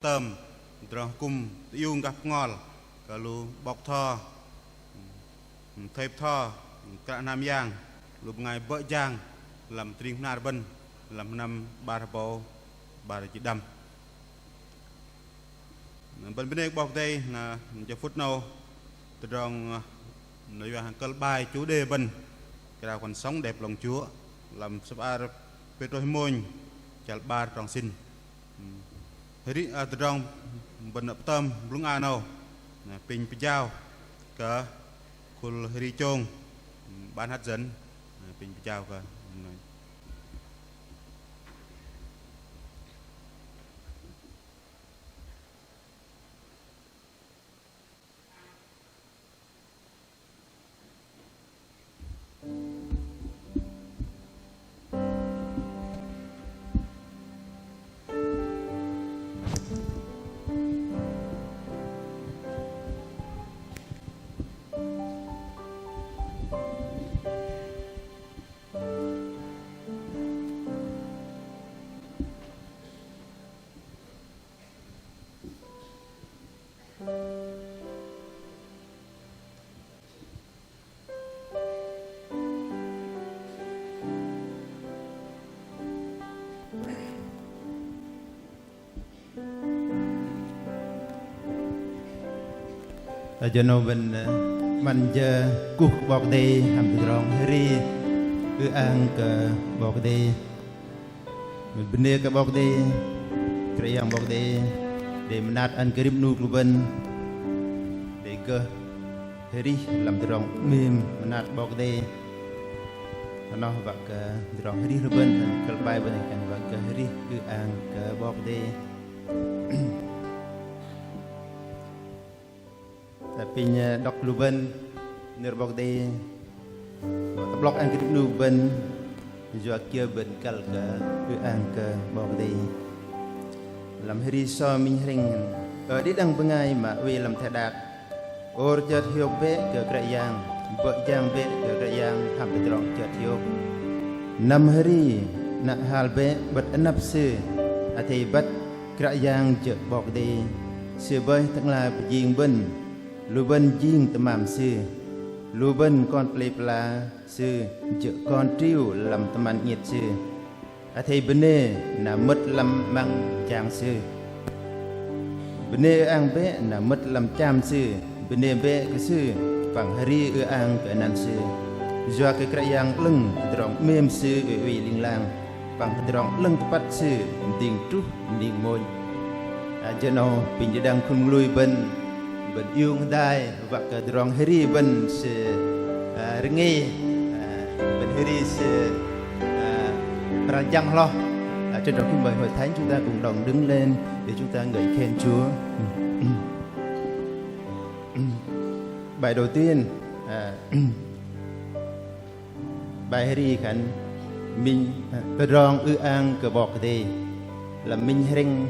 tầm rồi cùng yêu gặp ngọt cả lu bọc thò thép thò cả nam giang lúc ngày vợ giang làm triêng na bên làm năm ba bộ ba chỉ đâm bên bên bọc đây là giờ phút nào từ trong nội dung câu bài chủ đề bên cái nào còn sống đẹp lòng Chúa làm sắp ar Petro môn chào ba trong xin thế từ trong bên ấp tâm lúc nào nào pin giao cả kul heri chong ban hát dẫn pin giao cả cho nó bên mình giờ cuộc bọc đi hàm từ rong heri cứ ăn cái bọc đi mình bên đây cái bọc đi cái yang bọc đi để mình nát ăn cái rib nu của bên để cơ heri làm từ rong mềm mình nát bọc đi nó vặt cái từ rong heri của bên cái bài bên này cái vặt cái heri cứ ăn cái bọc đi tapi dok luben nirbok de blok ang kidip luben jua kia ben kal ke ang ke bok de lam heri so min ring di dang bengai ma we lam thadak or jat hiop be ke krayang bo jang be ke krayang ham petrong jat hiop nam heri nak hal be bat anap se athai bat krayang je bok de se bai tang la jing ben lu bên riêng tầm mầm sư lu bên con plei pla sư chợ con triu làm tầm ăn nhiệt sư thầy bên nè là mất làm mang chàng sư bên nè ăn bé là mất làm cham sư bên nè bé cái sư bằng hari ăn cái nan sư do cái krayang lưng tròn mềm sư uy linh lang bằng tròn lưng bắt sư điền trúc điền môi cho nó bình đang khung lui bên bên yêu đai và cái drong heri bên se rengi bên heri se rajang lo trên đó khi mời hội thánh chúng ta cùng đồng đứng lên để chúng ta ngợi khen Chúa. Bài đầu tiên bài heri khánh mình drong an cờ bọc thì là mình hering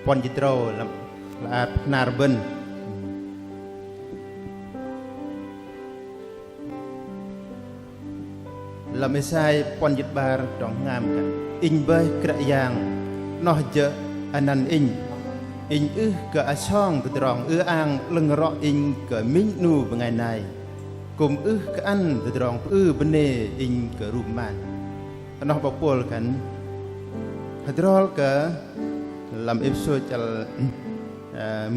pon jitro là nar bên là mấy sai pon dịch bar trong ngamกันin bơi kẹt yang nó chợ anh in cả song từ tròn ang lưng rõ in cả minh nu ngày này cùng cả ăn từ tròn bên này in cả rùm màn nó bọc bolกันhydrol cả làm episode cho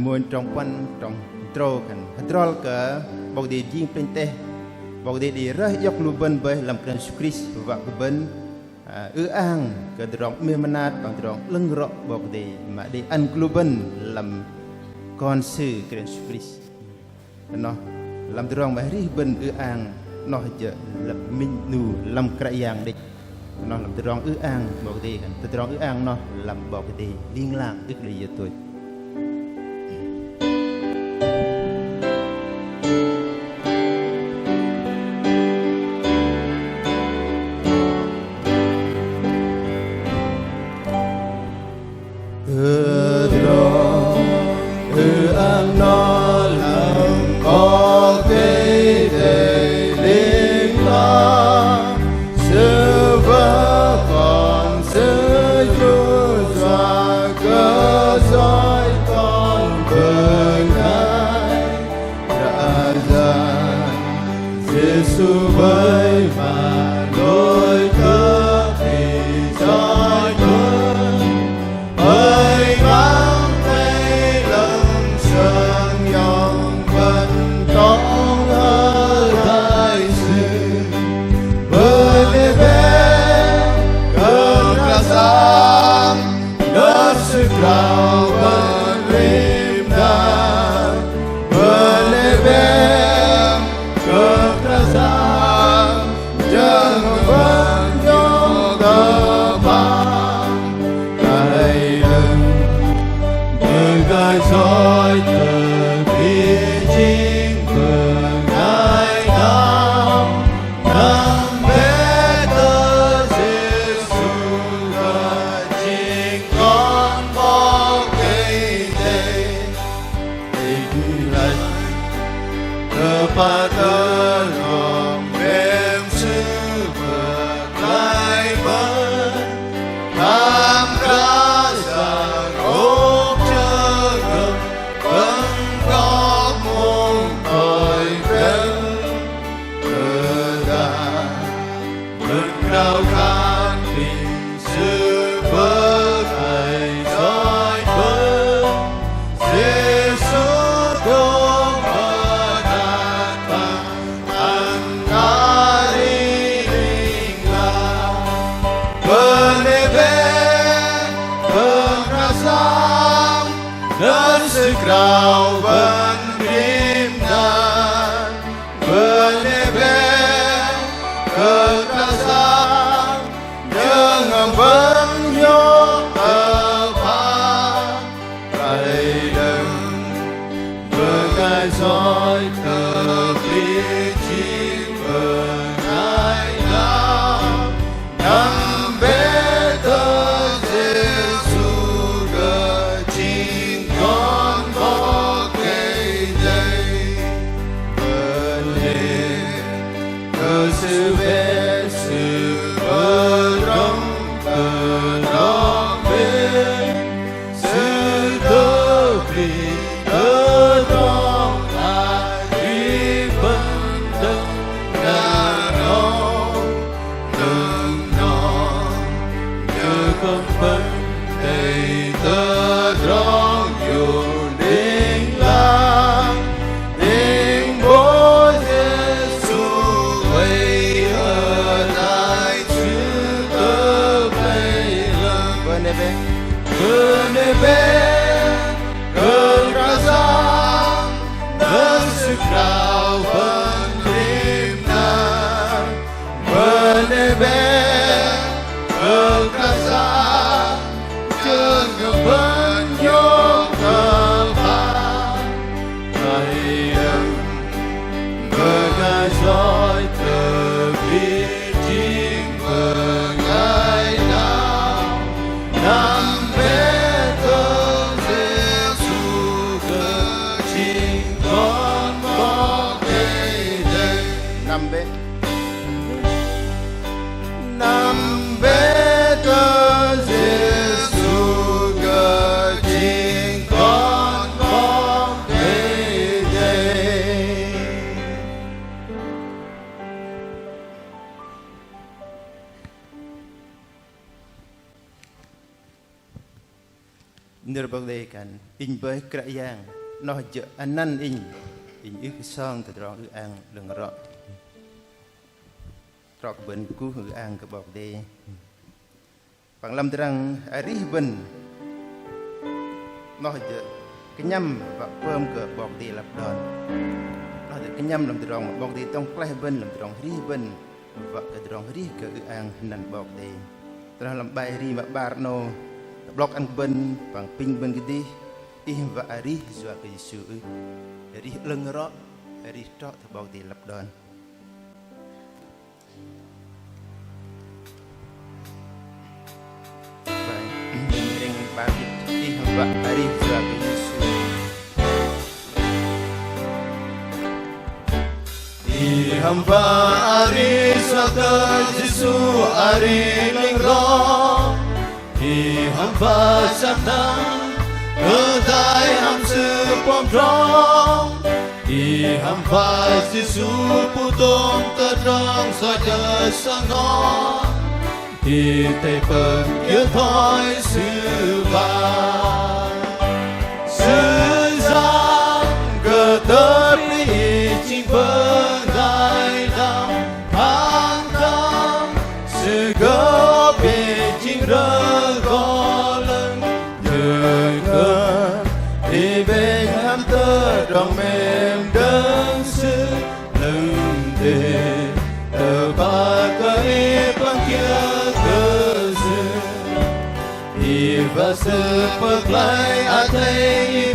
muôn trong quan trong trâuกันhydrol cả bọc đi riêng bên tây bọc đi rơi dọc lu bên với làm kênh Christ và của bên ang cái drong memanat bằng drong lưng rõ bọc đi mà đi ăn lu bên làm con sư kênh Christ nó làm drong mà ri bên ang nó chợ làm minh nu làm cái yang đi nó làm drong ang bọc đi cái drong ang nó làm bọc đi liên lang ức đi tôi ang nó làm có cái để linh ta sự vỡ còn sự chúa gió cơ gió gai soi từ bi chính mừng ngày năm bé tơ Giêsu là chính con có cây đây tình lành tơ pa tơ lòng em sư vượt lại vẫn tham cá rằng ốp chớ ngập vẫn có muôn tội vén cờ đà vẫn cao khát tình sự vỡ ngày soi vẫn Giêsu đông và đạt bằng ăn ngã đi linh là bên berasam dan sekrau benrimdan benebek kekerasan dengan benyok apa rai đừng bergai soi tepi chim bengai nam bé tơ Giêsu đời chính con có cây đây bên lề cơ sư bé sư bơ rong bên sư tơ vì tơ rong là đi bên đất na non nhớ con bên đầy tơ rong dù đinh lang đinh bố Giêsu quay ở lại chữ tơ bay lần bên bên cơn ra giang đơn sức nào bên đêm nan bên bên cơn ra giang chân bên nhốt thờ phan thầy đừng bergai soi từ bi chính mừng ngày năm bé tơ Giêsu cơ chính con có cây đây năm bé tơ Giêsu cơ chính con có cây đây. Nửa bậc đây kan in với cái giang nó chợ anh năn in ức song từ đó ức ăn đừng rõ rõ bên cú ức ăn cái bậc đây bằng lâm trăng ari bên nó chợ cái nhâm và bơm cái bậc đây lập đòn nó chợ cái nhâm làm từ đó bậc đây trong plei bên làm từ đó ri bên và cái từ đó ri cái ức ăn năn bậc đây từ đó làm bài ri mà bar no blok an ben bang ping ben gede và ari zwa ke Yesu ari lengro ari tok thbok ti lap don bai ring ba và ari zwa ke Yesu hamba ari zwa ke Yesu ari lengro hamba satang kedai ham sư pom rong hamba Giêsu putom terang saja sangon tây phần kia thôi sư giang cơ tớp đi chinh vâng gai đam tháng năm sư gấp về chinh rơ gò lưng nhờ cơ thì bên ham tơ rong mềm đơn sư lưng đề tờ ba cây băng kia cơ sư và sự phật lại a thấy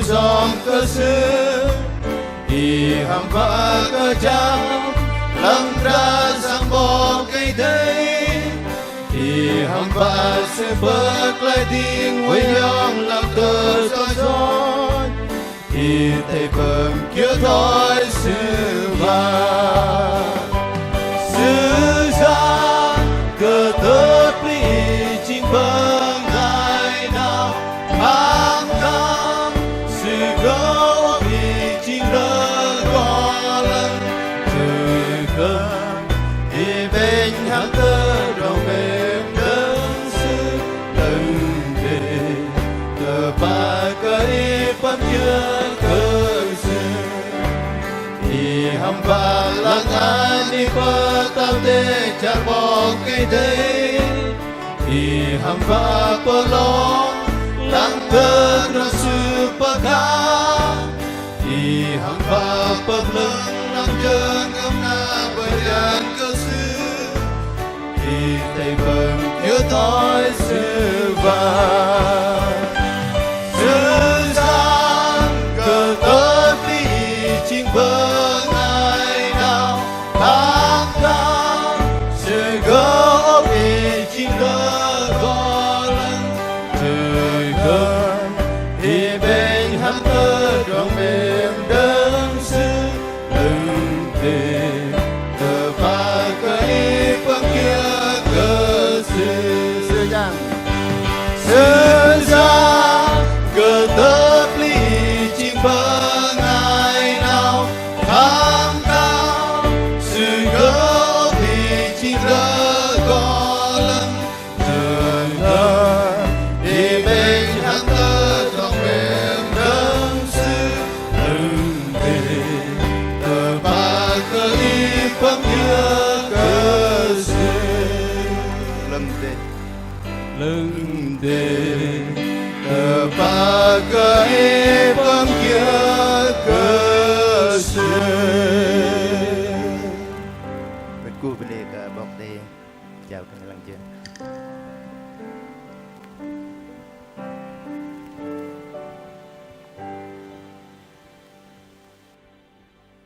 giom cơ sư thì hàm va cơ chăm lăng ra sang bỏ cây đây thì hàm va sẽ bớt lại tiếng với nhong lăng tơ cho gió thì thầy vâng kia thôi sư ra cơ tớt lý chính vâng ngài nào hàng năm sự gấu vì chính rơ có lần từ cơn thì bên hàng tơ đồng mềm đơn sư lần về cơ ba cơ y bấm chưa cơ sư thì hầm và lăng an đi qua tao tê chả bỏ cây đây thì hầm và bơ lo lăng cơ nó sư bơ cá thì hầm và bơ lưng lăng chân ngâm na bơ đàn cơ sư thì thầy vâng thiếu thói sư gian cơ tớt lý chính vâng ai nào tháng năm sự gấu vì chính rơ có lần trời cơn thì bên hắn tơ trong mềm đơn sư đừng về cơ ba cơ y quăng kia cơ sư ra cơ tớt lý chính vâng ai nào tháng năm sự gấu vì chính rơ có lần trời cơn thì bên hắn tơ trong mềm đơn sư đừng về cơ ba cơ y quăng kia cơ sư lưng đề cơ ba cơ y quăng kia cơ sư bên cua bên đây cả bọc đây chào các lăng chưa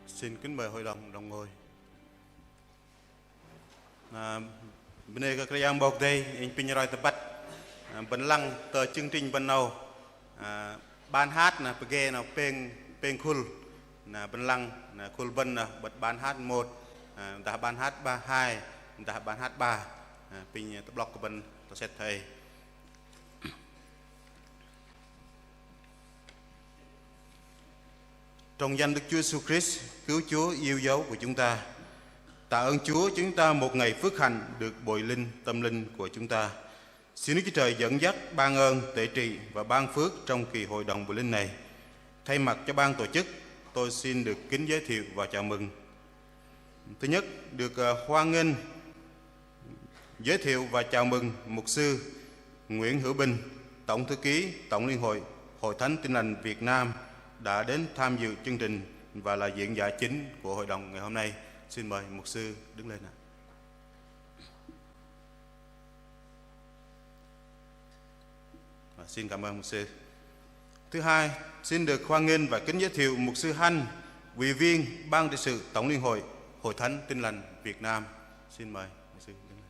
Xin kính mời hội đồng ngồi. Bên đây các yang bọc đây anh pin rồi tập bắt bên lăng tờ chương trình bên nào ban hát là bê nào pen khul là bên lăng là khul bên là bật ban hát 1 đã ban hát 2 đã ban hát 3 pin tập block của bên tôi sẽ thầy trong danh Đức Chúa Jesus Christ cứu Chúa yêu dấu của chúng ta. Tạ ơn Chúa chúng ta một ngày phước hạnh được bồi linh tâm linh của chúng ta. Xin Đức Chúa Trời dẫn dắt, ban ơn, tể trị và ban phước trong kỳ hội đồng bồi linh này. Thay mặt cho ban tổ chức, tôi xin được kính giới thiệu và chào mừng. Thứ nhất, được hoan nghênh giới thiệu và chào mừng mục sư Nguyễn Hữu Bình, Tổng thư ký Tổng liên hội Hội Thánh Tin lành Việt Nam đã đến tham dự chương trình và là diễn giả chính của hội đồng ngày hôm nay. Xin mời mục sư đứng lên ạ. Xin cảm ơn mục sư. Thứ hai, xin được hoan nghênh và kính giới thiệu mục sư Hanh, ủy viên ban trị sự Tổng liên hội Hội Thánh Tin lành Việt Nam. Xin mời mục sư đứng lên.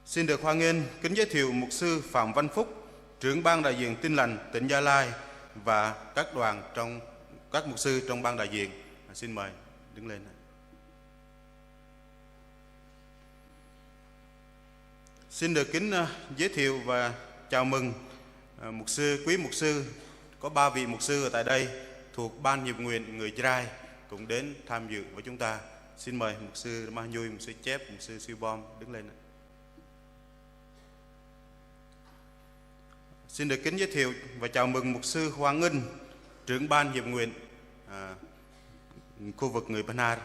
Xin được hoan nghênh kính giới thiệu mục sư Phạm Văn Phúc, trưởng ban đại diện Tin lành tỉnh Gia Lai và các mục sư trong ban đại diện. Xin mời đứng lên. Xin được kính giới thiệu và chào mừng quý mục sư, có 3 vị mục sư ở tại đây thuộc ban nhiệm nguyện người Girai cũng đến tham dự với chúng ta. Xin mời mục sư Ma Nhui, mục sư Chép, mục sư Siêu Bom đứng lên. Xin được kính giới thiệu và chào mừng mục sư Hoàng Ngân, trưởng ban nhiệm nguyện khu vực người Ban Har.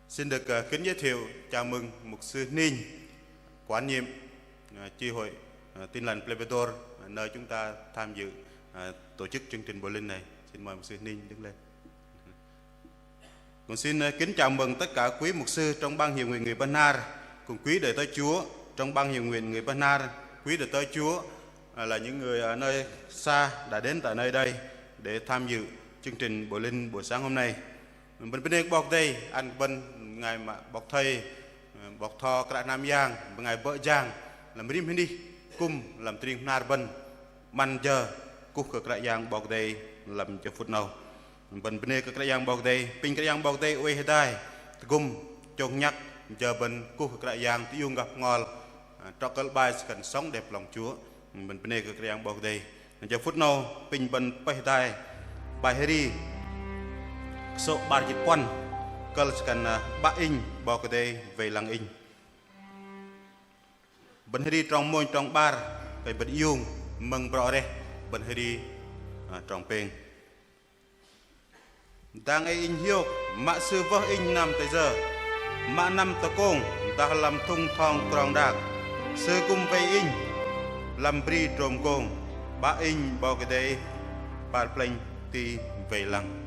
Xin được kính giới thiệu chào mừng mục sư Ninh, quản nhiệm chi hội Tin lành Plebetor, nơi chúng ta tham dự tổ chức chương trình bồi linh này. Xin mời mục sư Ninh đứng lên. Còn xin kính chào mừng tất cả quý mục sư trong ban hiệu nguyện người Ban Har cùng quý đời tới Chúa trong ban hiệp nguyện người Bernard, quý đời tới Chúa là những người ở nơi xa đã đến tại nơi đây để tham dự chương trình Bộ Linh buổi sáng hôm nay. Bên bên bọc đây anh bên ngày mà bọc thầy bọc thọ cả Nam Giang ngày vợ Giang làm rim hindi cùng làm truyền nar bên man giờ cúc cả Giang bọc đây làm cho phút nào bên bên cả Giang bọc đây pin cả Giang bọc đây ôi hết đây cùng chồng nhắc giờ bên cúc cả Giang tiêu gặp ngon cho cái bài cần sống đẹp lòng Chúa bên bên cả Giang bọc đây giờ phút nào pin bên bay đây bài heri số ba chục quan kalau sekan ba inch bawa ke day về lăng inch bên heri trong môi trong bar về bật yung mừng bro đây bên heri trong peng đang ai inch hiu mạ sư vợ inch năm tới giờ mạ năm tờ công ta làm thung thong tròn đạc sư cung về inch làm bri trong công ba inch bawa ke day bar plane ti về lăng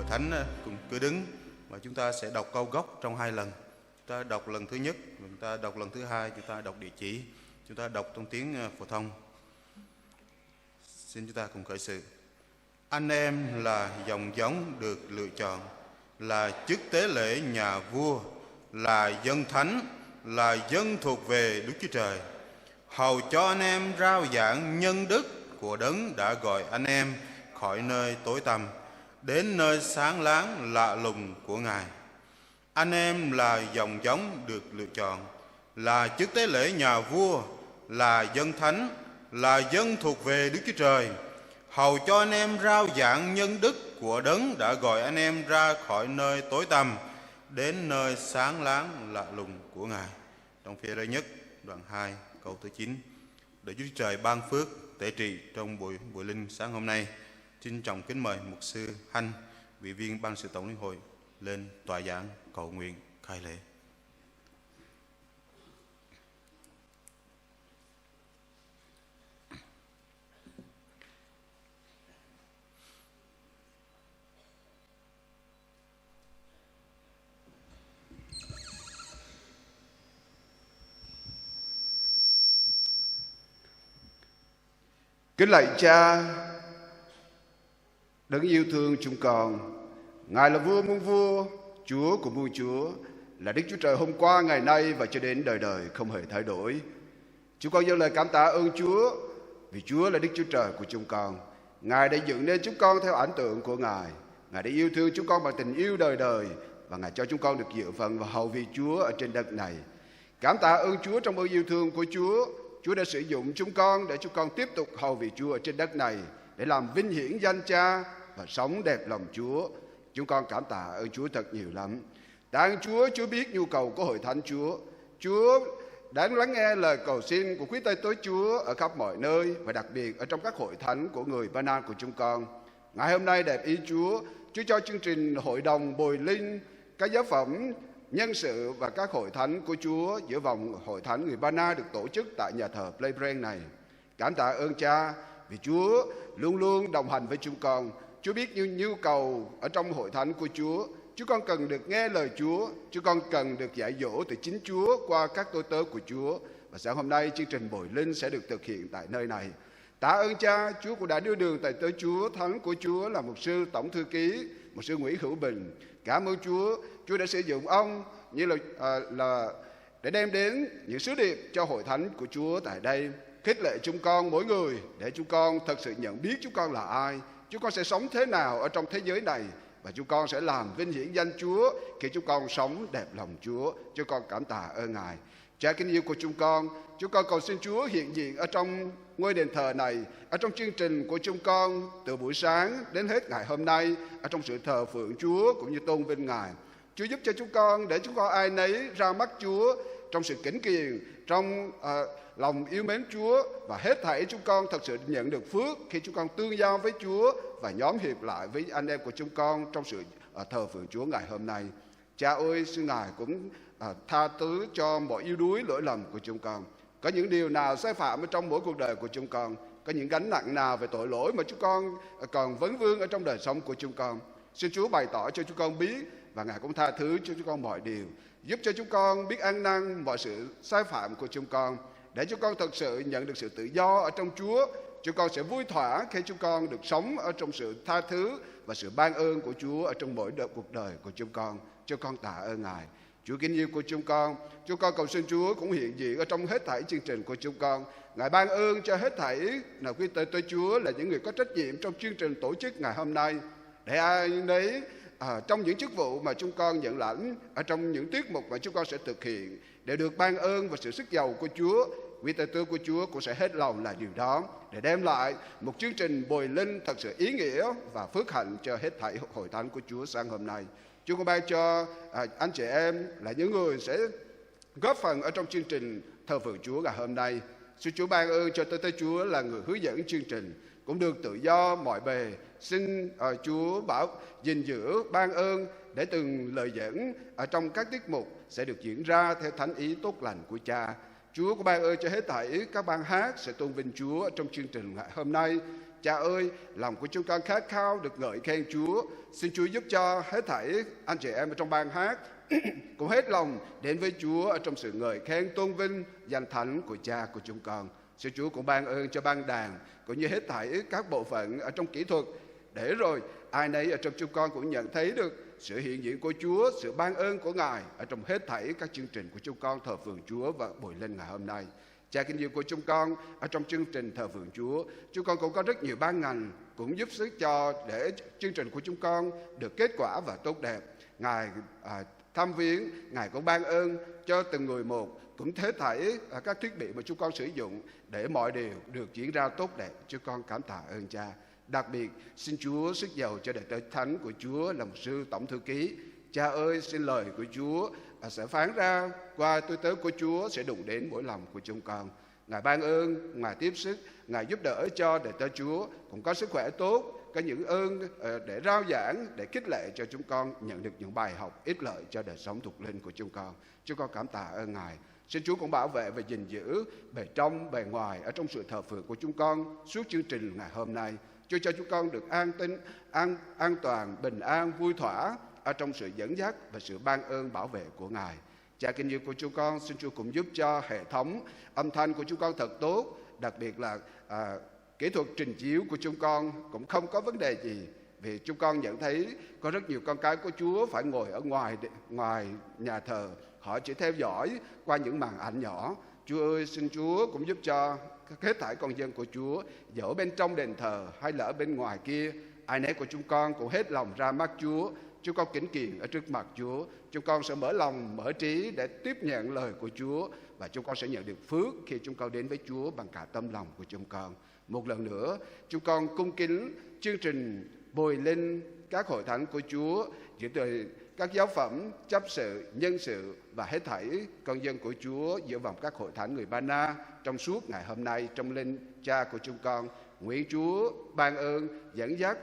hội thánh cùng cứ đứng và chúng ta sẽ đọc câu gốc trong 2 lần. Chúng ta đọc lần thứ nhất, chúng ta đọc lần thứ hai, chúng ta đọc địa chỉ, chúng ta đọc trong tiếng phổ thông. Xin chúng ta cùng khởi sự. Anh em là dòng giống được lựa chọn, là chức tế lễ nhà vua, là dân thánh, là dân thuộc về Đức Chúa Trời, hầu cho anh em rao giảng nhân đức của Đấng đã gọi anh em khỏi nơi tối tăm đến nơi sáng láng lạ lùng của Ngài. Anh em là dòng giống được lựa chọn, là chức tế lễ nhà vua, là dân thánh, là dân thuộc về Đức Chúa Trời, hầu cho anh em rao giảng nhân đức của Đấng đã gọi anh em ra khỏi nơi tối tăm đến nơi sáng láng lạ lùng của Ngài. Trong Phi-e-rơ nhất đoạn 2 câu thứ 9. Để Chúa Trời ban phước tể trị trong buổi linh sáng hôm nay. Xin trọng kính mời mục sư Hanh, vị viên ban sự tổng liên hội, lên tòa giảng cầu nguyện khai lễ. Kính lạy Cha, Đấng yêu thương chúng con, Ngài là vua muôn vua, Chúa của muôn Chúa, là Đức Chúa Trời hôm qua, ngày nay và cho đến đời đời không hề thay đổi. Chúng con dâng lời cảm tạ ơn Chúa, vì Chúa là Đức Chúa Trời của chúng con. Ngài đã dựng nên chúng con theo ảnh tượng của Ngài. Ngài đã yêu thương chúng con bằng tình yêu đời đời, và Ngài cho chúng con được dự phần và hầu vì Chúa ở trên đất này. Cảm tạ ơn Chúa trong ơn yêu thương của Chúa. Chúa đã sử dụng chúng con để chúng con tiếp tục hầu vì Chúa ở trên đất này, để làm vinh hiển danh Cha và sống đẹp lòng Chúa. Chúng con cảm tạ ơn Chúa thật nhiều lắm. Tạ ơn Chúa, Chúa biết nhu cầu của hội thánh Chúa. Chúa đã lắng nghe lời cầu xin của quý tay tối Chúa ở khắp mọi nơi, và đặc biệt ở trong các hội thánh của người Ba Nan của chúng con. Ngày hôm nay đẹp ý Chúa, Chúa cho chương trình hội đồng bồi linh, các giáo phẩm, nhân sự và các hội thánh của Chúa giữa vòng hội thánh người Ba Na được tổ chức tại nhà thờ Playbrand này. Cảm tạ ơn Cha vì Chúa luôn luôn đồng hành với chúng con. Chúa biết nhu cầu ở trong hội thánh của Chúa. Chúng con cần được nghe lời Chúa. Chúng con cần được dạy dỗ từ chính Chúa qua các tôi tớ của Chúa. Và sáng hôm nay chương trình bồi linh sẽ được thực hiện tại nơi này. Tạ ơn Cha, Chúa cũng đã đưa đường tại tới Chúa thánh của Chúa là mục sư tổng thư ký, mục sư Nguyễn Hữu Bình. Cảm ơn Chúa, Chúa đã sử dụng ông như là để đem đến những sứ điệp cho hội thánh của Chúa tại đây, khích lệ chúng con mỗi người để chúng con thật sự nhận biết chúng con là ai, chúng con sẽ sống thế nào ở trong thế giới này, và chúng con sẽ làm vinh hiển danh Chúa khi chúng con sống đẹp lòng Chúa. Chúng con cảm tạ ơn Ngài. Cha kính yêu của chúng con cầu xin Chúa hiện diện ở trong ngôi đền thờ này, ở trong chương trình của chúng con từ buổi sáng đến hết ngày hôm nay, ở trong sự thờ phượng Chúa cũng như tôn vinh Ngài. Chúa giúp cho chúng con để chúng con ai nấy ra mắt Chúa trong sự kính kiền, trong lòng yêu mến Chúa, và hết thảy chúng con thật sự nhận được phước khi chúng con tương giao với Chúa và nhóm hiệp lại với anh em của chúng con trong sự thờ phượng Chúa ngày hôm nay. Cha ơi, xin Ngài cũng tha thứ cho mọi yếu đuối lỗi lầm của chúng con. Có những điều nào sai phạm ở trong mỗi cuộc đời của chúng con, có những gánh nặng nào về tội lỗi mà chúng con còn vấn vương ở trong đời sống của chúng con, xin Chúa bày tỏ cho chúng con biết, và Ngài cũng tha thứ cho chúng con mọi điều, giúp cho chúng con biết ăn năn mọi sự sai phạm của chúng con, để chúng con thật sự nhận được sự tự do ở trong Chúa. Chúng con sẽ vui thỏa khi chúng con được sống ở trong sự tha thứ và sự ban ơn của Chúa ở trong mỗi cuộc đời của chúng con. Chúng con tạ ơn Ngài. Chúa kính yêu của chúng con cầu xin Chúa cũng hiện diện ở trong hết thảy chương trình của chúng con. Ngài ban ơn cho hết thảy nào quý tới Chúa là những người có trách nhiệm trong chương trình tổ chức ngày hôm nay, để ai nấy trong những chức vụ mà chúng con nhận lãnh, ở trong những tiết mục mà chúng con sẽ thực hiện, để được ban ơn và sự sức giàu của Chúa. Quý tay tôi của Chúa cũng sẽ hết lòng là điều đó, để đem lại một chương trình bồi linh thật sự ý nghĩa và phước hạnh cho hết thảy hội thánh của Chúa sáng hôm nay. Chúa cũng ban cho anh chị em là những người sẽ góp phần ở trong chương trình thờ phượng Chúa ngày hôm nay. Xin Chúa ban ơn cho tới Chúa là người hướng dẫn chương trình, cũng được tự do mọi bề. Xin Chúa bảo gìn giữ, ban ơn để từng lời dẫn ở trong các tiết mục sẽ được diễn ra theo thánh ý tốt lành của Cha. Chúa cũng ban ơn cho hết thảy các ban hát sẽ tôn vinh Chúa trong chương trình ngày hôm nay. Cha ơi, lòng của chúng con khát khao được ngợi khen Chúa. Xin Chúa giúp cho hết thảy anh chị em ở trong ban hát cũng hết lòng đến với Chúa ở trong sự ngợi khen tôn vinh danh thánh của Cha của chúng con. Xin Chúa cũng ban ơn cho ban đàn cũng như hết thảy các bộ phận ở trong kỹ thuật, để rồi ai nấy ở trong chúng con cũng nhận thấy được sự hiện diện của Chúa, sự ban ơn của Ngài ở trong hết thảy các chương trình của chúng con thờ phượng Chúa và buổi lên ngày hôm nay. Cha kính yêu của chúng con, ở trong chương trình thờ phượng Chúa, chúng con cũng có rất nhiều ban ngành cũng giúp sức cho để chương trình của chúng con được kết quả và tốt đẹp. Ngài thăm viếng, Ngài cũng ban ơn cho từng người một, cũng thế thảy các thiết bị mà chúng con sử dụng để mọi điều được diễn ra tốt đẹp. Chúng con cảm tạ ơn Cha. Đặc biệt xin Chúa sức giàu cho đệ tử thánh của Chúa là mục sư tổng thư ký. Cha ơi, xin lời của Chúa sẽ phán ra qua tôi tớ của Chúa sẽ đụng đến mỗi lòng của chúng con. Ngài ban ơn, Ngài tiếp sức, Ngài giúp đỡ cho đệ tử Chúa cũng có sức khỏe tốt, có những ơn để rao giảng, để khích lệ cho chúng con nhận được những bài học ích lợi cho đời sống thuộc linh của chúng con. Chúng con cảm tạ ơn Ngài. Xin Chúa cũng bảo vệ và gìn giữ bề trong, bề ngoài ở trong sự thờ phượng của chúng con suốt chương trình ngày hôm nay. Chúa cho chúng con được an toàn, bình an, vui thỏa ở trong sự dẫn dắt và sự ban ơn bảo vệ của Ngài. Cha kính yêu của chúng con, xin Chúa cũng giúp cho hệ thống âm thanh của chúng con thật tốt, đặc biệt là kỹ thuật trình chiếu của chúng con cũng không có vấn đề gì. Vì chúng con nhận thấy có rất nhiều con cái của Chúa phải ngồi ở ngoài nhà thờ, họ chỉ theo dõi qua những màn ảnh nhỏ. Chúa ơi, xin Chúa cũng giúp cho hết thảy con dân của Chúa, dẫu bên trong đền thờ hay là ở bên ngoài kia, ai nấy của chúng con cũng hết lòng ra mắt Chúa. Chúng con kính kiện ở trước mặt Chúa. Chúng con sẽ mở lòng, mở trí để tiếp nhận lời của Chúa, và chúng con sẽ nhận được phước khi chúng con đến với Chúa bằng cả tâm lòng của chúng con. Một lần nữa, chúng con cung kính chương trình bồi linh các hội thánh của Chúa, giữa từ các giáo phẩm, chấp sự, nhân sự và hết thảy con dân của Chúa giữa vòng các hội thánh người Ba Na trong suốt ngày hôm nay trong linh Cha của chúng con. Nguyện Chúa ban ơn dẫn dắt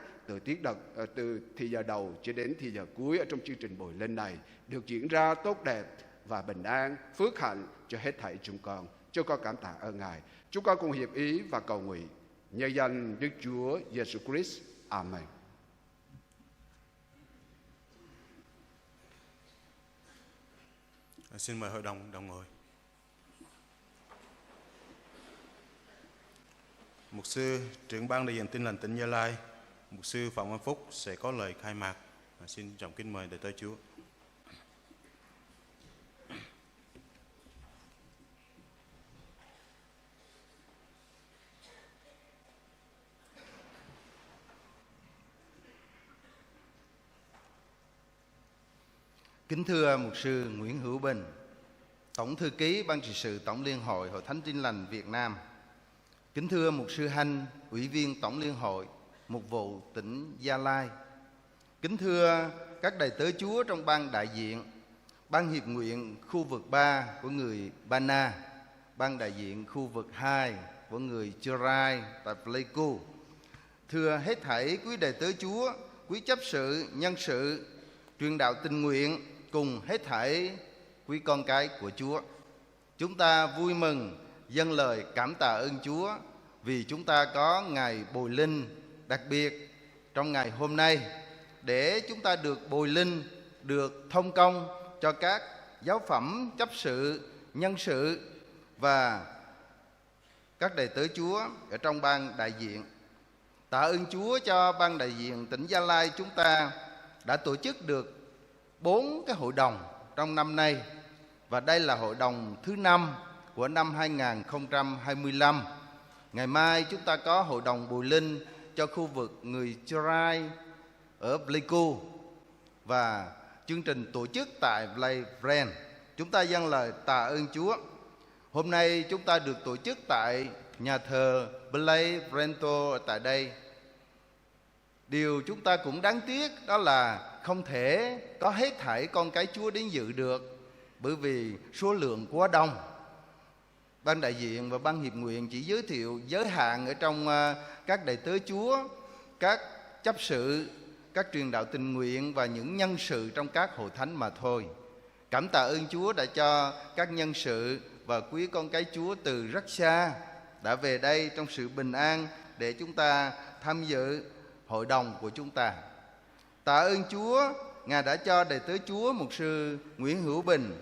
từ thì giờ đầu cho đến thì giờ cuối ở trong chương trình bồi linh này được diễn ra tốt đẹp và bình an, phước hạnh cho hết thảy chúng con. Chúng con cảm tạ ơn Ngài. Chúng con cùng hiệp ý và cầu nguyện nhờ danh Đức Chúa Giêsu Christ. Amen. Xin mời hội đồng đồng ngồi. Mục sư trưởng ban đại diện Tin lành tỉnh Gia Lai, mục sư Phạm Văn Phúc sẽ có lời khai mạc. Xin trọng kính mời đệ tử Chúa. Kính thưa mục sư Nguyễn Hữu Bình, Tổng thư ký Ban trị sự Tổng Liên hội Hội Thánh Tin lành Việt Nam. Kính thưa mục sư Hanh, Ủy viên Tổng Liên hội, Mục vụ tỉnh Gia Lai. Kính thưa các đầy tớ Chúa trong ban đại diện, ban hiệp nguyện khu vực 3 của người Ba Na, ban đại diện khu vực 2 của người Chorai tại Pleiku. Thưa hết thảy quý đầy tớ Chúa, quý chấp sự, nhân sự, truyền đạo tình nguyện cùng hết thảy quý con cái của Chúa. Chúng ta vui mừng dâng lời cảm tạ ơn Chúa vì chúng ta có ngày bồi linh đặc biệt trong ngày hôm nay, để chúng ta được bồi linh, được thông công cho các giáo phẩm, chấp sự, nhân sự và các đầy tớ Chúa ở trong ban đại diện. Tạ ơn Chúa cho ban đại diện tỉnh Gia Lai chúng ta đã tổ chức được 4 cái hội đồng trong năm nay, và đây là hội đồng thứ 5 của năm 2025. Ngày mai chúng ta có hội đồng bồi linh cho khu vực người Chorai ở Pleiku, và chương trình tổ chức tại Vlen. Chúng ta dâng lời tạ ơn Chúa. Hôm nay chúng ta được tổ chức tại nhà thờ Blay Brento tại đây. Điều chúng ta cũng đáng tiếc đó là không thể có hết thảy con cái Chúa đến dự được, bởi vì số lượng quá đông. Ban đại diện và ban hiệp nguyện chỉ giới thiệu giới hạn ở trong các đầy tớ Chúa, các chấp sự, các truyền đạo tình nguyện và những nhân sự trong các hội thánh mà thôi. Cảm tạ ơn Chúa đã cho các nhân sự và quý con cái Chúa từ rất xa đã về đây trong sự bình an để chúng ta tham dự hội đồng của chúng ta. Tạ ơn Chúa, Ngài đã cho đầy tớ Chúa Mục sư Nguyễn Hữu Bình,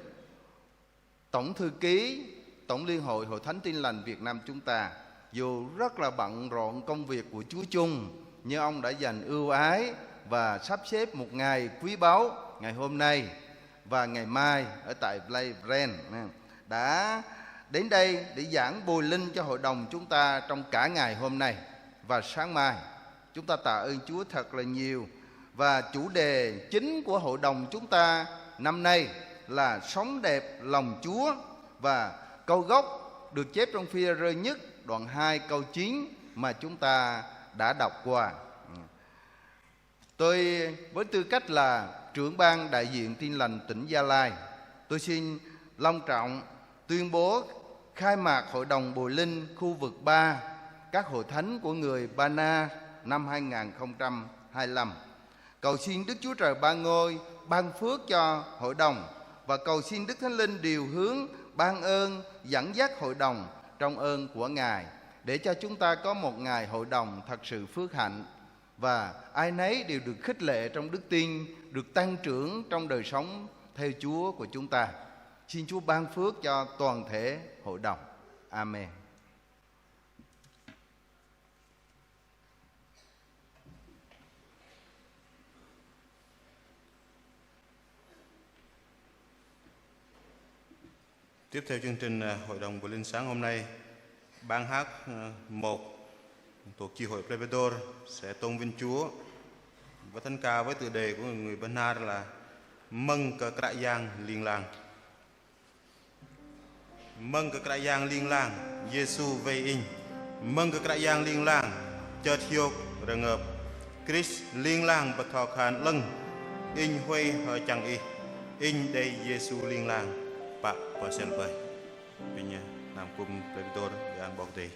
Tổng thư ký Tổng Liên hội Hội Thánh Tin Lành Việt Nam chúng ta, dù rất là bận rộn công việc của Chúa chung, nhưng ông đã dành ưu ái và sắp xếp một ngày quý báu, ngày hôm nay và ngày mai ở tại Playbrand, đã đến đây để giảng bồi linh cho hội đồng chúng ta trong cả ngày hôm nay và sáng mai. Chúng ta tạ ơn Chúa thật là nhiều. Và chủ đề chính của hội đồng chúng ta năm nay là sống đẹp lòng Chúa, và câu gốc được chép trong Phi-e-rơ nhất đoạn 2 câu 9 mà chúng ta đã đọc qua. Tôi với tư cách là trưởng ban đại diện Tin Lành tỉnh Gia Lai, tôi xin long trọng tuyên bố khai mạc hội đồng bồi linh khu vực 3 các hội thánh của người Ba Na năm 2025. Cầu xin Đức Chúa Trời Ba Ngôi ban phước cho hội đồng, và cầu xin Đức Thánh Linh điều hướng, ban ơn, dẫn dắt hội đồng trong ơn của Ngài, để cho chúng ta có một ngày hội đồng thật sự phước hạnh, và ai nấy đều được khích lệ trong đức tin, được tăng trưởng trong đời sống theo Chúa của chúng ta. Xin Chúa ban phước cho toàn thể hội đồng. Amen. Tiếp theo chương trình hội đồng bồi linh sáng hôm nay, ban hát 1 thuộc chi hội Plevador sẽ tôn vinh Chúa và thánh ca với tựa đề của người Ba Na là Mừng Cờ Krạ Giang Liên Làng. Mừng Cờ Krạ Giang Liên Làng, Giêsu về in. Mừng Cờ Krạ Giang Liên Làng, chợt hiộc rờ ngợp. Chris Liên Làng bật thọ khán lưng, in huê hờ chẳng y. In đây Giêsu Liên Làng. Pak pasien bay, punya nam kum Plevador yang bọc tì.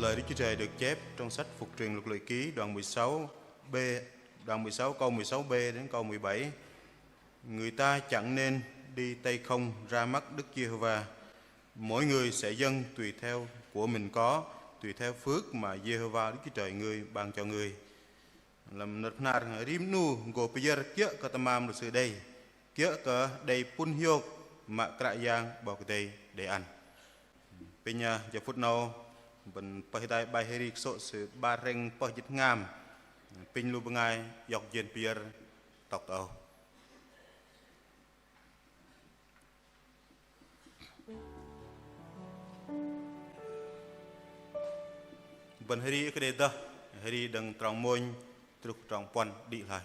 Lời Đức Chúa Trời được chép trong sách Phục truyền Luật Lệ Ký đoạn 16b, đoạn 16 câu 16b đến câu 17. Người ta chẳng nên đi tay không ra mắt Đức Giê-hô-va. Mỗi người sẽ dâng tùy theo của mình có, tùy theo phước mà Giê-hô-va Đức Chúa Trời người ban cho người. Làm nợ nạt rim nu go pier kia ka tamam lu sự đây kia ka đây pun hiok mà kra yang bọc đây để ăn. Bây giờ giờ phút nào mình phải đại bài heri so sự ba reng pa dịch ngam pin lu bengai yok jen pier tok tao. Bên heri cái đây đó heri đằng trong môi trục trong pon đi lại.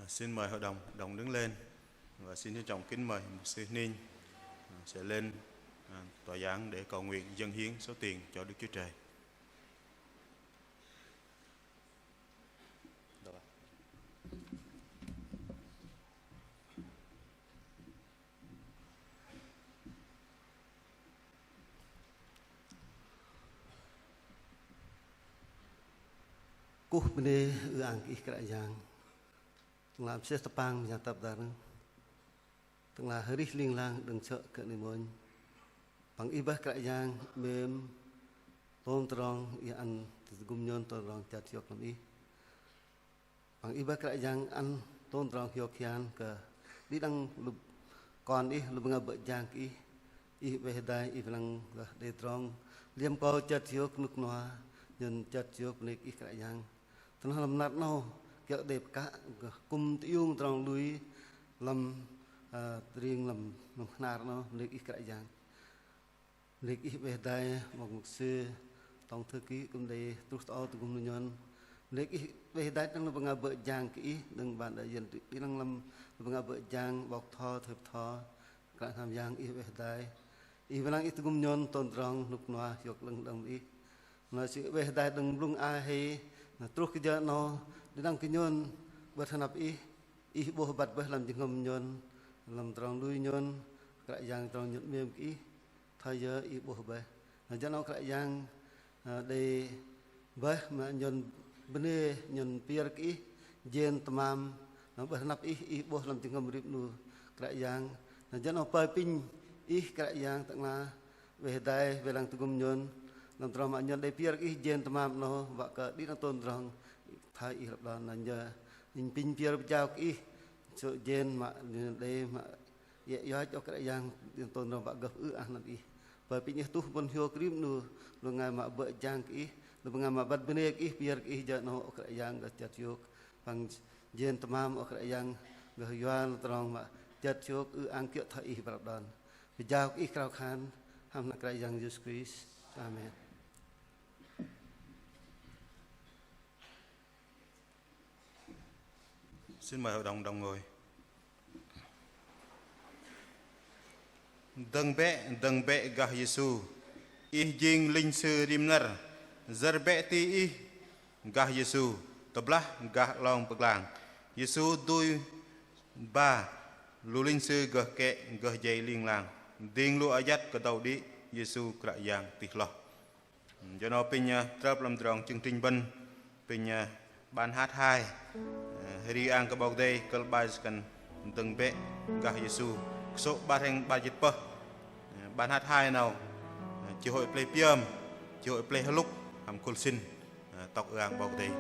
Xin mời hội đồng đứng lên và xin trân trọng kính mời mục sư Ninh sẽ lên tòa giảng để cầu nguyện dâng hiến số tiền cho Đức Chúa Trời. Cú bende ang kerajaan tengah proses tepang menyatap darah tengah hari linglang dan cek ke nimon pang ibah kerajaan mem tom terang yang tergumnyon terang jatiok kami pang ibah kerajaan an tom terang hiokian ke di dang kon lu mengabak jang behdai bilang de terang liam kau jatiok nuk noa nhân jatiok nek kerajaan tengah lemnat no kẹo đẹp cả cùng tiêu trong núi lâm riêng làm nار nó lịch ít cái dạng lịch ít về đây một sư trong thư ký cũng đây trút ao từ cùng nhân lịch ít về đây đang là bằng vợ giang kỹ đừng bạn đại diện đi đang làm bằng vợ giang bọc thò thệp thò cả tham giang ít về đây ít về đang ít cùng nhân tôn trọng lúc nào học lần đồng ý nói sự về đây đừng lung ai hay trút cái giờ nó đang kinh nhon bớt hanap boh bat bớt làm tiếng ngâm nhon làm tròn đuôi nhon cái giang tròn nhẫn miếng kỹ thay giờ boh bớt là cho nó cái giang để bớt mà nhon bene nhon pier kỹ jen tamam nó bớt hanap boh làm tiếng ngâm rip nu cái giang là cho nó pai pin cái giang tặng là về đây về làm tiếng ngâm nhon làm tròn mà nhon để pier kỹ jen tamam nó và cả đi nó tôn tròn thay irap dan nanya pin pier bjau ki so jen ma de ma ya cho cái yang tôn ra gấp anak i và pin tu pun hio krim nu lu ngai ma be jang ki lu ngai ma bat bene ki pier ki ja no cái yang ga chat yok pang jen tamam cái yang ga yuan trong ma chat yok ang kyo thay irap dan bjau ki krau khan ham na cái yang Jesus Christ amen. Xin mời hội đồng ngồi. Dâng bệ gah Giêsu, jing linh sư rimner, zer bệ ti gah Giêsu, tablah gah long paglang. Giêsu đôi ba lu linh sư gah kệ gah dây linh lang, ding lu ayat ke đầu đi Giêsu kerajaan tih lo. Cho nó pin trap làm tròn chương trình bên pin ban hát 2 hari ang kabog day kalbaz kan teng be gah Giêsu so bareng budget pa ban hát 2 nào chi hội play piam chi hội play haluk ham kulsin tok ang bog day.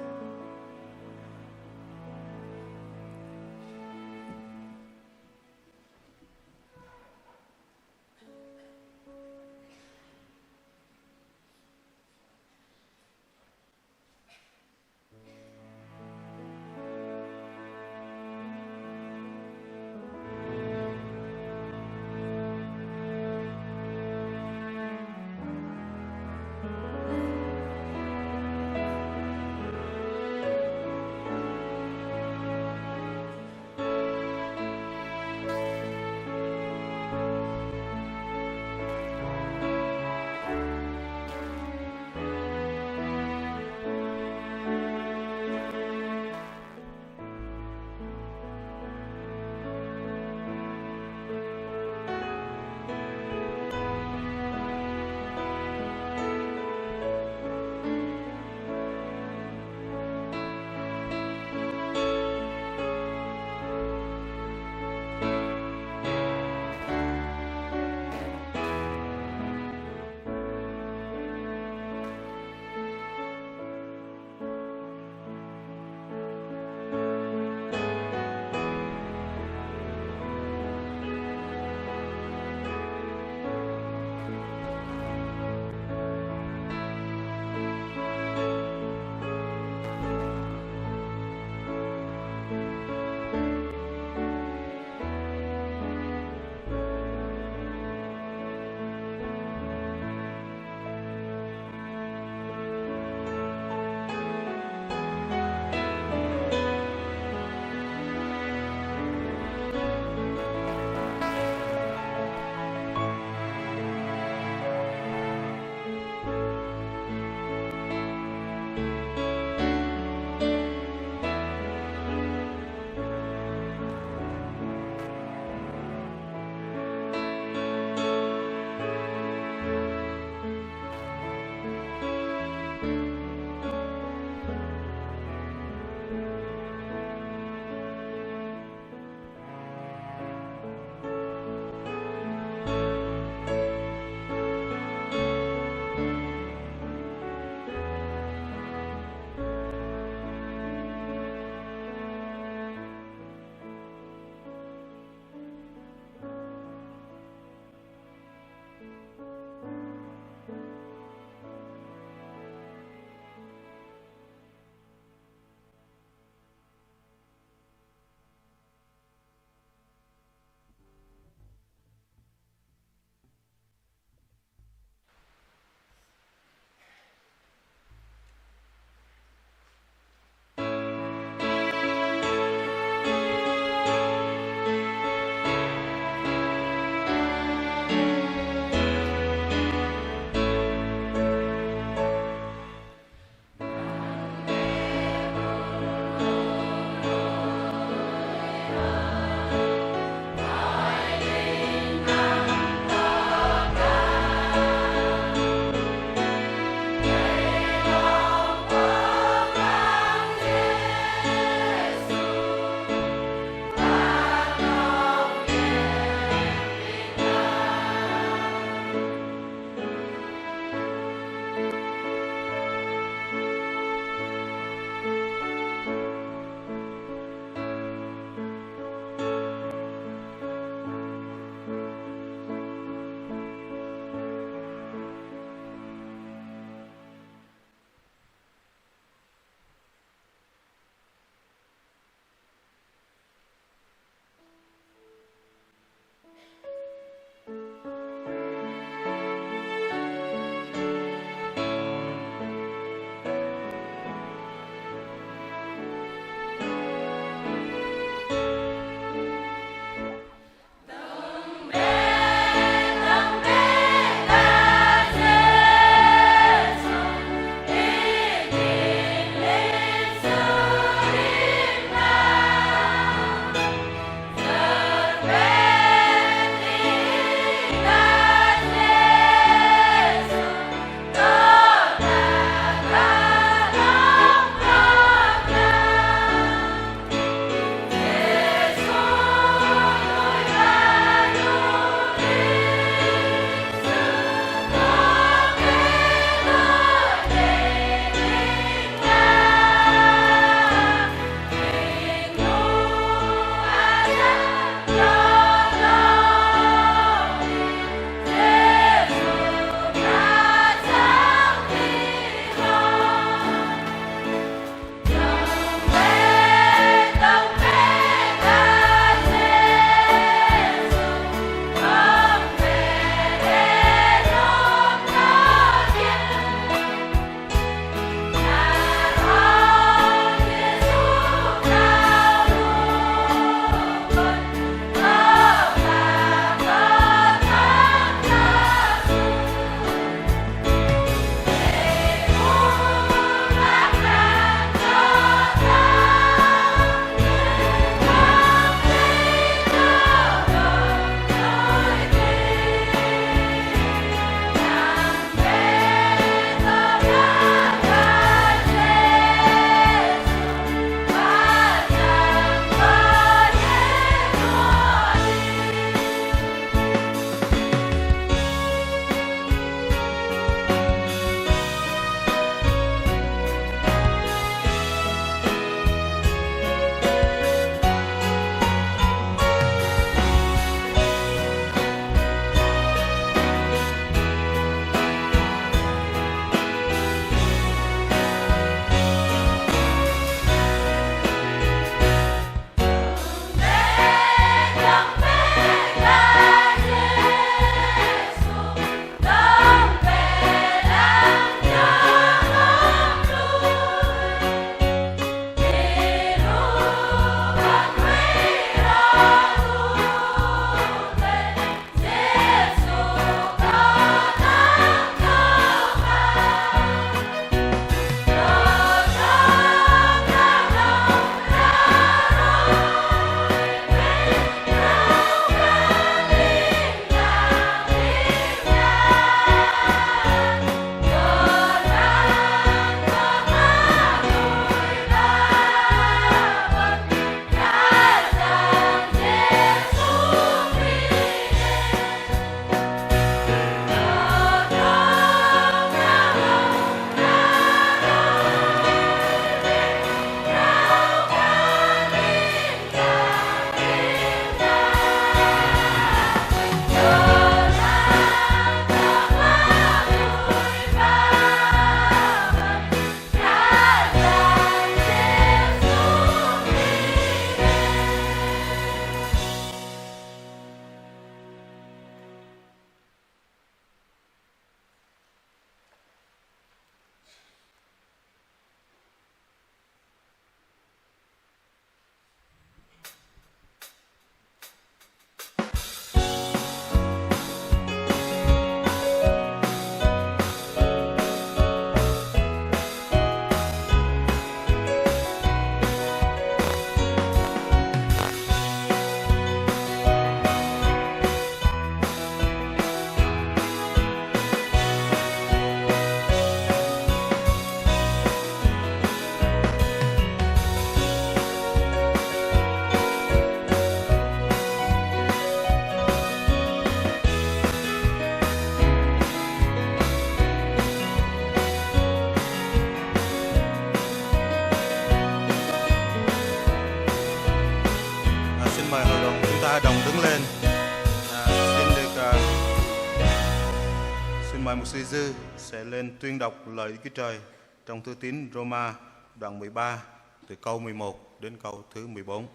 mời một sư dư sẽ lên tuyên đọc lời Đức Chúa Trời trong thư tín Roma đoạn 13 từ câu 11 đến câu thứ 14.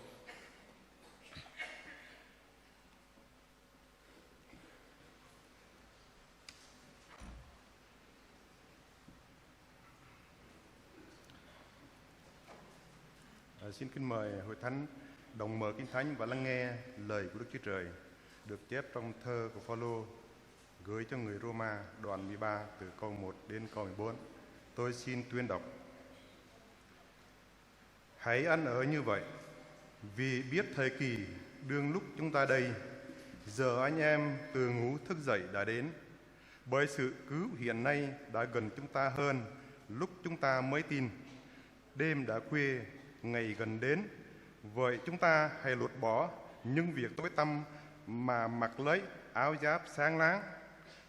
Xin kính mời hội thánh đồng mở kinh thánh và lắng nghe lời của Đức Chúa Trời được chép trong thơ của Phaolô gửi cho người Roma đoạn 13 từ câu 1 đến câu 14. Tôi xin tuyên đọc. Hãy ăn ở như vậy, vì biết thời kỳ đương lúc chúng ta đây, giờ anh em từ ngủ thức dậy đã đến, bởi sự cứu hiện nay đã gần chúng ta hơn lúc chúng ta mới tin. Đêm đã khuya, ngày gần đến, vậy chúng ta hãy lột bỏ những việc tối tăm mà mặc lấy áo giáp sáng láng.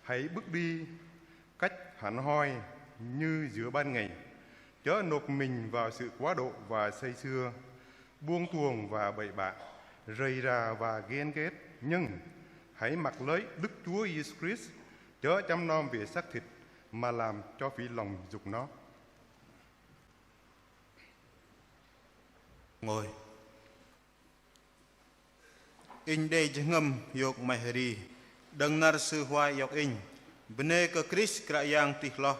Hãy bước đi cách hẳn hoi như giữa ban ngày, chớ nộp mình vào sự quá độ và say sưa, buông tuồng và bậy bạ, rầy rà và ghen ghét. Nhưng hãy mặc lấy Đức Chúa Giêsu Christ, chớ chăm nom về xác thịt mà làm cho phí lòng dục nó. Ngồi. In day jengem yok maheri dengar sư hoài yok in bene ke Chris krayang tihloh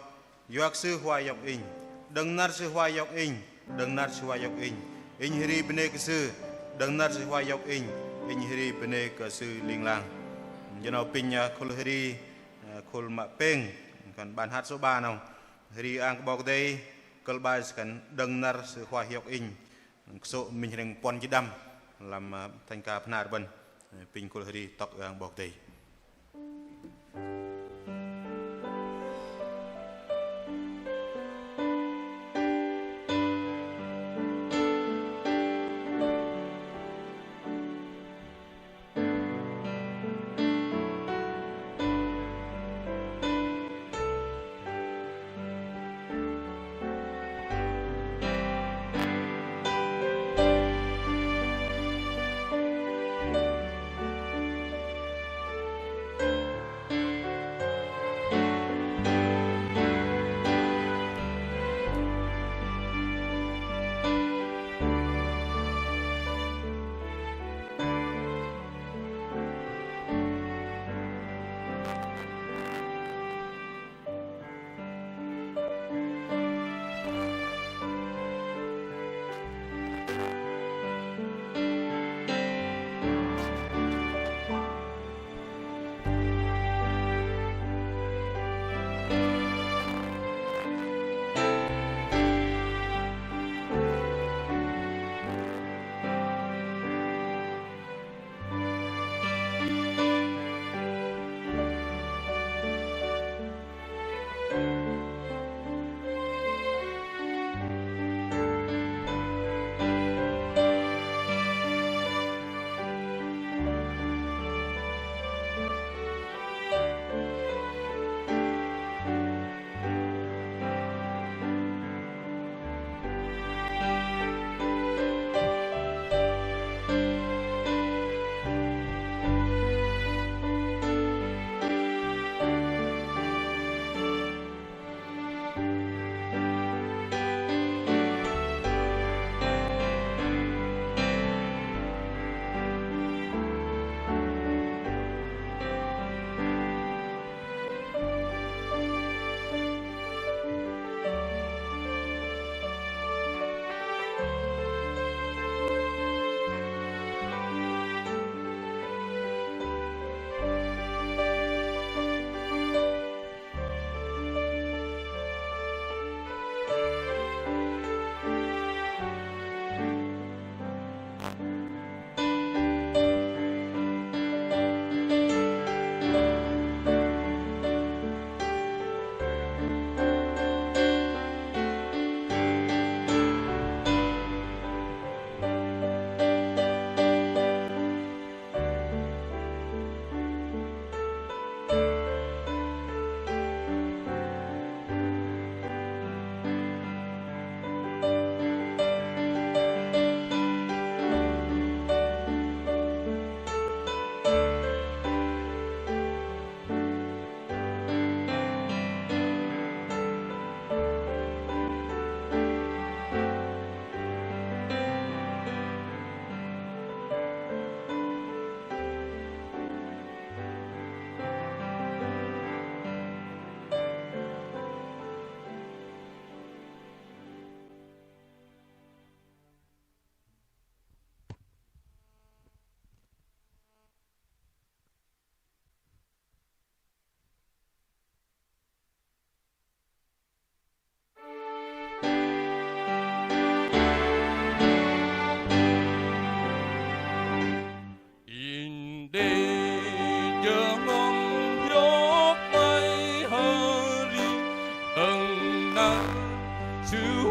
yok sư hoài yok in dengar sư hoài yok in dengar sư hoài yok in hiri bene ke sư dengar sư hoài yok in hiri bene ke sư linh lang jano pinya khul hiri khul ma peng kan ban hat so ba nào hiri ang bok day kelbai kan dengar sư hoài yok in số mình đang pon chỉ đâm làm thành ca phna bần pin cô đi tóc ang bọc đầy.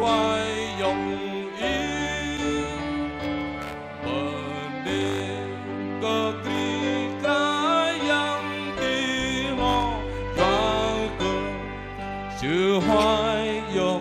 hoài dòng yêu bờ đê cơ tri cái yang đi ho và cơ sự hoài dọc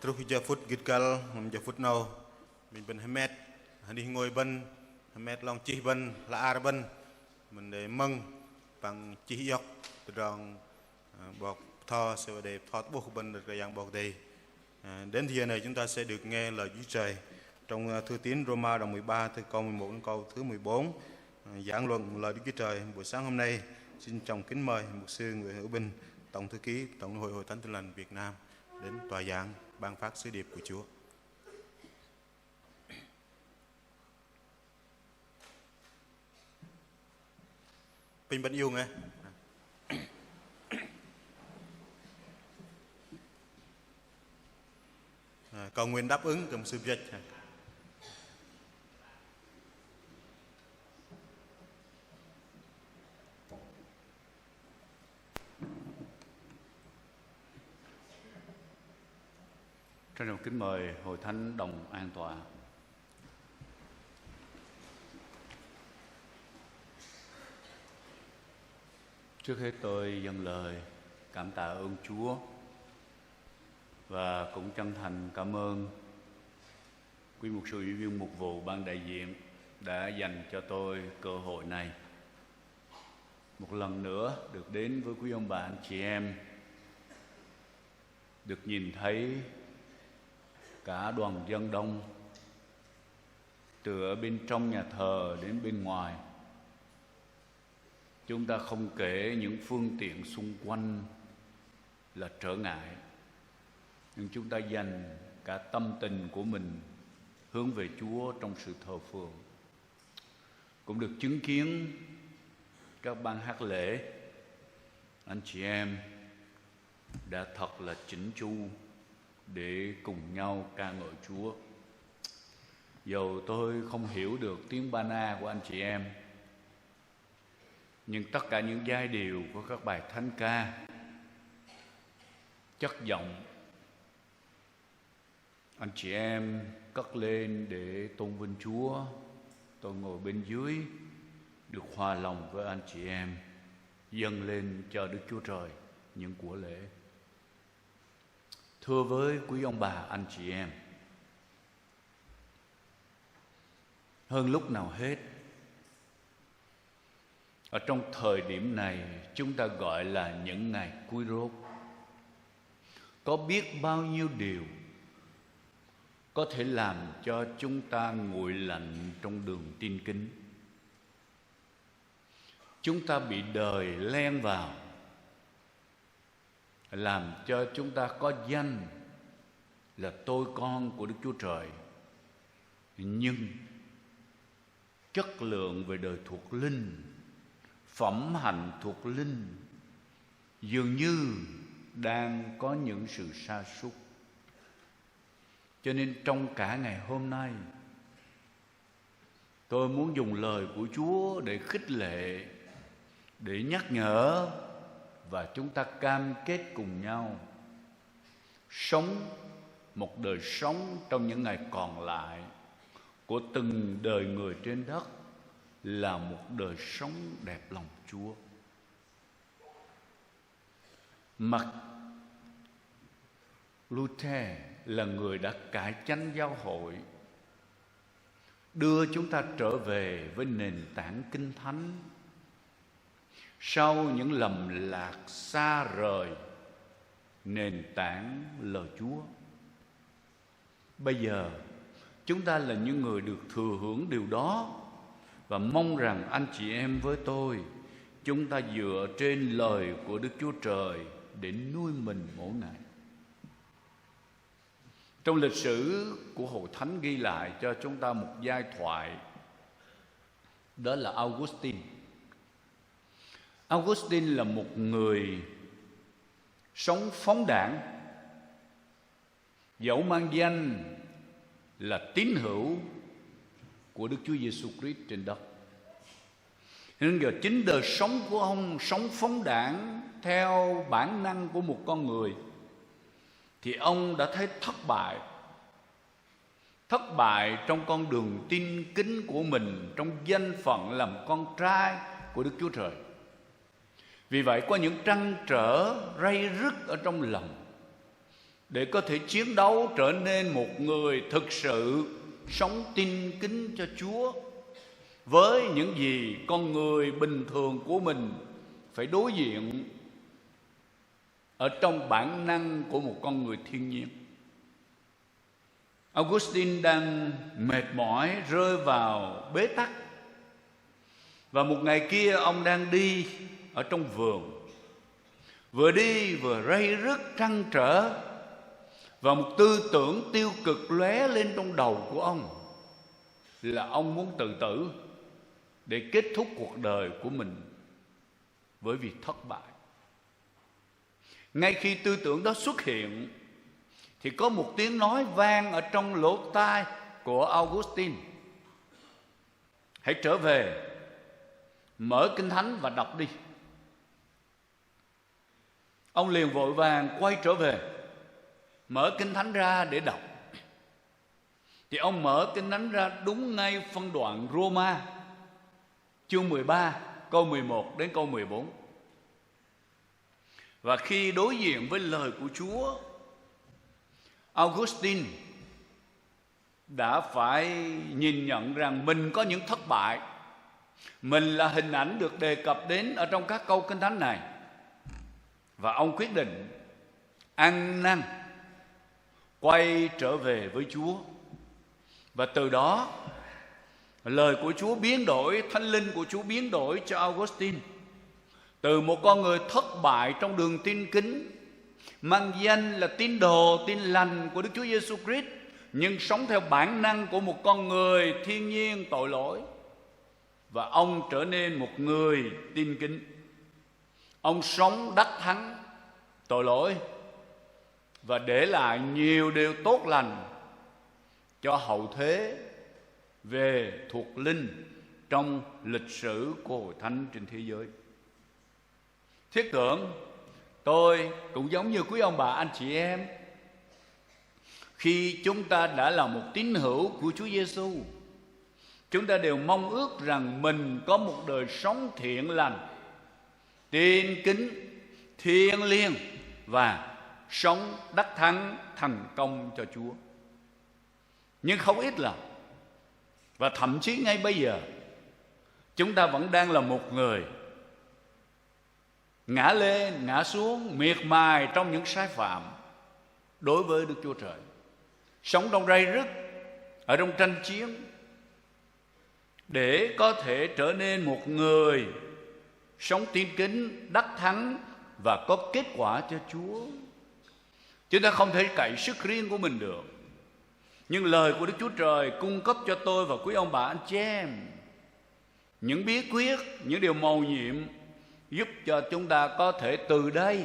Terus hija foot gitkal hija foot now mình bên Hamed đi ngồi bên Hamed long chi bên là ar bên mình để mừng bằng chi dọc từ rong bọc thọ sẽ để thoát buộc bên được cái dạng bọc đây. Đến giờ này chúng ta sẽ được nghe lời Chúa Trời trong thư tín Roma đoạn 13 từ câu 11 đến câu thứ 14 giảng luận lời Đức Chúa Trời buổi sáng hôm nay. Xin trọng kính mời mục sư Nguyễn Hữu Bình, tổng thư ký Tổng hội Hội Thánh Tin Lành Việt Nam đến tòa giảng ban phát sứ điệp của Chúa. Bình bận yêu nghe. Cầu nguyện đáp ứng cầm sự dịch. Trân trọng kính mời Hội Thánh đồng an tọa. Trước hết tôi dâng lời cảm tạ ơn Chúa và cũng chân thành cảm ơn quý mục sư ủy viên mục vụ ban đại diện đã dành cho tôi cơ hội này. Một lần nữa được đến với quý ông bà anh chị em, được nhìn thấy cả đoàn dân đông từ ở bên trong nhà thờ đến bên ngoài. Chúng ta không kể những phương tiện xung quanh là trở ngại, nhưng chúng ta dành cả tâm tình của mình hướng về Chúa trong sự thờ phượng. Cũng được chứng kiến các ban hát lễ, anh chị em đã thật là chỉnh chu để cùng nhau ca ngợi Chúa. Dầu tôi không hiểu được tiếng Ba Na của anh chị em, nhưng tất cả những giai điệu của các bài thánh ca, chất giọng anh chị em cất lên để tôn vinh Chúa. Tôi ngồi bên dưới được hòa lòng với anh chị em, dâng lên cho Đức Chúa Trời những của lễ. Thưa với quý ông bà anh chị em, hơn lúc nào hết, ở trong thời điểm này chúng ta gọi là những ngày cuối rốt, có biết bao nhiêu điều có thể làm cho chúng ta nguội lạnh trong đường tin kính. Chúng ta bị đời len vào, làm cho chúng ta có danh là tôi con của Đức Chúa Trời, nhưng chất lượng về đời thuộc linh, phẩm hạnh thuộc linh dường như đang có những sự sa sút. Cho nên trong cả ngày hôm nay, tôi muốn dùng lời của Chúa để khích lệ, để nhắc nhở, và chúng ta cam kết cùng nhau sống một đời sống trong những ngày còn lại của từng đời người trên đất là một đời sống đẹp lòng Chúa. Mặc Luther là người đã cải chánh giáo hội, đưa chúng ta trở về với nền tảng kinh thánh sau những lầm lạc xa rời nền tảng lời Chúa. Bây giờ chúng ta là những người được thừa hưởng điều đó, và mong rằng anh chị em với tôi, chúng ta dựa trên lời của Đức Chúa Trời để nuôi mình mỗi ngày. Trong lịch sử của Hội Thánh ghi lại cho chúng ta một giai thoại, đó là Augustine. Augustine là một người sống phóng đảng, dẫu mang danh là tín hữu của Đức Chúa Giêsu Christ trên đất. Nên giờ chính đời sống của ông sống phóng đảng theo bản năng của một con người, thì ông đã thấy thất bại trong con đường tin kính của mình, trong danh phận làm con trai của Đức Chúa Trời. Vì vậy có những trăn trở ray rứt ở trong lòng, để có thể chiến đấu trở nên một người thực sự sống tin kính cho Chúa với những gì con người bình thường của mình phải đối diện ở trong bản năng của một con người thiên nhiên. Augustine đang mệt mỏi, rơi vào bế tắc. Và một ngày kia ông đang đi ở trong vườn, vừa đi vừa ray rứt trăn trở, và một tư tưởng tiêu cực lóe lên trong đầu của ông là ông muốn tự tử để kết thúc cuộc đời của mình bởi vì thất bại. Ngay khi tư tưởng đó xuất hiện thì có một tiếng nói vang ở trong lỗ tai của Augustine: hãy trở về, mở Kinh Thánh và đọc đi. Ông liền vội vàng quay trở về, mở Kinh Thánh ra để đọc. Thì ông mở Kinh Thánh ra đúng ngay phân đoạn Roma chương 13 câu 11 đến câu 14. Và khi đối diện với lời của Chúa, Augustine đã phải nhìn nhận rằng mình có những thất bại. Mình là hình ảnh được đề cập đến ở trong các câu Kinh Thánh này. Và ông quyết định ăn năn, quay trở về với Chúa. Và từ đó lời của Chúa biến đổi, Thánh Linh của Chúa biến đổi cho Augustine từ một con người thất bại trong đường tin kính, mang danh là tín đồ tin lành của Đức Chúa Giêsu Christ, nhưng sống theo bản năng của một con người thiên nhiên tội lỗi. Và ông trở nên một người tin kính. Ông sống đắc thắng tội lỗi và để lại nhiều điều tốt lành cho hậu thế về thuộc linh trong lịch sử của Hội Thánh trên thế giới. Thiết tưởng tôi cũng giống như quý ông bà anh chị em, khi chúng ta đã là một tín hữu của Chúa Giêsu, chúng ta đều mong ước rằng mình có một đời sống thiện lành, tin kính, thiêng liêng và sống đắc thắng thành công cho Chúa. Nhưng không ít là, và thậm chí ngay bây giờ, chúng ta vẫn đang là một người ngã lên, ngã xuống, miệt mài trong những sai phạm đối với Đức Chúa Trời, sống trong ray rứt, ở trong tranh chiến, để có thể trở nên một người sống tin kính, đắc thắng và có kết quả cho Chúa. Chúng ta không thể cậy sức riêng của mình được, nhưng lời của Đức Chúa Trời cung cấp cho tôi và quý ông bà anh chị em những bí quyết, những điều mầu nhiệm giúp cho chúng ta có thể từ đây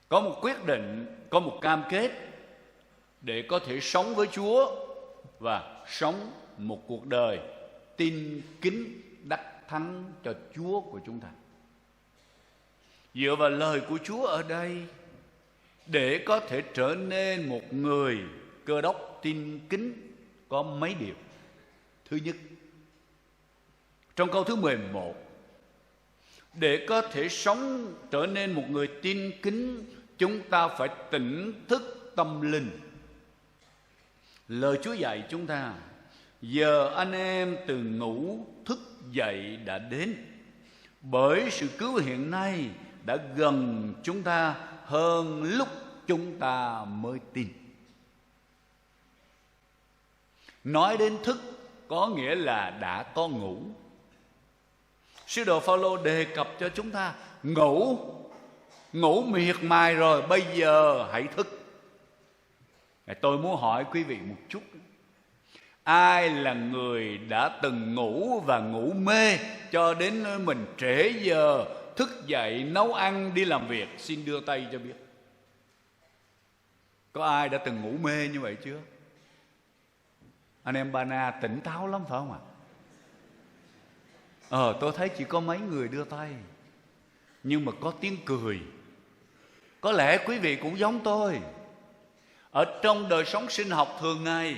có một quyết định, có một cam kết để có thể sống với Chúa và sống một cuộc đời tin kính đắc thắng cho Chúa của chúng ta. Dựa vào lời của Chúa ở đây, để có thể trở nên một người Cơ Đốc tin kính, có mấy điều. Thứ nhất, trong câu thứ 11, để có thể sống trở nên một người tin kính, chúng ta phải tỉnh thức tâm linh. Lời Chúa dạy chúng ta: giờ anh em từ ngủ thức dậy đã đến, bởi sự cứu hiện nay đã gần chúng ta hơn lúc chúng ta mới tin. Nói đến thức có nghĩa là đã có ngủ. Sứ đồ Phaolô đề cập cho chúng ta ngủ miệt mài rồi, bây giờ hãy thức. Tôi muốn hỏi quý vị một chút: ai là người đã từng ngủ và ngủ mê cho đến nơi mình trễ giờ thức dậy nấu ăn đi làm việc? Xin đưa tay cho biết. Có ai đã từng ngủ mê như vậy chưa? Anh em Ba Na tỉnh táo lắm phải không ạ? Tôi thấy chỉ có mấy người đưa tay, nhưng mà có tiếng cười. Có lẽ quý vị cũng giống tôi. Ở trong đời sống sinh học thường ngày,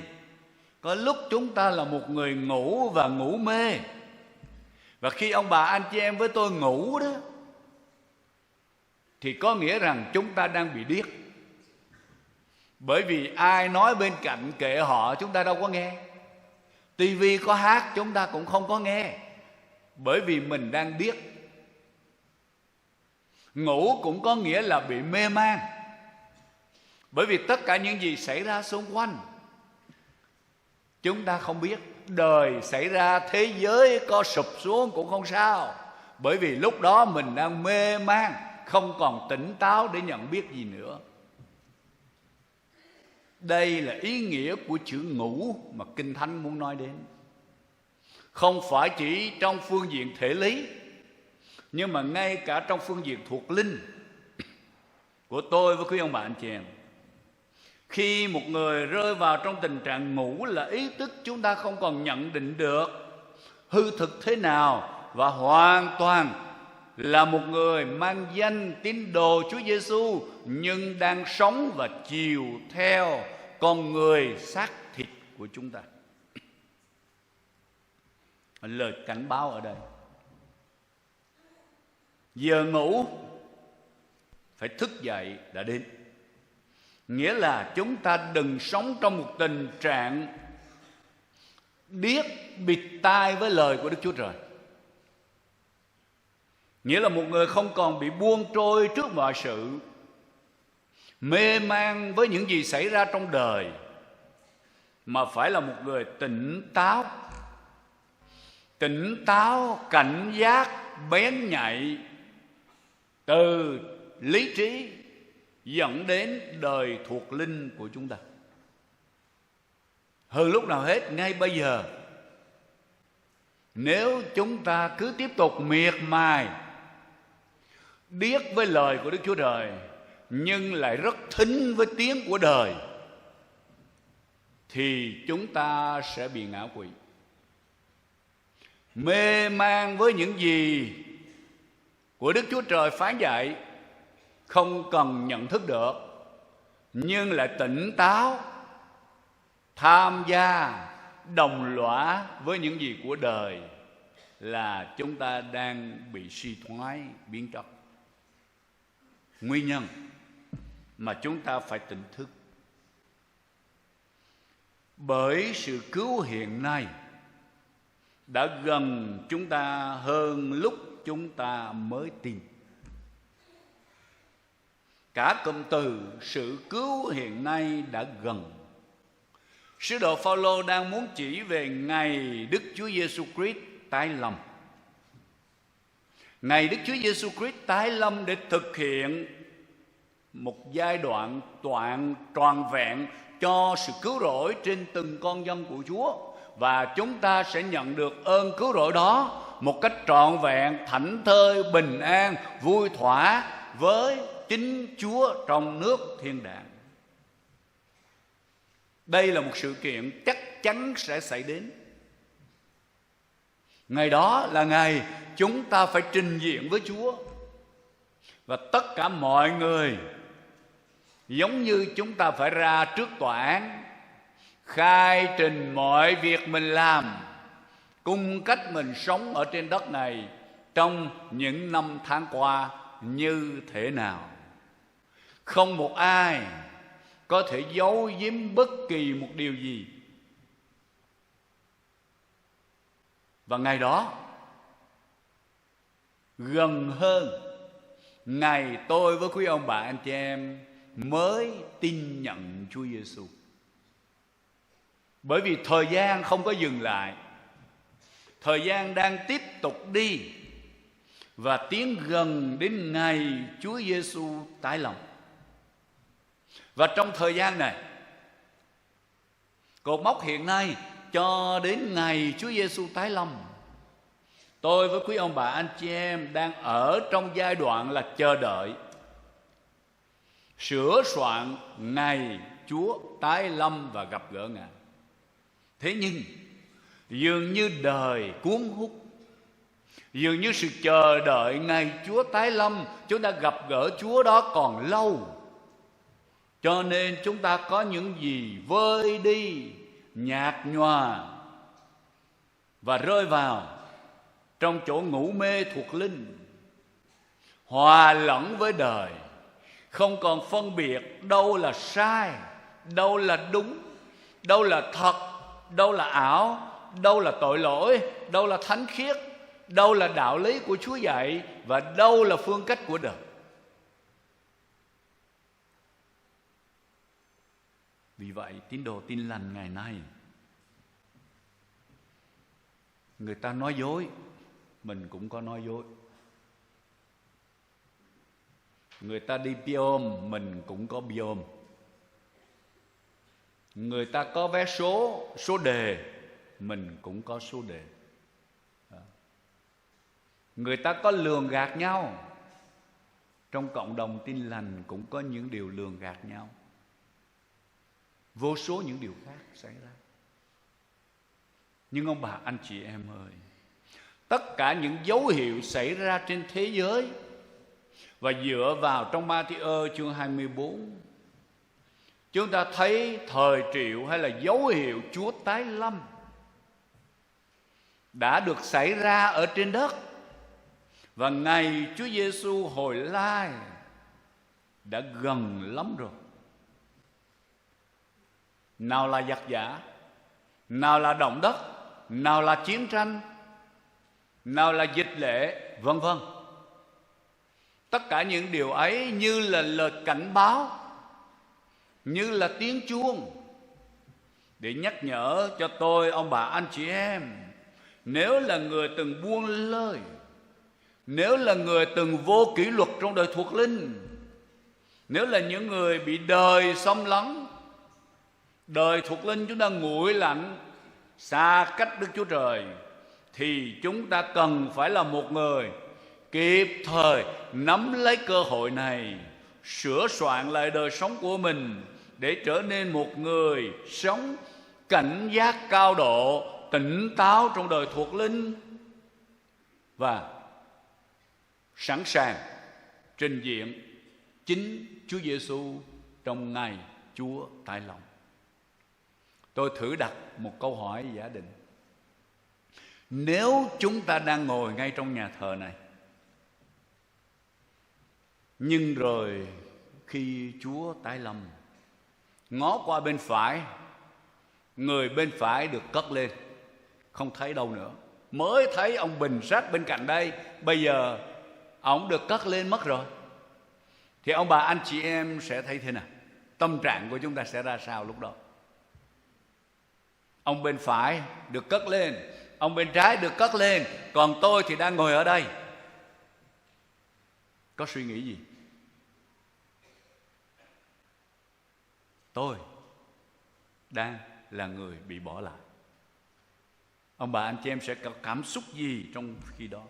có lúc chúng ta là một người ngủ và ngủ mê. Và khi ông bà anh chị em với tôi ngủ đó, thì có nghĩa rằng chúng ta đang bị điếc. Bởi vì ai nói bên cạnh kệ họ, chúng ta đâu có nghe. Tivi có hát chúng ta cũng không có nghe, bởi vì mình đang điếc. Ngủ cũng có nghĩa là bị mê man, bởi vì tất cả những gì xảy ra xung quanh chúng ta không biết. Đời xảy ra, thế giới có sụp xuống cũng không sao, bởi vì lúc đó mình đang mê man, không còn tỉnh táo để nhận biết gì nữa. Đây là ý nghĩa của chữ ngủ mà Kinh Thánh muốn nói đến. Không phải chỉ trong phương diện thể lý, nhưng mà ngay cả trong phương diện thuộc linh của tôi với quý ông bà anh chị em. Khi một người rơi vào trong tình trạng ngủ là ý tức chúng ta không còn nhận định được hư thực thế nào, và hoàn toàn là một người mang danh tín đồ Chúa Giêsu nhưng đang sống và chiều theo con người xác thịt của chúng ta. Lời cảnh báo ở đây, giờ ngủ phải thức dậy đã đến. Nghĩa là chúng ta đừng sống trong một tình trạng điếc bịt tai với lời của Đức Chúa Trời. Nghĩa là một người không còn bị buông trôi trước mọi sự, mê man với những gì xảy ra trong đời, mà phải là một người tỉnh táo, cảnh giác, bén nhạy, từ lý trí dẫn đến đời thuộc linh của chúng ta. Hơn lúc nào hết, ngay bây giờ, nếu chúng ta cứ tiếp tục miệt mài điếc với lời của Đức Chúa Trời, nhưng lại rất thính với tiếng của đời, thì chúng ta sẽ bị ngã quỵ. Mê man với những gì của Đức Chúa Trời phán dạy, không cần nhận thức được, nhưng lại tỉnh táo, tham gia, đồng lõa với những gì của đời, là chúng ta đang bị suy thoái biến chất. Nguyên nhân mà chúng ta phải tỉnh thức, bởi sự cứu hiện nay đã gần chúng ta hơn lúc chúng ta mới tin. Cả cụm từ sự cứu hiện nay đã gần. Sứ đồ Phaolô đang muốn chỉ về ngày Đức Chúa Giêsu Christ tái lâm. Ngày Đức Chúa Giêsu Christ tái lâm để thực hiện một giai đoạn trọn vẹn cho sự cứu rỗi trên từng con dân của Chúa, và chúng ta sẽ nhận được ơn cứu rỗi đó một cách trọn vẹn, thảnh thơi, bình an, vui thỏa với chính Chúa trong nước thiên đàng. Đây là một sự kiện chắc chắn sẽ xảy đến. Ngày đó là ngày chúng ta phải trình diện với Chúa, và tất cả mọi người giống như chúng ta phải ra trước tòa án, khai trình mọi việc mình làm, cung cách mình sống ở trên đất này trong những năm tháng qua như thế nào. Không một ai có thể giấu giếm bất kỳ một điều gì. Và ngày đó gần hơn ngày tôi với quý ông bà anh chị em mới tin nhận Chúa Giêsu. Bởi vì thời gian không có dừng lại, thời gian đang tiếp tục đi và tiến gần đến ngày Chúa Giêsu tái lâm. Và trong thời gian này, cột mốc hiện nay cho đến ngày Chúa Giêsu tái lâm, tôi với quý ông bà anh chị em đang ở trong giai đoạn là chờ đợi, sửa soạn ngày Chúa tái lâm và gặp gỡ Ngài. Thế nhưng dường như đời cuốn hút, dường như sự chờ đợi ngày Chúa tái lâm, chúng ta gặp gỡ Chúa đó còn lâu, cho nên chúng ta có những gì vơi đi, nhạt nhòa và rơi vào trong chỗ ngủ mê thuộc linh, hòa lẫn với đời, không còn phân biệt đâu là sai, đâu là đúng, đâu là thật, đâu là ảo, đâu là tội lỗi, đâu là thánh khiết, đâu là đạo lý của Chúa dạy, và đâu là phương cách của đời. Vì vậy tín đồ Tin Lành ngày nay, người ta nói dối, mình cũng có nói dối. Người ta đi biôm, mình cũng có biôm. Người ta có vé số đề, mình cũng có số đề. Người ta có lường gạt nhau, trong cộng đồng Tin Lành cũng có những điều lường gạt nhau. Vô số những điều khác xảy ra. Nhưng ông bà anh chị em ơi, tất cả những dấu hiệu xảy ra trên thế giới, và dựa vào trong Ma-thi-ơ chương 24, chúng ta thấy thời triệu hay là dấu hiệu Chúa tái lâm đã được xảy ra ở trên đất. Và ngày Chúa Giêsu hồi lai đã gần lắm rồi. Nào là giặc giả, nào là động đất, nào là chiến tranh, nào là dịch lệ, vân vân. Tất cả những điều ấy như là lời cảnh báo, như là tiếng chuông để nhắc nhở cho tôi, ông bà, anh chị em, nếu là người từng buông lơi, nếu là người từng vô kỷ luật trong đời thuộc linh, nếu là những người bị đời xâm lấn, đời thuộc linh chúng ta nguội lạnh, xa cách Đức Chúa Trời, thì chúng ta cần phải là một người kịp thời nắm lấy cơ hội này, sửa soạn lại đời sống của mình để trở nên một người sống cảnh giác cao độ, tỉnh táo trong đời thuộc linh, và sẵn sàng trình diện chính Chúa Giêsu trong ngày Chúa tái lâm. Tôi thử đặt một câu hỏi giả định. Nếu chúng ta đang ngồi ngay trong nhà thờ này, nhưng rồi khi Chúa tái lâm, ngó qua bên phải, người bên phải được cất lên, không thấy đâu nữa. Mới thấy ông Bình sát bên cạnh đây, bây giờ ông được cất lên mất rồi. Thì ông bà anh chị em sẽ thấy thế nào? Tâm trạng của chúng ta sẽ ra sao lúc đó? Ông bên phải được cất lên, ông bên trái được cất lên, còn tôi thì đang ngồi ở đây. Có suy nghĩ gì? Tôi đang là người bị bỏ lại. Ông bà anh chị em sẽ có cảm xúc gì trong khi đó?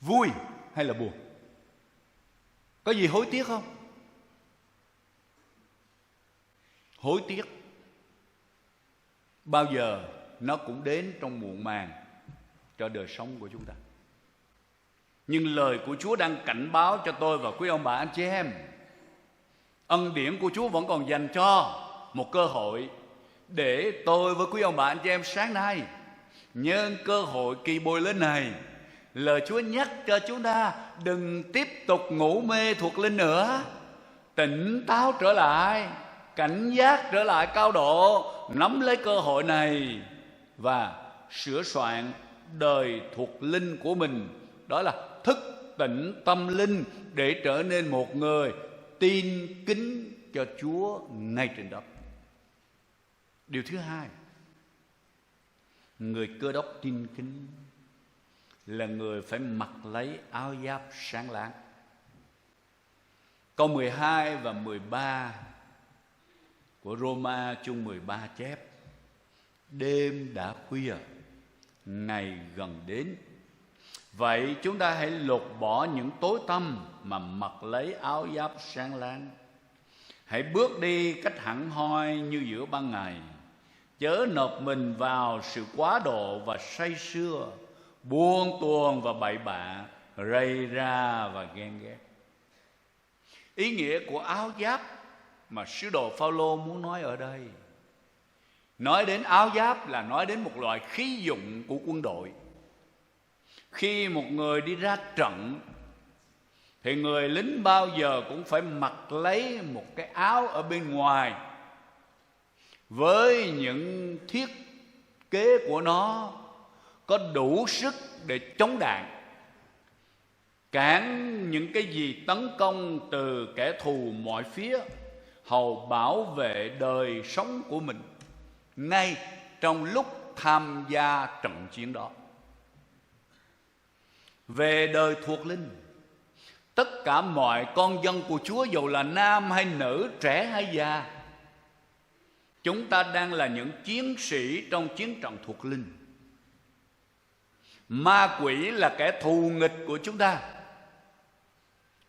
Vui hay là buồn? Có gì hối tiếc không? Hối tiếc bao giờ nó cũng đến trong muộn màng cho đời sống của chúng ta. Nhưng lời của Chúa đang cảnh báo cho tôi và quý ông bà anh chị em, ân điển của Chúa vẫn còn dành cho một cơ hội để tôi với quý ông bà anh chị em sáng nay nhân cơ hội kỳ bồi lên này, lời Chúa nhắc cho chúng ta đừng tiếp tục ngủ mê thuộc linh nữa, tỉnh táo trở lại, cảnh giác trở lại cao độ, nắm lấy cơ hội này và sửa soạn đời thuộc linh của mình. Đó là thức tỉnh tâm linh để trở nên một người tin kính cho Chúa ngay trên đất. Điều thứ hai, người Cơ Đốc tin kính là người phải mặc lấy áo giáp sáng láng. Câu 12 và 13 của Roma chương 13 chép: đêm đã khuya, ngày gần đến. Vậy chúng ta hãy lột bỏ những tối tăm mà mặc lấy áo giáp sáng láng. Hãy bước đi cách hẳn hoi như giữa ban ngày, chớ nộp mình vào sự quá độ và say sưa, buông tuồng và bậy bạ, rầy ra và ghen ghét. Ý nghĩa của áo giáp mà sứ đồ Phao-lô muốn nói ở đây, nói đến áo giáp là nói đến một loại khí dụng của quân đội. Khi một người đi ra trận thì người lính bao giờ cũng phải mặc lấy một cái áo ở bên ngoài với những thiết kế của nó có đủ sức để chống đạn, cản những cái gì tấn công từ kẻ thù mọi phía, hầu bảo vệ đời sống của mình ngay trong lúc tham gia trận chiến đó. Về đời thuộc linh, tất cả mọi con dân của Chúa, dầu là nam hay nữ, trẻ hay già, chúng ta đang là những chiến sĩ trong chiến trận thuộc linh. Ma quỷ là kẻ thù nghịch của chúng ta,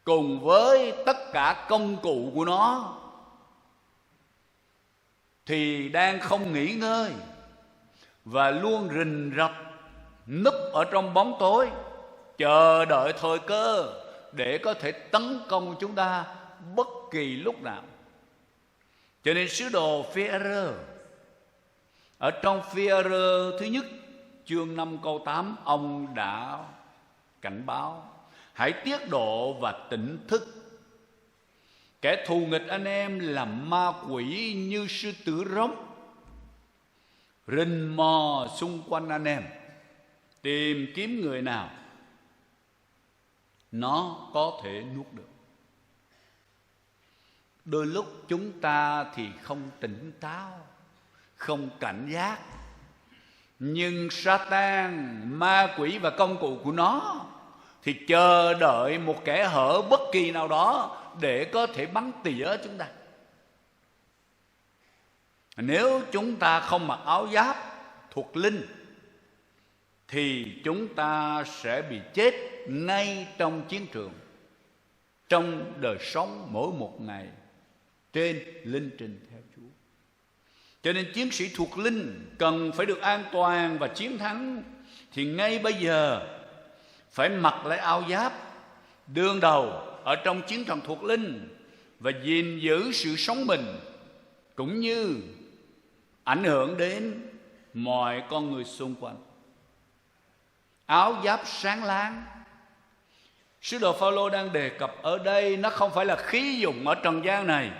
cùng với tất cả công cụ của nó, thì đang không nghỉ ngơi và luôn rình rập núp ở trong bóng tối, chờ đợi thời cơ để có thể tấn công chúng ta bất kỳ lúc nào. Cho nên sứ đồ Phi-e-rơ ở trong Phi-e-rơ thứ nhất chương 5 câu 8, ông đã cảnh báo: hãy tiết độ và tỉnh thức. Kẻ thù nghịch anh em là ma quỷ như sư tử rống, rình mò xung quanh anh em, tìm kiếm người nào nó có thể nuốt được. Đôi lúc chúng ta thì không tỉnh táo, không cảnh giác, nhưng Sa-tan, ma quỷ và công cụ của nó thì chờ đợi một kẻ hở bất kỳ nào đó để có thể bắn tỉa chúng ta. Nếu chúng ta không mặc áo giáp thuộc linh thì chúng ta sẽ bị chết ngay trong chiến trường, trong đời sống mỗi một ngày trên linh trình theo Chúa. Cho nên chiến sĩ thuộc linh cần phải được an toàn và chiến thắng, thì ngay bây giờ phải mặc lấy áo giáp đương đầu ở trong chiến trận thuộc linh và gìn giữ sự sống mình, cũng như ảnh hưởng đến mọi con người xung quanh. Áo giáp sáng láng, sứ đồ Phao-lô đang đề cập ở đây, nó không phải là khí dụng ở trần gian này.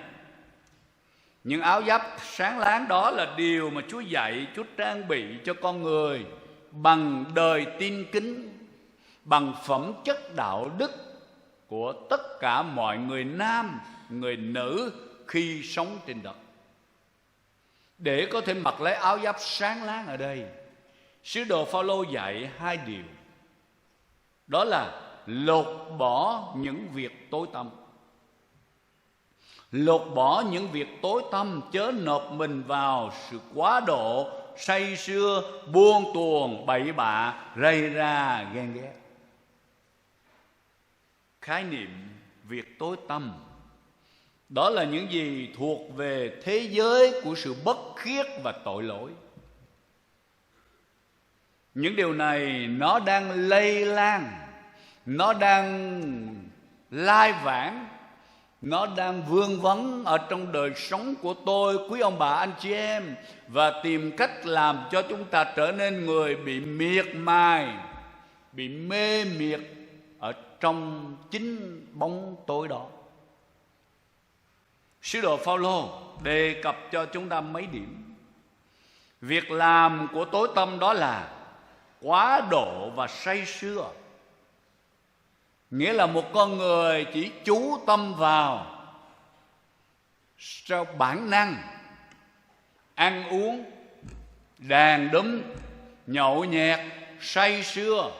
Những áo giáp sáng láng đó là điều mà Chúa dạy, Chúa trang bị cho con người bằng đời tin kính, bằng phẩm chất đạo đức của tất cả mọi người nam, người nữ khi sống trên đất. Để có thể mặc lấy áo giáp sáng láng ở đây, sứ đồ Phao-lô dạy hai điều. Đó là lột bỏ những việc tối tăm. Lột bỏ những việc tối tăm, chớ nộp mình vào sự quá độ, say sưa, buông tuồng, bậy bạ, rầy ra, ghen ghét. Khái niệm việc tối tăm, đó là những gì thuộc về thế giới của sự bất khiết và tội lỗi. Những điều này nó đang lây lan, nó đang lai vãng, nó đang vương vấn ở trong đời sống của tôi, quý ông bà anh chị em, và tìm cách làm cho chúng ta trở nên người bị miệt mài, bị mê miệt ở trong chính bóng tối đó. Sứ đồ Phao-lô đề cập cho chúng ta mấy điểm. Việc làm của tối tâm đó là quá độ và say sưa, nghĩa là một con người chỉ chú tâm vào theo bản năng, ăn uống, đàn đúm, nhậu nhẹt, say sưa,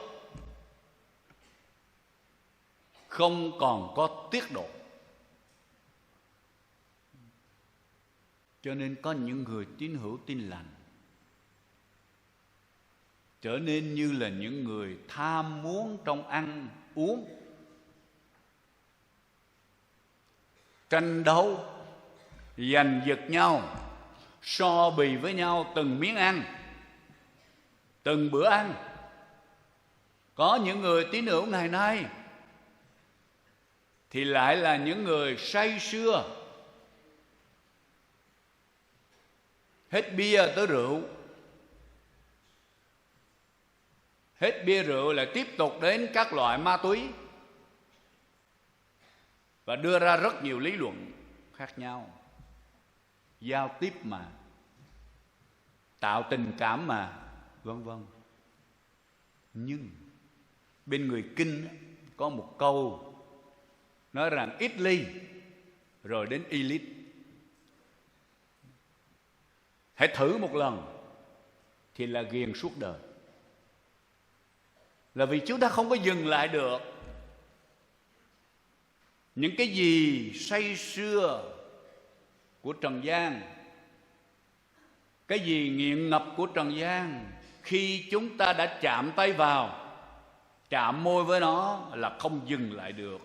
không còn có tiết độ. Cho nên có những người tín hữu tin lành trở nên như là những người tham muốn trong ăn uống, tranh đấu, giành giật nhau, so bì với nhau từng miếng ăn, từng bữa ăn. Có những người tín hữu ngày nay thì lại là những người say sưa, hết bia tới rượu, hết bia rượu lại tiếp tục đến các loại ma túy, và đưa ra rất nhiều lý luận khác nhau, giao tiếp mà tạo tình cảm mà, vân vân. Nhưng bên người Kinh có một câu nói rằng ít ly rồi đến y lít. Hãy thử một lần thì là ghiền suốt đời. Là vì chúng ta không có dừng lại được. Những cái gì say sưa của trần gian, cái gì nghiện ngập của trần gian, khi chúng ta đã chạm tay vào, chạm môi với nó là không dừng lại được.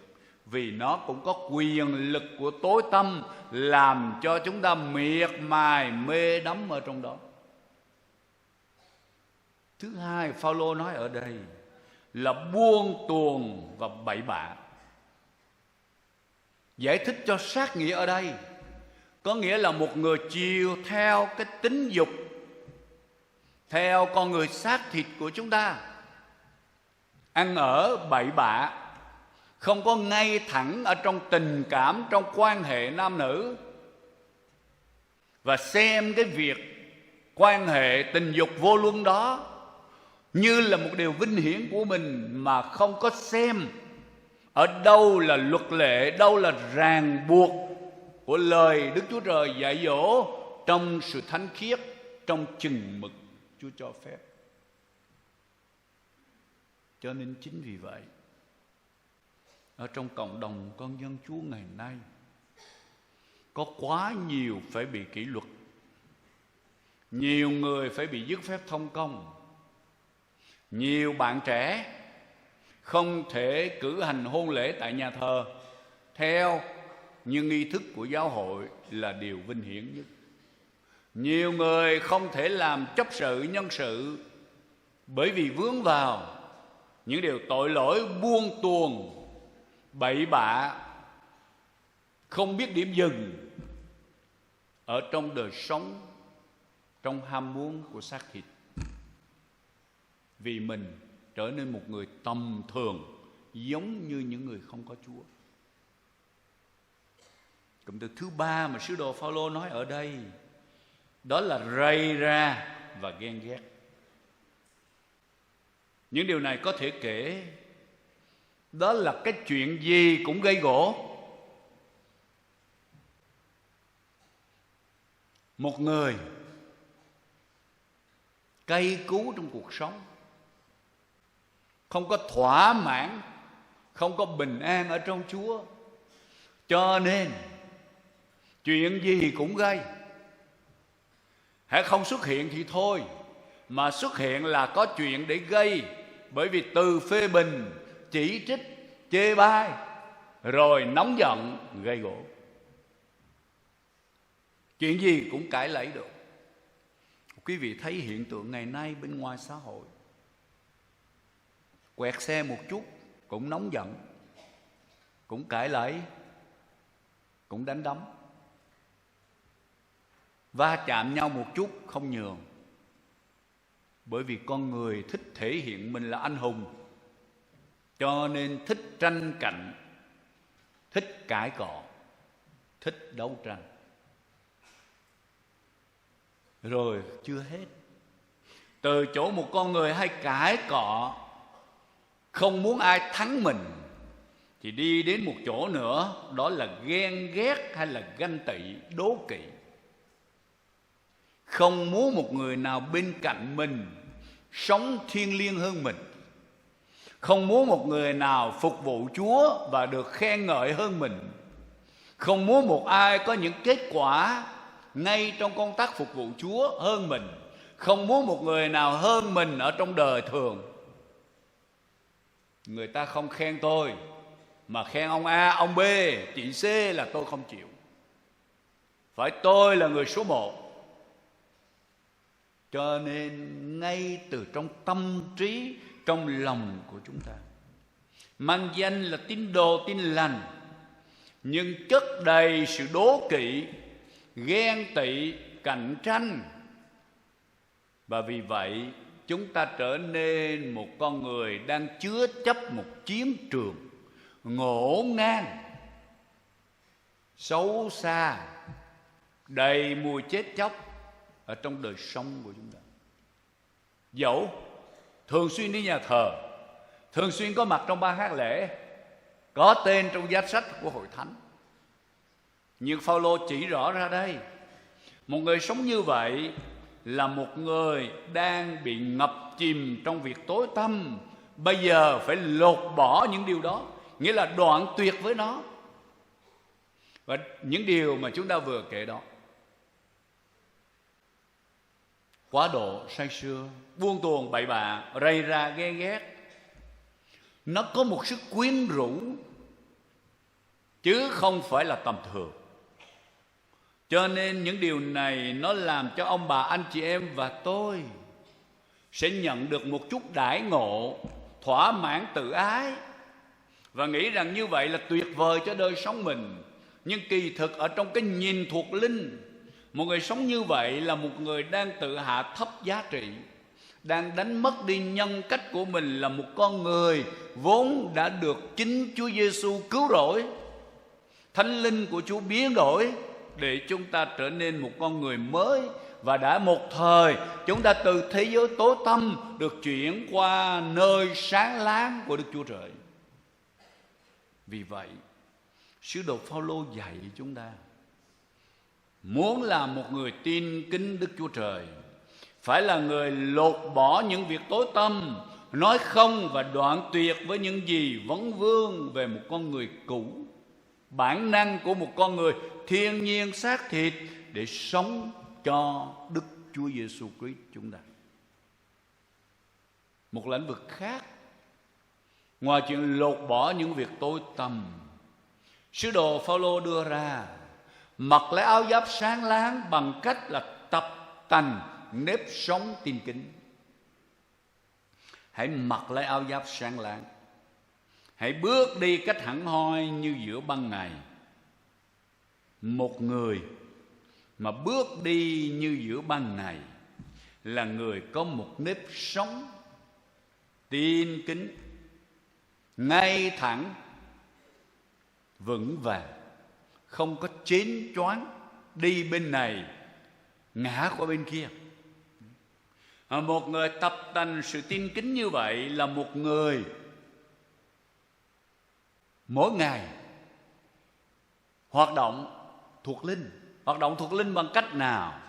Vì nó cũng có quyền lực của tối tâm, làm cho chúng ta miệt mài mê đắm ở trong đó. Thứ hai, Phao-lô nói ở đây là buông tuồng và bậy bạ. Giải thích cho sát nghĩa ở đây có nghĩa là một người chiều theo cái tính dục, theo con người xác thịt của chúng ta, ăn ở bậy bạ, không có ngay thẳng ở trong tình cảm, trong quan hệ nam nữ, và xem cái việc quan hệ tình dục vô luân đó như là một điều vinh hiển của mình, mà không có xem ở đâu là luật lệ, đâu là ràng buộc của lời Đức Chúa Trời dạy dỗ trong sự thánh khiết, trong chừng mực Chúa cho phép. Cho nên chính vì vậy, ở trong cộng đồng con dân Chúa ngày nay có quá nhiều phải bị kỷ luật, nhiều người phải bị dứt phép thông công, nhiều bạn trẻ không thể cử hành hôn lễ tại nhà thờ theo như nghi thức của giáo hội là điều vinh hiển nhất. Nhiều người không thể làm chấp sự nhân sự bởi vì vướng vào những điều tội lỗi buông tuồng, bậy bạ, không biết điểm dừng ở trong đời sống, trong ham muốn của xác thịt. Vì mình trở nên một người tầm thường, giống như những người không có Chúa. Cụm từ thứ ba mà sứ đồ Phao-lô nói ở đây đó là rầy ra và ghen ghét. Những điều này có thể kể, đó là cái chuyện gì cũng gây gổ. Một người cay cú trong cuộc sống, không có thỏa mãn, không có bình an ở trong Chúa, cho nên chuyện gì cũng gây. Hãy không xuất hiện thì thôi, mà xuất hiện là có chuyện để gây. Bởi vì từ phê bình, chỉ trích, chê bai, rồi nóng giận, gây gổ. Chuyện gì cũng cãi lẫy được. Quý vị thấy hiện tượng ngày nay bên ngoài xã hội, quẹt xe một chút cũng nóng giận, cũng cãi lẫy, cũng đánh đấm. Va chạm nhau một chút không nhường. Bởi vì con người thích thể hiện mình là anh hùng, cho nên thích tranh cạnh, thích cãi cọ, thích đấu tranh. Rồi chưa hết, từ chỗ một con người hay cãi cọ, không muốn ai thắng mình, thì đi đến một chỗ nữa, đó là ghen ghét hay là ganh tị, đố kỵ. Không muốn một người nào bên cạnh mình sống thiêng liêng hơn mình, không muốn một người nào phục vụ Chúa và được khen ngợi hơn mình, không muốn một ai có những kết quả ngay trong công tác phục vụ Chúa hơn mình, không muốn một người nào hơn mình ở trong đời thường. Người ta không khen tôi, mà khen ông A, ông B, chị C là tôi không chịu. Phải tôi là người số 1. Cho nên ngay từ trong tâm trí, trong lòng của chúng ta, mang danh là tín đồ tin lành, nhưng chất đầy sự đố kỵ, ghen tị, cạnh tranh. Và vì vậy chúng ta trở nên một con người đang chứa chấp một chiến trường ngổn ngang, xấu xa, đầy mùi chết chóc, ở trong đời sống của chúng ta. Dẫu thường xuyên đi nhà thờ, thường xuyên có mặt trong ban hát lễ, có tên trong danh sách của hội thánh, nhưng Phaolô chỉ rõ ra đây, một người sống như vậy là một người đang bị ngập chìm trong việc tối tăm. Bây giờ phải lột bỏ những điều đó, nghĩa là đoạn tuyệt với nó. Và những điều mà chúng ta vừa kể đó, quá độ say sưa, buông tuồng bậy bạ, rầy rà ghen ghét, nó có một sức quyến rũ chứ không phải là tầm thường. Cho nên những điều này nó làm cho ông bà, anh chị em và tôi sẽ nhận được một chút đãi ngộ, thỏa mãn tự ái và nghĩ rằng như vậy là tuyệt vời cho đời sống mình. Nhưng kỳ thực ở trong cái nhìn thuộc linh, một người sống như vậy là một người đang tự hạ thấp giá trị, đang đánh mất đi nhân cách của mình là một con người vốn đã được chính Chúa Giêsu cứu rỗi, Thánh Linh của Chúa biến đổi để chúng ta trở nên một con người mới. Và đã một thời chúng ta từ thế giới tối tăm được chuyển qua nơi sáng láng của Đức Chúa Trời. Vì vậy, sứ đồ Phaolô dạy chúng ta, muốn làm một người tin kính Đức Chúa Trời, phải là người lột bỏ những việc tối tăm, nói không và đoạn tuyệt với những gì vấn vương về một con người cũ, bản năng của một con người thiên nhiên xác thịt, để sống cho Đức Chúa Giêsu Christ chúng ta. Một lĩnh vực khác, ngoài chuyện lột bỏ những việc tối tăm, sứ đồ Phaolô đưa ra mặc lấy áo giáp sáng láng bằng cách là tập tành nếp sống tin kính. Hãy mặc lấy áo giáp sáng láng, hãy bước đi cách hẳn hoi như giữa ban ngày. Một người mà bước đi như giữa ban ngày là người có một nếp sống tin kính, ngay thẳng, vững vàng, không có chến choáng, đi bên này ngã qua bên kia. Một người tập tành sự tin kính như vậy là một người mỗi ngày hoạt động thuộc linh. Hoạt động thuộc linh bằng cách nào?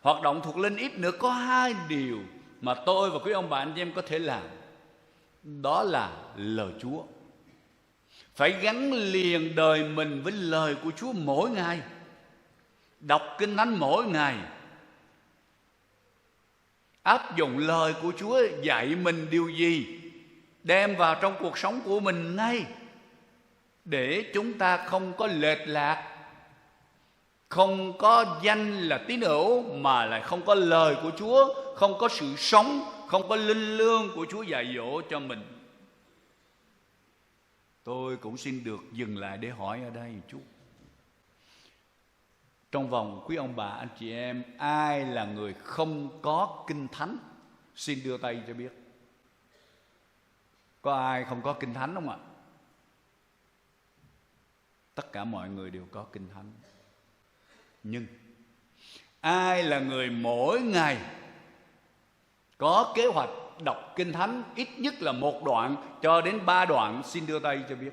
Hoạt động thuộc linh ít nữa có hai điều mà tôi và quý ông bà anh chị em có thể làm. Đó là lời Chúa. Phải gắn liền đời mình với lời của Chúa mỗi ngày, đọc Kinh Thánh mỗi ngày, áp dụng lời của Chúa dạy mình điều gì, đem vào trong cuộc sống của mình ngay, để chúng ta không có lệch lạc, không có danh là tín hữu mà lại không có lời của Chúa, không có sự sống, không có linh lương của Chúa dạy dỗ cho mình. Tôi cũng xin được dừng lại để hỏi ở đây một chút. Trong vòng quý ông bà, anh chị em, ai là người không có Kinh Thánh? Xin đưa tay cho biết. Có ai không có Kinh Thánh không ạ? Tất cả mọi người đều có Kinh Thánh. Nhưng ai là người mỗi ngày có kế hoạch đọc Kinh Thánh ít nhất là 1 đoạn cho đến 3 đoạn? Xin đưa tay cho biết.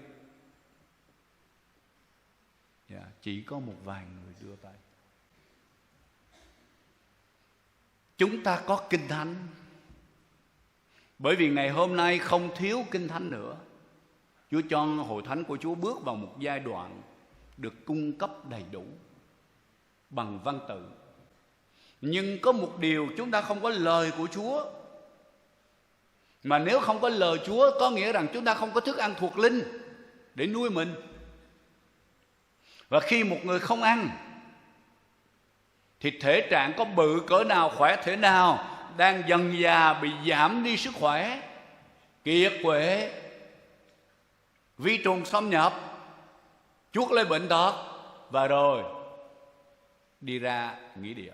Chỉ có một vài người đưa tay. Chúng ta có Kinh Thánh, bởi vì ngày hôm nay không thiếu Kinh Thánh nữa. Chúa cho hội thánh của Chúa bước vào một giai đoạn được cung cấp đầy đủ bằng văn tự. Nhưng có một điều, chúng ta không có lời của Chúa. Mà nếu không có lời Chúa, có nghĩa rằng chúng ta không có thức ăn thuộc linh để nuôi mình. Và khi một người không ăn thì thể trạng có bự cỡ nào, khỏe thế nào, đang dần dà bị giảm đi sức khỏe, kiệt quệ, vi trùng xâm nhập, chuốc lấy bệnh tật, và rồi đi ra nghĩa địa.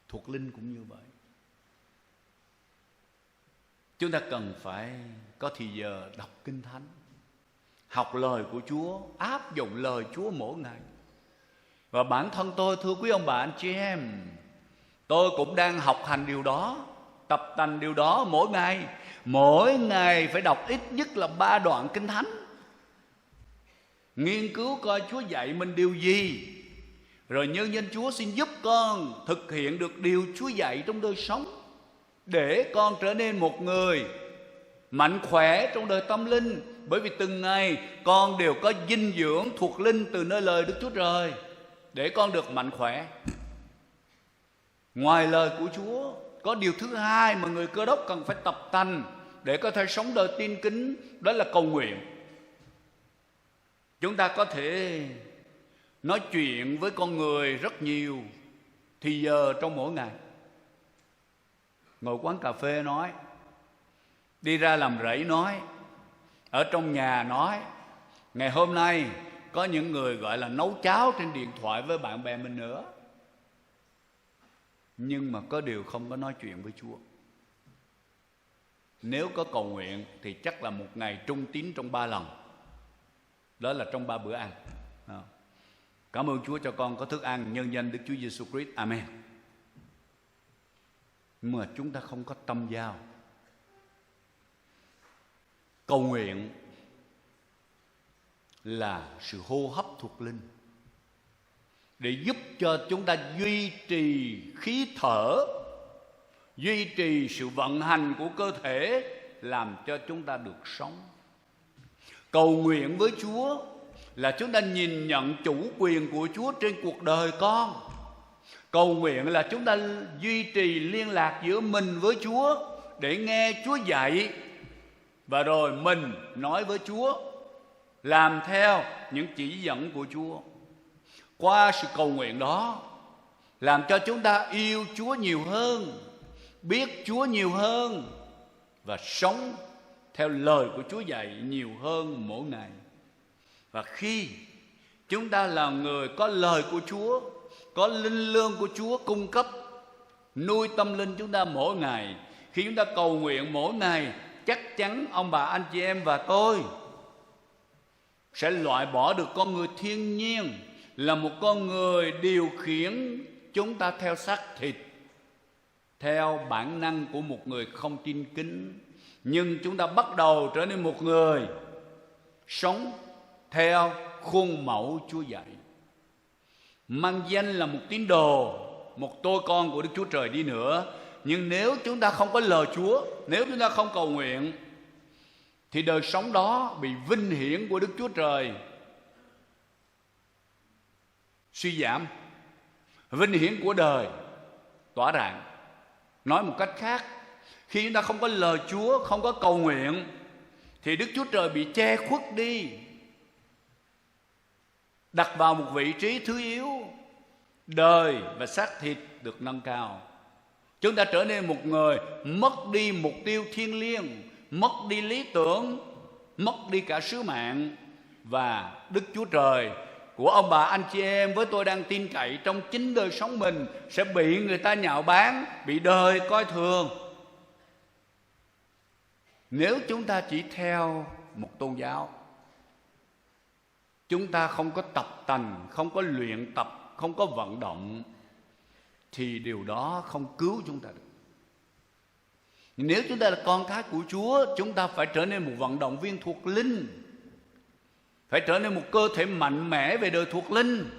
Thuộc linh cũng như vậy. Chúng ta cần phải có thì giờ đọc Kinh Thánh, học lời của Chúa, áp dụng lời Chúa mỗi ngày. Và bản thân tôi, thưa quý ông bà anh chị em, tôi cũng đang học hành điều đó, tập tành điều đó mỗi ngày. Mỗi ngày phải đọc ít nhất là 3 đoạn Kinh Thánh, nghiên cứu coi Chúa dạy mình điều gì, rồi nhân danh Chúa xin giúp con thực hiện được điều Chúa dạy trong đời sống, để con trở nên một người mạnh khỏe trong đời tâm linh. Bởi vì từng ngày con đều có dinh dưỡng thuộc linh từ nơi lời Đức Chúa Trời, để con được mạnh khỏe. Ngoài lời của Chúa, có điều thứ hai mà người Cơ Đốc cần phải tập tành để có thể sống đời tin kính, đó là cầu nguyện. Chúng ta có thể nói chuyện với con người rất nhiều thì giờ trong mỗi ngày. Ngồi quán cà phê nói, đi ra làm rẫy nói, ở trong nhà nói. Ngày hôm nay có những người gọi là nấu cháo trên điện thoại với bạn bè mình nữa. Nhưng mà có điều không có nói chuyện với Chúa. Nếu có cầu nguyện thì chắc là một ngày trung tín trong 3 lần. Đó là trong 3 bữa ăn. Cảm ơn Chúa cho con có thức ăn nhân danh Đức Chúa Giêsu Christ. Amen. Mà chúng ta không có tâm giao. Cầu nguyện là sự hô hấp thuộc linh, để giúp cho chúng ta duy trì khí thở, duy trì sự vận hành của cơ thể, làm cho chúng ta được sống. Cầu nguyện với Chúa là chúng ta nhìn nhận chủ quyền của Chúa trên cuộc đời con. Cầu nguyện là chúng ta duy trì liên lạc giữa mình với Chúa, để nghe Chúa dạy, và rồi mình nói với Chúa, làm theo những chỉ dẫn của Chúa. Qua sự cầu nguyện đó, làm cho chúng ta yêu Chúa nhiều hơn, biết Chúa nhiều hơn, và sống theo lời của Chúa dạy nhiều hơn mỗi ngày. Và khi chúng ta là người có lời của Chúa, có linh lương của Chúa cung cấp, nuôi tâm linh chúng ta mỗi ngày, khi chúng ta cầu nguyện mỗi ngày, chắc chắn ông bà anh chị em và tôi sẽ loại bỏ được con người thiên nhiên, là một con người điều khiển chúng ta theo xác thịt, theo bản năng của một người không tin kính. Nhưng chúng ta bắt đầu trở nên một người sống theo khuôn mẫu Chúa dạy, mang danh là một tín đồ, một tôi con của Đức Chúa Trời đi nữa. Nhưng nếu chúng ta không có lời Chúa, nếu chúng ta không cầu nguyện, thì đời sống đó bị vinh hiển của Đức Chúa Trời suy giảm, vinh hiển của đời tỏa rạng. Nói một cách khác, khi chúng ta không có lời Chúa, không có cầu nguyện, thì Đức Chúa Trời bị che khuất đi, đặt vào một vị trí thứ yếu. Đời và xác thịt được nâng cao. Chúng ta trở nên một người mất đi mục tiêu thiêng liêng, mất đi lý tưởng, mất đi cả sứ mạng. Và Đức Chúa Trời của ông bà anh chị em với tôi đang tin cậy trong chính đời sống mình sẽ bị người ta nhạo báng, bị đời coi thường. Nếu chúng ta chỉ theo một tôn giáo, chúng ta không có tập tành, không có luyện tập, không có vận động, thì điều đó không cứu chúng ta được. Nếu chúng ta là con cái của Chúa, chúng ta phải trở nên một vận động viên thuộc linh, phải trở nên một cơ thể mạnh mẽ về đời thuộc linh,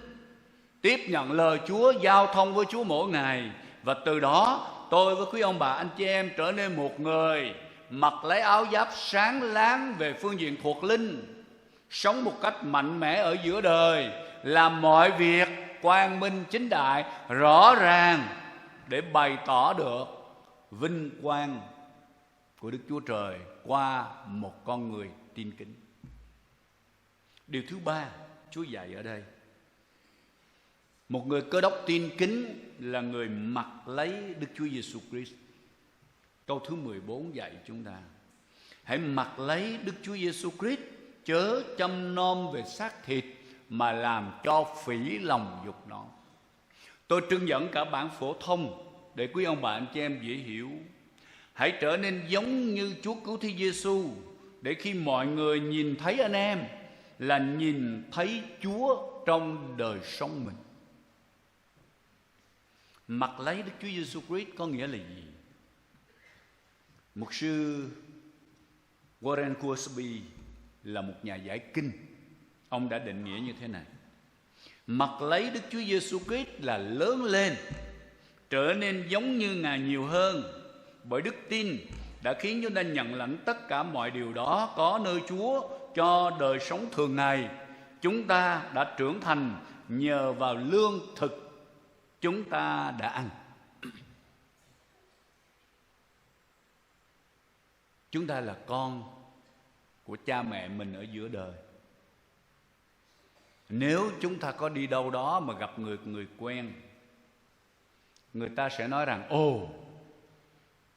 tiếp nhận lời Chúa, giao thông với Chúa mỗi ngày. Và từ đó tôi với quý ông bà anh chị em trở nên một người mặc lấy áo giáp sáng láng về phương diện thuộc linh, sống một cách mạnh mẽ ở giữa đời, làm mọi việc quang minh chính đại, rõ ràng, để bày tỏ được vinh quang của Đức Chúa Trời qua một con người tin kính. Điều thứ ba Chúa dạy ở đây, một người Cơ Đốc tin kính là người mặc lấy Đức Chúa Giêsu Christ. Câu thứ 14 dạy chúng ta: hãy mặc lấy Đức Chúa Giêsu Christ, chớ chăm nom về xác thịt mà làm cho phỉ lòng dục nó. Tôi trưng dẫn cả bản phổ thông để quý ông bà anh chị em dễ hiểu. Hãy trở nên giống như Chúa Cứu Thế Giêsu, để khi mọi người nhìn thấy anh em là nhìn thấy Chúa trong đời sống mình. Mặc lấy Đức Chúa Giêsu Christ có nghĩa là gì? Mục sư Warren Wiersbe là một nhà giải kinh. Ông đã định nghĩa như thế này: mặc lấy Đức Chúa Giêsu Christ là lớn lên, trở nên giống như Ngài nhiều hơn. Bởi đức tin đã khiến chúng ta nhận lãnh tất cả mọi điều đó có nơi Chúa cho đời sống thường ngày. Chúng ta đã trưởng thành nhờ vào lương thực chúng ta đã ăn. Chúng ta là con của cha mẹ mình ở giữa đời. Nếu chúng ta có đi đâu đó mà gặp người quen, người ta sẽ nói rằng: ồ,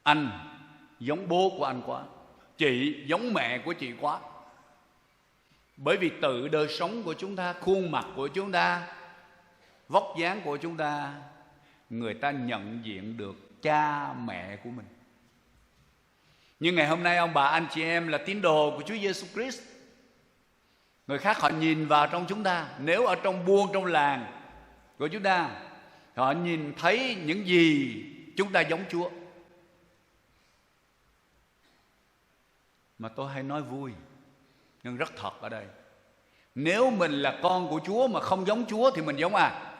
anh giống bố của anh quá, chị giống mẹ của chị quá. Bởi vì tự đời sống của chúng ta, khuôn mặt của chúng ta, vóc dáng của chúng ta, người ta nhận diện được cha mẹ của mình. Nhưng ngày hôm nay ông bà anh chị em là tín đồ của Chúa Giêsu Christ, người khác họ nhìn vào trong chúng ta. Nếu ở trong buôn, trong làng của chúng ta, họ nhìn thấy những gì chúng ta giống Chúa. Mà tôi hay nói vui, nhưng rất thật ở đây. Nếu mình là con của Chúa mà không giống Chúa thì mình giống ai?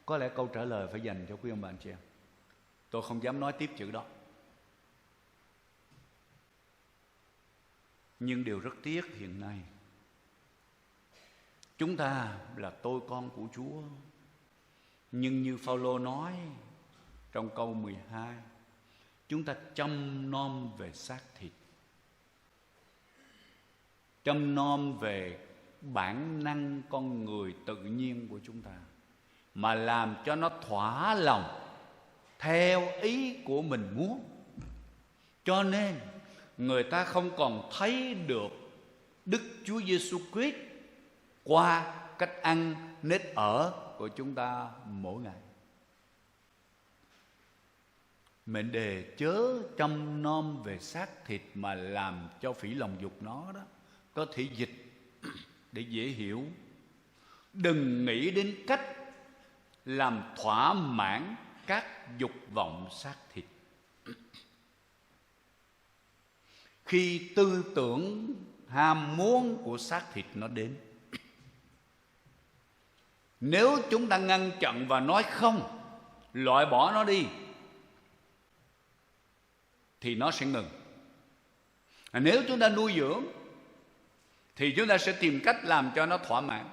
Có lẽ câu trả lời phải dành cho quý ông bà anh chị em. Tôi không dám nói tiếp chữ đó. Nhưng điều rất tiếc hiện nay, chúng ta là tôi con của Chúa, nhưng như Phaolô nói trong câu 12, chúng ta chăm nom về xác thịt, chăm nom về bản năng con người tự nhiên của chúng ta, mà làm cho nó thỏa lòng theo ý của mình muốn. Cho nên người ta không còn thấy được Đức Chúa Giêsu Christ qua cách ăn nết ở của chúng ta mỗi ngày. Mệnh đề chớ chăm nom về xác thịt mà làm cho phỉ lòng dục nó đó, có thể dịch để dễ hiểu: đừng nghĩ đến cách làm thỏa mãn các dục vọng xác thịt. Khi tư tưởng ham muốn của xác thịt nó đến, nếu chúng ta ngăn chặn và nói không, loại bỏ nó đi, thì nó sẽ ngừng. Nếu chúng ta nuôi dưỡng thì chúng ta sẽ tìm cách làm cho nó thỏa mãn.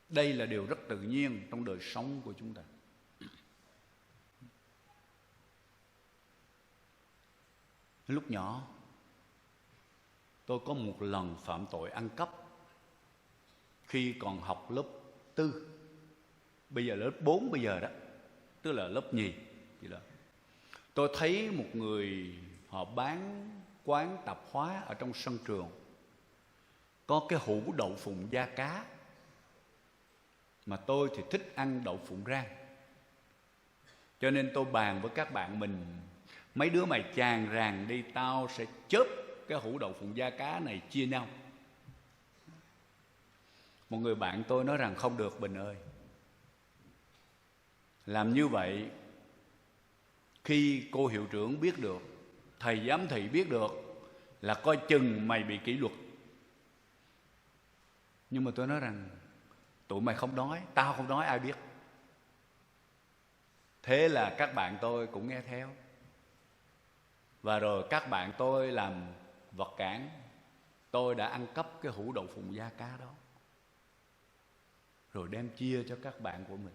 Đây là điều rất tự nhiên trong đời sống của chúng ta. Lúc nhỏ, tôi có một lần phạm tội ăn cắp khi còn học lớp 4, bây giờ lớp 4 bây giờ đó, tức là lớp nhì gì đó. Tôi thấy một người họ bán quán tạp hóa ở trong sân trường, có cái hũ đậu phụng da cá. Mà tôi thì thích ăn đậu phụng rang, cho nên tôi bàn với các bạn mình: mấy đứa mày chàng ràng đi, tao sẽ chớp cái hũ đậu phụng da cá này chia nhau. Một người bạn tôi nói rằng: không được Bình ơi, làm như vậy khi cô hiệu trưởng biết được, thầy giám thị biết được là coi chừng mày bị kỷ luật. Nhưng mà tôi nói rằng: tụi mày không nói, tao không nói, ai biết. Thế là các bạn tôi cũng nghe theo. Và rồi các bạn tôi làm vật cản, tôi đã ăn cắp cái hũ đậu phụng da cá đó, rồi đem chia cho các bạn của mình.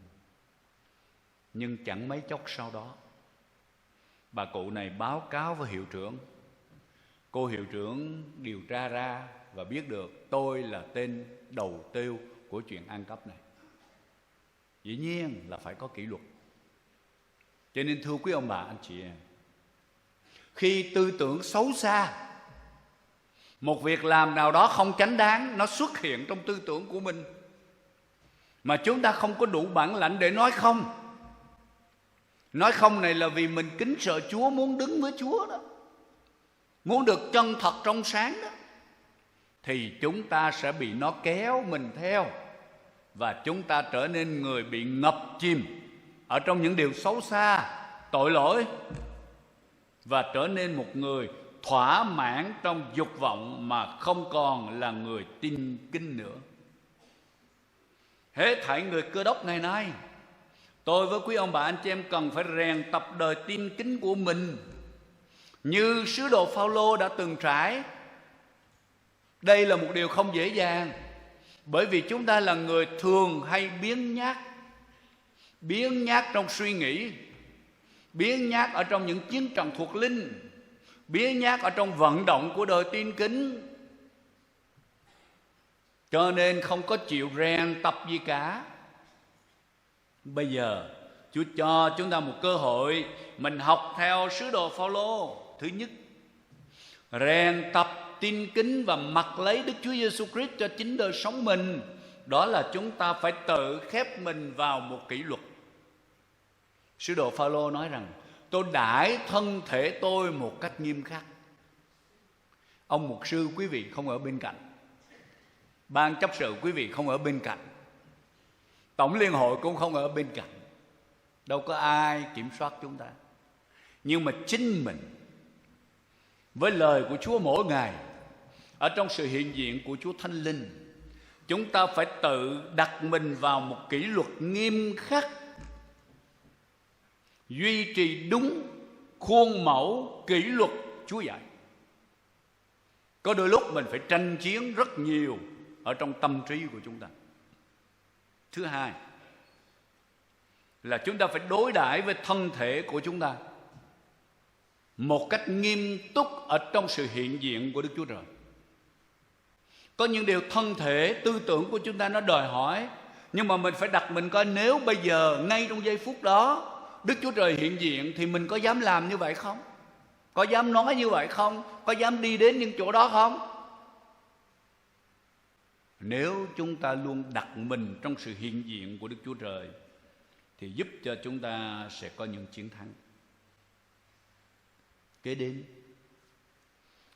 Nhưng chẳng mấy chốc sau đó, bà cụ này báo cáo với hiệu trưởng. Cô hiệu trưởng điều tra ra và biết được tôi là tên đầu tiêu của chuyện ăn cắp này. Dĩ nhiên là phải có kỷ luật. Cho nên thưa quý ông bà anh chị em, khi tư tưởng xấu xa, một việc làm nào đó không chánh đáng nó xuất hiện trong tư tưởng của mình, mà chúng ta không có đủ bản lãnh để nói không. Nói không này là vì mình kính sợ Chúa, muốn đứng với Chúa đó. muốn được chân thật trong sáng đó, thì chúng ta sẽ bị nó kéo mình theo, và chúng ta trở nên người bị ngập chìm ở trong những điều xấu xa, tội lỗi, và trở nên một người thỏa mãn trong dục vọng mà không còn là người tin kính nữa. Hết thảy người Cơ Đốc ngày nay, tôi với quý ông bà anh chị em cần phải rèn tập đời tin kính của mình như sứ đồ Phao-lô đã từng trải. Đây là một điều không dễ dàng, bởi vì chúng ta là người thường hay biếng nhác trong suy nghĩ, biếng nhác ở trong những chiến trận thuộc linh, biếng nhác ở trong vận động của đời tin kính, cho nên không có chịu rèn tập gì cả. Bây giờ Chúa cho chúng ta một cơ hội mình học theo sứ đồ Phao-lô. Thứ nhất, rèn tập tin kính và mặc lấy Đức Chúa Giêsu Christ cho chính đời sống mình. Đó là chúng ta phải tự khép mình vào một kỷ luật. Sứ đồ Phao-lô nói rằng: tôi đãi thân thể tôi một cách nghiêm khắc. Ông mục sư quý vị không ở bên cạnh, ban chấp sự quý vị không ở bên cạnh, tổng liên hội cũng không ở bên cạnh, đâu có ai kiểm soát chúng ta. Nhưng mà chính mình với lời của Chúa mỗi ngày, ở trong sự hiện diện của Chúa Thánh Linh, chúng ta phải tự đặt mình vào một kỷ luật nghiêm khắc, duy trì đúng khuôn mẫu kỷ luật Chúa dạy. Có đôi lúc mình phải tranh chiến rất nhiều ở trong tâm trí của chúng ta. Thứ hai là chúng ta phải đối đãi với thân thể của chúng ta một cách nghiêm túc ở trong sự hiện diện của Đức Chúa Trời. Có những điều thân thể, tư tưởng của chúng ta nó đòi hỏi, nhưng mà mình phải đặt mình coi, nếu bây giờ ngay trong giây phút đó Đức Chúa Trời hiện diện thì mình có dám làm như vậy không? Có dám nói như vậy không? Có dám đi đến những chỗ đó không? Nếu chúng ta luôn đặt mình trong sự hiện diện của Đức Chúa Trời thì giúp cho chúng ta sẽ có những chiến thắng. Kế đến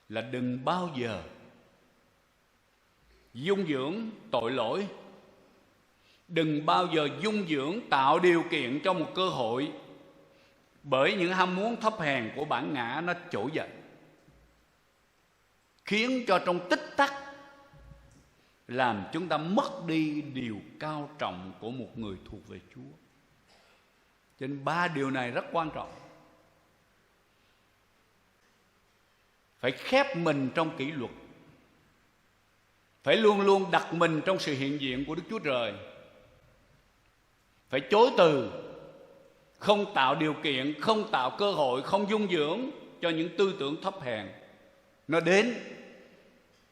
là đừng bao giờ dung dưỡng tội lỗi, đừng bao giờ dung dưỡng tạo điều kiện cho một cơ hội bởi những ham muốn thấp hèn của bản ngã nó trỗi dậy, khiến cho trong tích tắc làm chúng ta mất đi điều cao trọng của một người thuộc về Chúa. Cho nên 3 điều này rất quan trọng. Phải khép mình trong kỷ luật, phải luôn luôn đặt mình trong sự hiện diện của Đức Chúa Trời, phải chối từ, không tạo điều kiện, không tạo cơ hội, không dung dưỡng cho những tư tưởng thấp hèn nó đến,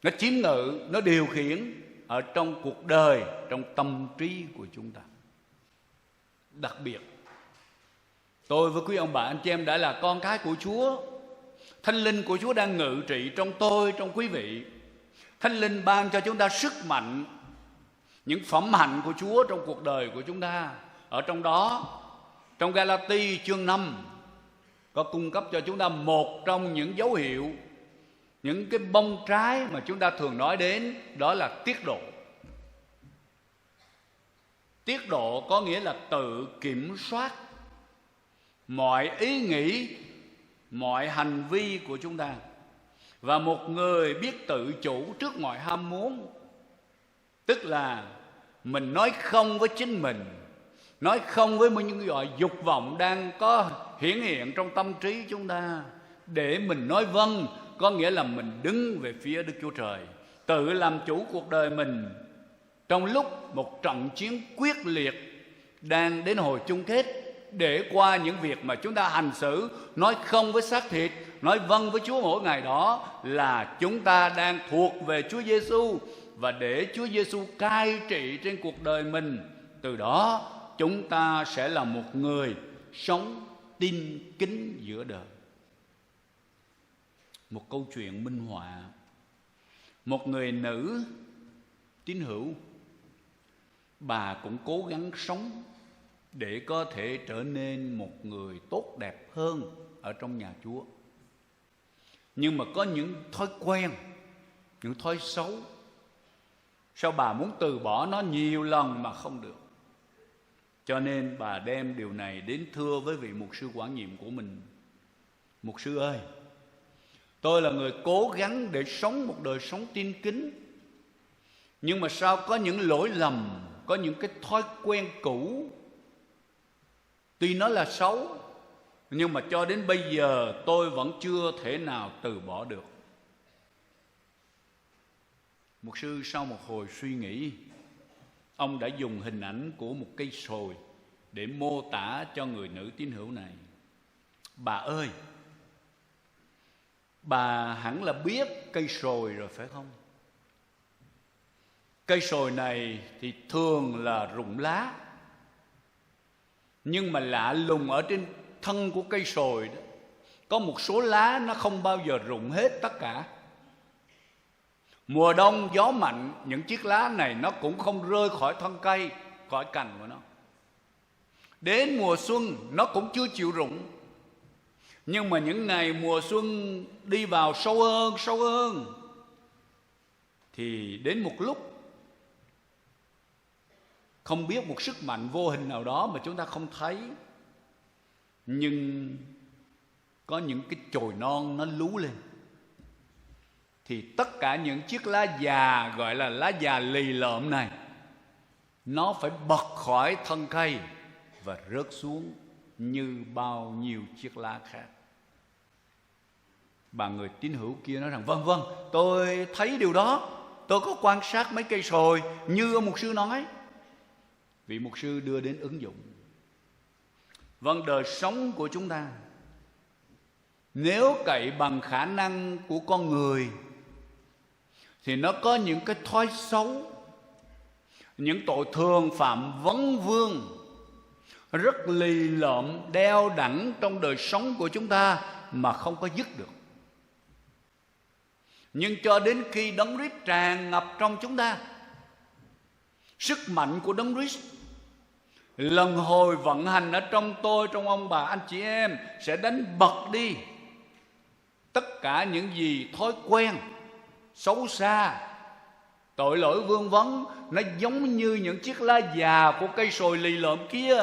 nó chiếm ngự, nó điều khiển ở trong cuộc đời, trong tâm trí của chúng ta. Đặc biệt, tôi với quý ông bà anh chị em đã là con cái của Chúa. Thánh Linh của Chúa đang ngự trị trong tôi, trong quý vị. Thánh Linh ban cho chúng ta sức mạnh, những phẩm hạnh của Chúa trong cuộc đời của chúng ta. Ở trong đó, trong Galati chương 5 có cung cấp cho chúng ta một trong những dấu hiệu, những cái bông trái mà chúng ta thường nói đến, đó là tiết độ. Tiết độ có nghĩa là tự kiểm soát mọi ý nghĩ, mọi hành vi của chúng ta. Và một người biết tự chủ trước mọi ham muốn, tức là mình nói không với chính mình, nói không với những loại dục vọng đang có hiển hiện trong tâm trí chúng ta, để mình nói vâng, có nghĩa là mình đứng về phía Đức Chúa Trời, tự làm chủ cuộc đời mình. Trong lúc một trận chiến quyết liệt đang đến hồi chung kết, để qua những việc mà chúng ta hành xử, nói không với xác thịt, nói vâng với Chúa mỗi ngày, đó là chúng ta đang thuộc về Chúa Giêsu, và để Chúa Giêsu cai trị trên cuộc đời mình. Từ đó chúng ta sẽ là một người sống tin kính giữa đời. Một câu chuyện minh họa. Một người nữ tín hữu, bà cũng cố gắng sống để có thể trở nên một người tốt đẹp hơn ở trong nhà Chúa. Nhưng mà có những thói quen, những thói xấu. Sao bà muốn từ bỏ nó nhiều lần mà không được? Cho nên bà đem điều này đến thưa với vị mục sư quản nhiệm của mình. Mục sư ơi, tôi là người cố gắng để sống một đời sống tin kính, nhưng mà sao có những lỗi lầm, có những cái thói quen cũ, tuy nó là xấu, nhưng mà cho đến bây giờ tôi vẫn chưa thể nào từ bỏ được. Mục sư sau một hồi suy nghĩ, ông đã dùng hình ảnh của một cây sồi để mô tả cho người nữ tín hữu này. Bà ơi, bà hẳn là biết cây sồi rồi phải không? Cây sồi này thì thường là rụng lá, nhưng mà lạ lùng ở trên thân của cây sồi đó, có một số lá nó không bao giờ rụng hết tất cả. Mùa đông gió mạnh, những chiếc lá này nó cũng không rơi khỏi thân cây, khỏi cành của nó. Đến mùa xuân nó cũng chưa chịu rụng. Nhưng mà những ngày mùa xuân đi vào sâu hơn thì đến một lúc, không biết một sức mạnh vô hình nào đó mà chúng ta không thấy, nhưng có những cái chồi non nó lú lên, thì tất cả những chiếc lá già, gọi là lá già lì lợm này, nó phải bật khỏi thân cây và rớt xuống như bao nhiêu chiếc lá khác. Bà người tín hữu kia nói rằng vâng, tôi thấy điều đó, tôi có quan sát mấy cây sồi như ông mục sư nói. Vị mục sư đưa đến ứng dụng. Vâng, đời sống của chúng ta nếu cậy bằng khả năng của con người thì nó có những cái thói xấu, những tội thường phạm vấn vương rất lì lợm đeo đẳng trong đời sống của chúng ta mà không có dứt được. Nhưng cho đến khi Đấng Christ tràn ngập trong chúng ta, sức mạnh của Đấng Christ lần hồi vận hành ở trong tôi, trong ông bà, anh chị em, sẽ đánh bật đi tất cả những gì thói quen xấu xa, tội lỗi vương vấn. Nó giống như những chiếc lá già của cây sồi lì lợm kia,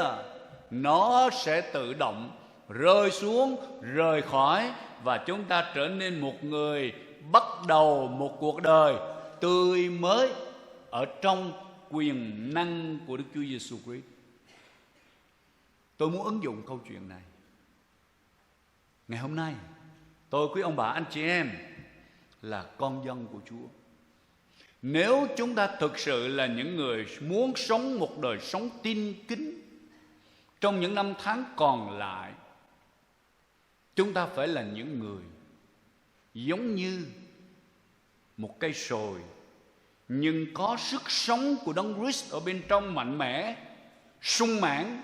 nó sẽ tự động rơi xuống, rời khỏi, và chúng ta trở nên một người bắt đầu một cuộc đời tươi mới ở trong quyền năng của Đức Chúa Giêsu Christ. Tôi muốn ứng dụng câu chuyện này. Ngày hôm nay, tôi quý ông bà anh chị em là con dân của Chúa. Nếu chúng ta thực sự là những người muốn sống một đời sống tin kính trong những năm tháng còn lại, chúng ta phải là những người giống như một cây sồi, nhưng có sức sống của Đấng Christ ở bên trong mạnh mẽ, sung mãn,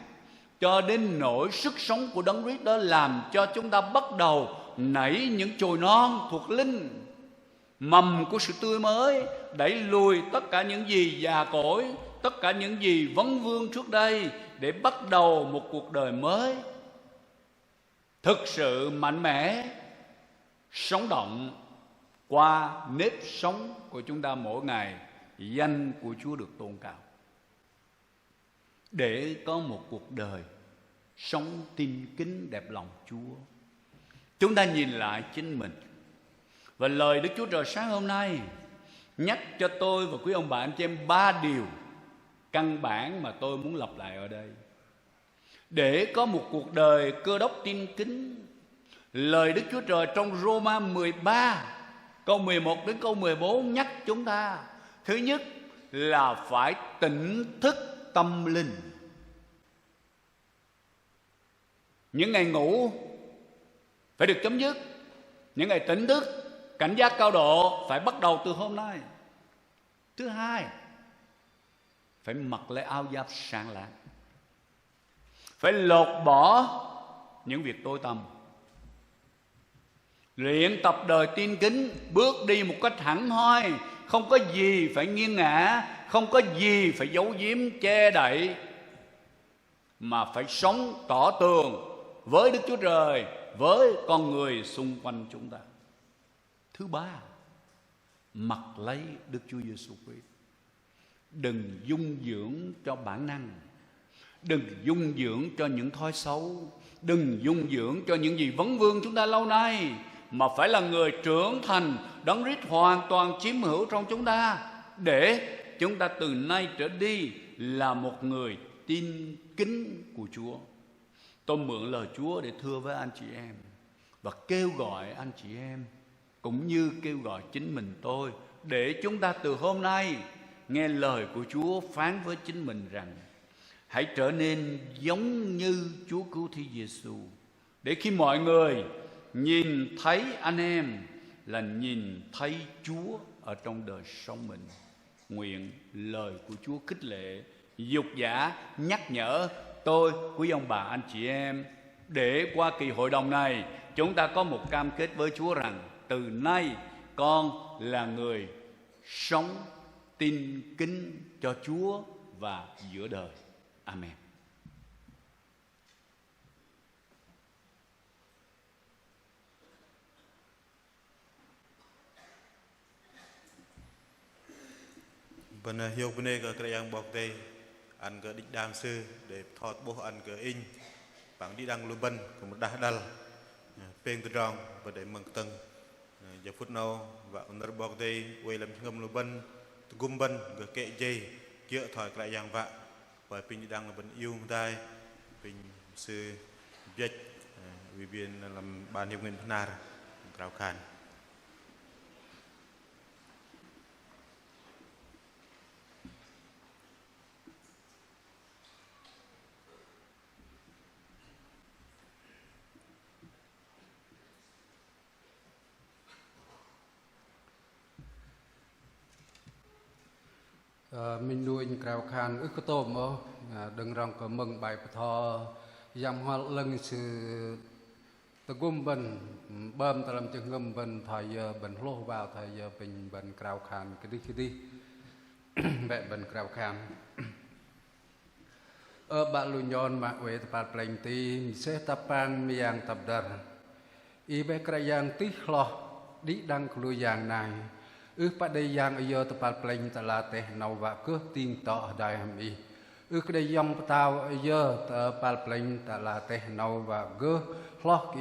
cho đến nỗi sức sống của Đấng Christ đó làm cho chúng ta bắt đầu nảy những chồi non thuộc linh, mầm của sự tươi mới, đẩy lùi tất cả những gì già cỗi, tất cả những gì vấn vương trước đây, để bắt đầu một cuộc đời mới thực sự mạnh mẽ, sống động qua nếp sống của chúng ta mỗi ngày. Danh của Chúa được tôn cao, để có một cuộc đời sống tin kính đẹp lòng Chúa. Chúng ta nhìn lại chính mình, và lời Đức Chúa Trời sáng hôm nay nhắc cho tôi và quý ông bà anh chị em 3 điều căn bản mà tôi muốn lặp lại ở đây. Để có một cuộc đời Cơ Đốc tin kính, lời Đức Chúa Trời trong Roma 13 câu 11 đến câu 14 nhắc chúng ta, thứ nhất là phải tỉnh thức tâm linh. Những ngày ngủ phải được chấm dứt, những ngày tỉnh thức, cảnh giác cao độ phải bắt đầu từ hôm nay. Thứ hai, phải mặc lấy áo giáp sáng láng, phải lột bỏ những việc tối tăm, luyện tập đời tin kính, bước đi một cách hẳn hoi, không có gì phải nghiêng ngã, không có gì phải giấu giếm che đậy, mà phải sống tỏ tường với Đức Chúa Trời, với con người xung quanh chúng ta. Thứ ba, mặc lấy Đức Chúa Giêsu Christ. Đừng dung dưỡng cho bản năng, đừng dung dưỡng cho những thói xấu, đừng dung dưỡng cho những gì vấn vương chúng ta lâu nay, mà phải là người trưởng thành, Đấng Christ hoàn toàn chiếm hữu trong chúng ta, để chúng ta từ nay trở đi là một người tin kính của Chúa. Tôi mượn lời Chúa để thưa với anh chị em và kêu gọi anh chị em, cũng như kêu gọi chính mình tôi, để chúng ta từ hôm nay nghe lời của Chúa phán với chính mình rằng hãy trở nên giống như Chúa Cứu Thế Giêsu, để khi mọi người nhìn thấy anh em là nhìn thấy Chúa ở trong đời sống mình. Nguyện lời của Chúa khích lệ, dục dã, nhắc nhở tôi, quý ông bà, anh chị em, để qua kỳ hội đồng này chúng ta có một cam kết với Chúa rằng từ nay con là người sống tin kính cho Chúa và giữa đời. Amen. Bên hiệu bên đây cái yang bọc đây ăn cái đích đam sư để thọt bố ăn cái in bằng đi đăng lưu bên cũng đã đal pen từ rong và để mừng tầng giờ phút nào và under bọc đây quay làm ngâm lưu bên gum bên cái kệ dây kia thỏi cái yang vạ và pin đăng là bên yêu tai pin sư việt vì viên làm ban hiệu nguyên nar Krau Khan. Mình nuôi Krau Khan ức tôm ó đừng rong có mừng bài thọ dòng hoa lưng sự tự gom bên bơm ta làm cho ngâm bên thời giờ bên lô vào thời giờ bên Krau Khan cái đi mẹ bên Krau Khan bạn lùi nhon mà về tập pleng ti sẽ tập ban miang tập đờ y bé cái yang tí lo đi đăng lùi yang này pada yang ayo tepat peleng telate nawa ke ting to dai hami kada yang petau ayo tepat peleng telate nawa ke hlok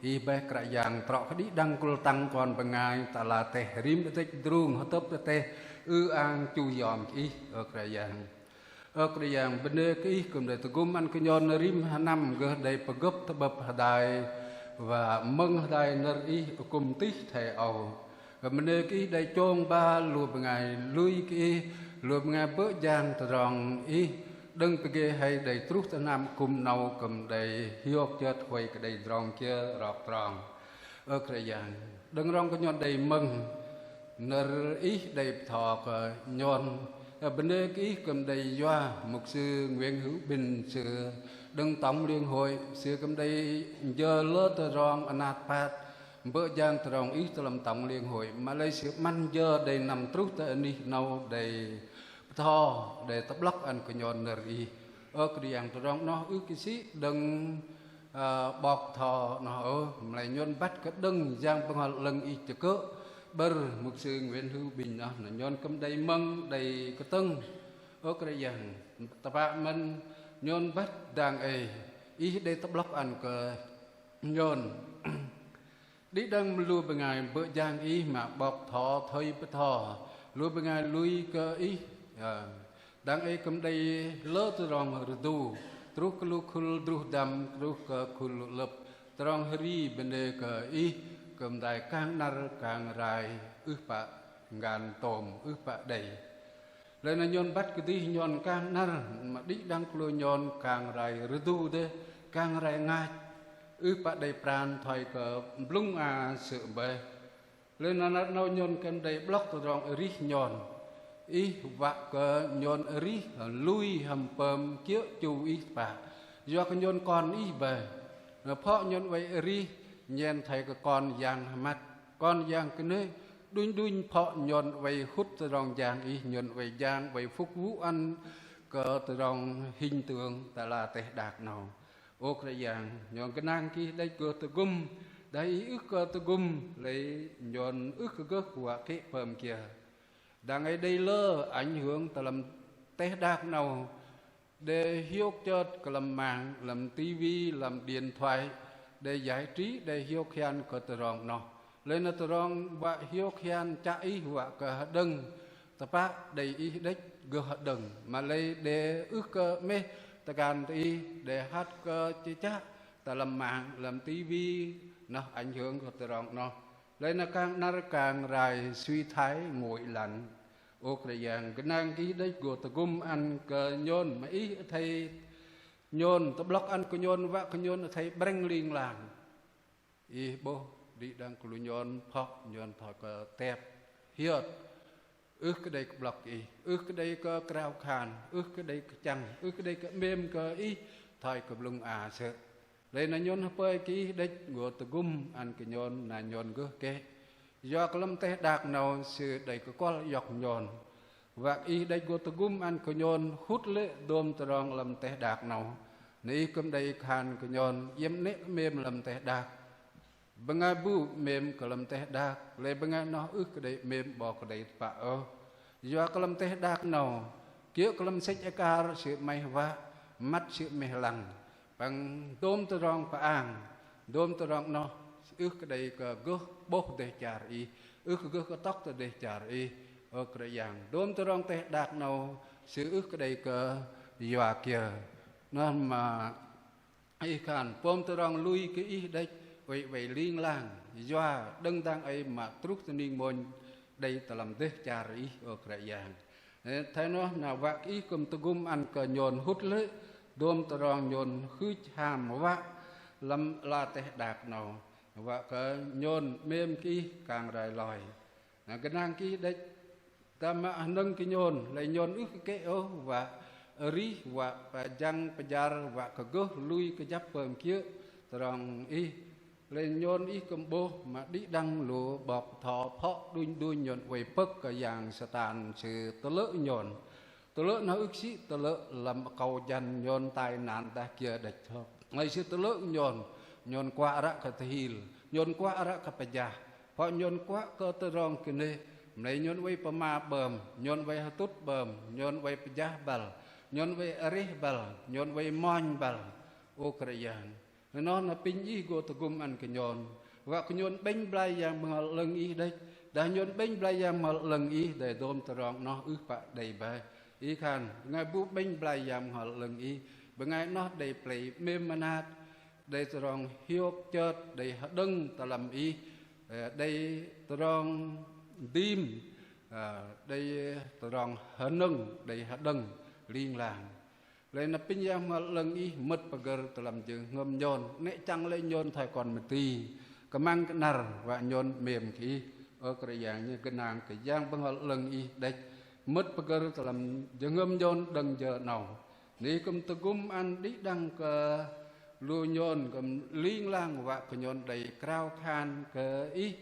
i be kra yang trok di dang kul tang kon pengai telate rim detik drung hotop te ang chu yom ki kra yang bende ki kum de tugum an kunyon rim hanam ge dai pagop tebab hadai và mừng hadai ner i kum tih the au và mình cái đại chôn ba lùa ngày lui cái lùa ngày bớt giang tròn ý đừng cái hay đầy trút nam cùng nâu cầm đầy hiệp chết quay cái đầy tròn kia rọt tròn ở cái giang đừng rong cái nhon đầy mừng nở ý đầy thọ cái nhon bên đây cái cầm đầy doa mục sư Nguyễn Hữu Bình sư đừng tổng liên hội sư cầm đầy giờ lỡ tròn anat pat bữa giang tròn ý tôi làm tổng liên hội Malaysia man giờ đầy nằm trút tại anh đi nâu đầy thò đầy tập lắc anh của nhon nở ý ở cái giang tròn nó ước cái xí đừng bọc thò nó ở lại nhon bắt cái đừng giang bằng họ lần ý chữ cỡ bờ mục sư Nguyễn Hữu Bình đó là nhon cầm đầy măng đầy cái tưng ở cái giang tập mình nhon bắt đang ấy ý đây tập lắc anh của nhon đi đăng lui bên ngày bữa giang ý mà bọc thọ thôi bữa thọ lui bên ngày lui cơ ý đang ấy cầm đây lỡ từ rong rồi tu trúc lu khul trúc đam trúc khul lập rong hri bên đây cơ ý cầm đại càng nar càng rai ước bạ ngàn tôm ước bạ đầy lên là nhon bắt cái tí nhon càng nar mà đi đăng lui nhon càng rai rồi tu đấy càng rai ngay ước bạn đầy pran thoại cờ lung sự bề lên nó nhon kem đầy block từ rong ri nhon ý vạ cờ nhon ri lui hầm pơm kiệu chu ý bà do cái nhon con ý bề phọ nhon vậy ri nhen thầy cái con giang mắt con giang cái nơi đun phọ nhon vậy hút từ rong giang ý nhon vậy giang vậy phúc vũ ăn cờ từ rong hình tượng ta là tệ đạt nào ô cái dạng nhọn cái nang kia đây cửa từ gum đây ước cơ tu gum lấy nhon ước cơ của cái phẩm kia đang ấy đây lơ ảnh hưởng từ làm té đạc nào để hiếu chợt làm mạng làm tivi làm điện thoại để giải trí để hiếu khen có từ rong nó lên là từ rong và hiếu khen chạy và cả đừng tập bác đầy ý đích gỡ đừng mà lấy để ước cơ mê ta can đi để hát cơ chế chắc ta làm mạng làm tivi nó ảnh hưởng của từ rong nó lên là càng rài suy thái nguội lạnh ô cái dạng cái năng cái đấy của ta gum ăn cờ nhôn mà ý thầy nhôn ta block ăn cờ nhôn và cờ nhôn thầy bring liên làng ý bố đi đang cờ nhôn phọc nhôn thọ cờ tép hiệt ước cái đây block ý ước cái đây cờ crowd khan ước cái đây chăng ước cái đây cờ mềm cờ ý thầy cờ lung sợ lên là nhôn hơi cái đấy của ta gum ăn cờ nhôn là nhôn cứ cái do cái lâm té đạc nào sự đầy cái con dọc nhọn và y đây của tu gum ăn cái nhọn hút lệ đom từ rong lâm té đạc nào này cầm đây khan cái nhọn yếm nét mềm lâm té đạc bằng ai bu mềm cái lâm té đạc lấy bằng ai nó ước cái đấy mềm bỏ cái đấy bạ do cái lâm té đạc nào kia cái lâm sách car sự mày va mắt sự mày lằng bằng đom từ rong và ang đom từ rong nó ước cái đây cái gốc bốc để chả ý ước cái tóc để chả ý ở cái dạng đốm tôi rong tê đạt nào sự ước cái đây cái dọa kia nó mà ai khàn pom tôi rong lui cái ý đây vậy liên làng dọa đừng đang ấy mà trút cho nên môn đây ta làm để chả ý ở cái dạng thấy nó nào vạc ý cầm tôi gum ăn cờ nhồn hút lưỡi đốm tôi rong nhồn khứ hàm vạc làm là tê đạt nào và cái nhôn mềm kia càng rải lòi cái năng kia đấy ta mà nâng cái nhôn lại nhôn ước cái ô và ri và jang pajar và cái gốc lui cái giáp bờm kia rằng y lên nhôn y cầm bô mà đi đăng lụa bọc thọ phọ đuôi nhôn quay bấc cái dạng satan sự tơ lỡ nó ước sĩ tơ lỡ làm cầu dần nhôn tai nạn ta kia địch thôi ngày xưa tơ lỡ nhôn qua ra cái thil nhôn qua ra cái pejah họ nhôn qua cơ tơ rong cái này này nhôn vay pama bờm nhôn vay hatut bờm nhôn vay pejah bal nhôn vay arih bal nhôn vay mon bal ô cái dạng nó là pin ý của tụ gum ăn cái nhôn và cái nhôn bênh blai yang mà lần ý đây đã nhôn bênh blai yang mà lần ý để đom tơ rong nó ước bạ đầy bài ý khan ngay bu bênh blai yang mà lần ý bởi ngay nó đầy plei mềm manat đây tơ rong hiếu chợt đây đừng ta làm ý đây tơ rong tim đây tơ rong hở nâng đây đừng liên làng lên là pin giang mà lần ý mất bagar ta làm chừng ngâm nhon nãy chăng lên nhon thay còn một tí cái mang cái nار và nhon mềm khí ở cái dạng như cái nàng cái giang bằng lần ý đây mất bagar ta làm chừng ngâm nhon đừng giờ nào nếu cầm tơ gum ăn đi đăng cái lưu nhon cầm liên lang và cái nhon đầy crowd khan cái ý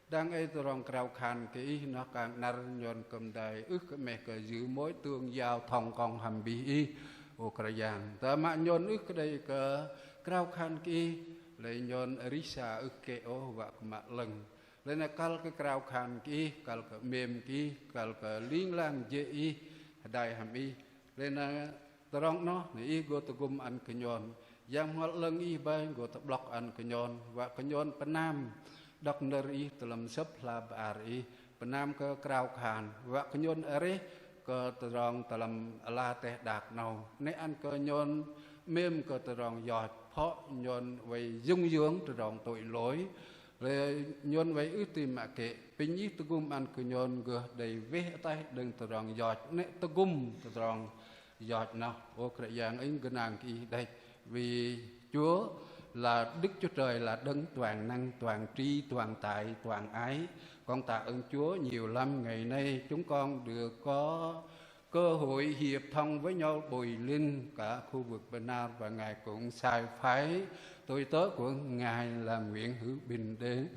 đang ấy tôi rong crowd khan cái ý nó càng nar nhon cầm đầy ước cái mẹ cái giữ mối tương giao thòng con hầm bị ý ô cái dạng ta mà nhon ước cái đây cái crowd khan cái ý lấy nhon risa ước cái ô và mà lần lên là cal cái crowd khan cái ý cal cái mềm cái ý cal cái liên lang dễ ý đại hầm ý lên là tôi rong nó ý go tôi gum ăn cái nhon yang hal leng i bay go ta block an kenyon wa kenyon penam dak neri dalam sepla bari penam ke krau khan wa kenyon are ke terong dalam la teh dak nau ne an kenyon mem ke terong yot pho nyon wei dung dưỡng terong tội lỗi le nyon wei ư tìm mà kệ pin i tugum an kenyon go đầy ve tai đừng terong yot ne tugum terong yot nào ô cái dạng ấy cái nàng kỳ đây vì Chúa là Đức Chúa Trời là đấng toàn năng, toàn tri, toàn tại, toàn ái. Con tạ ơn Chúa nhiều lắm. Ngày nay chúng con được có cơ hội hiệp thông với nhau bồi linh cả khu vực Bình An, và Ngài cũng sai phái tôi tớ của Ngài là Nguyễn Hữu Bình đến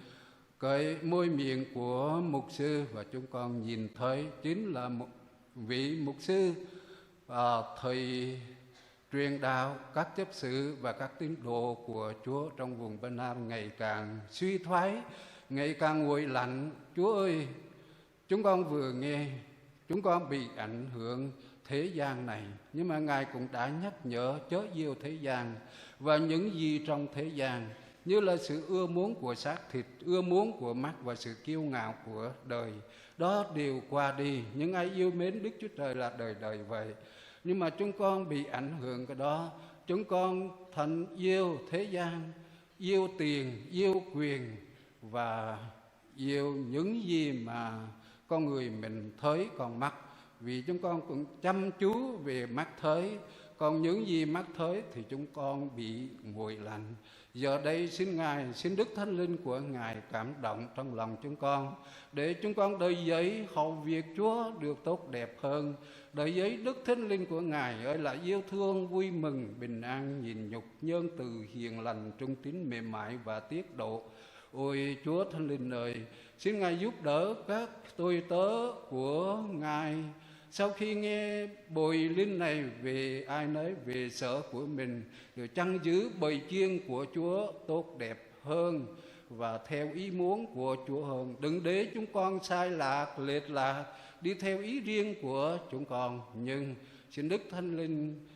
cái môi miệng của mục sư, và chúng con nhìn thấy chính là một vị mục sư thời truyền đạo, các chấp sự và các tín đồ của Chúa trong vùng Bên Nam ngày càng suy thoái, ngày càng nguội lạnh. Chúa ơi, chúng con vừa nghe, chúng con bị ảnh hưởng thế gian này, nhưng mà Ngài cũng đã nhắc nhở chớ yêu thế gian và những gì trong thế gian, như là sự ưa muốn của xác thịt, ưa muốn của mắt và sự kiêu ngạo của đời. Đó đều qua đi, nhưng ai yêu mến Đức Chúa Trời là đời đời vậy. Nhưng mà chúng con bị ảnh hưởng cái đó, chúng con thành yêu thế gian, yêu tiền, yêu quyền và yêu những gì mà con người mình thấy còn mắt. Vì chúng con cũng chăm chú về mắt thấy, còn những gì mắt thấy thì chúng con bị nguội lạnh. Giờ đây xin Ngài, xin Đức Thánh Linh của Ngài cảm động trong lòng chúng con, để chúng con đời giấy hầu việc Chúa được tốt đẹp hơn. Đời giấy Đức Thánh Linh của Ngài ơi là yêu thương, vui mừng, bình an, nhịn nhục, nhân từ, hiền lành, trung tín, mềm mại và tiết độ. Ôi Chúa Thánh Linh ơi, xin Ngài giúp đỡ các tôi tớ của Ngài. Sau khi nghe bồi linh này về ai nấy về sở của mình, rồi chăn giữ bầy chiên của Chúa tốt đẹp hơn và theo ý muốn của Chúa hơn. Đừng để chúng con sai lạc, lệch lạc, đi theo ý riêng của chúng con. Nhưng xin Đức Thánh Linh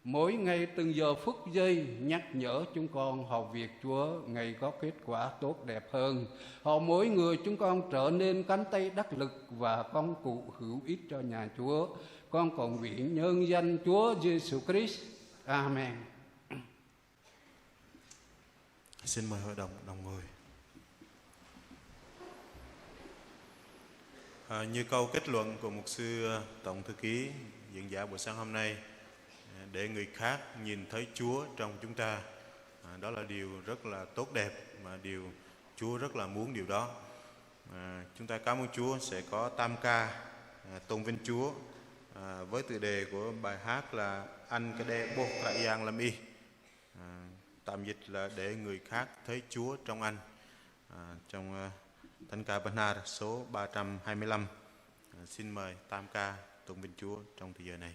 mỗi ngày từng giờ phút giây nhắc nhở chúng con hầu việc Chúa ngày có kết quả tốt đẹp hơn. Hầu mỗi người chúng con trở nên cánh tay đắc lực và công cụ hữu ích cho nhà Chúa. Con cầu nguyện nhân danh Chúa Giêsu Christ. Amen. Xin mời hội đồng đồng ngồi. Như câu kết luận của mục sư tổng thư ký diễn giả buổi sáng hôm nay, để người khác nhìn thấy Chúa trong chúng ta, đó là điều rất là tốt đẹp mà điều Chúa rất là muốn điều đó. Chúng ta cảm ơn Chúa sẽ có tam ca tôn vinh Chúa với tựa đề của bài hát là Anh cái đe bột lại giang làm y, tạm dịch là để người khác thấy Chúa trong anh, trong thánh ca Bernard số 325. Xin mời tam ca tôn vinh Chúa trong thời giờ này.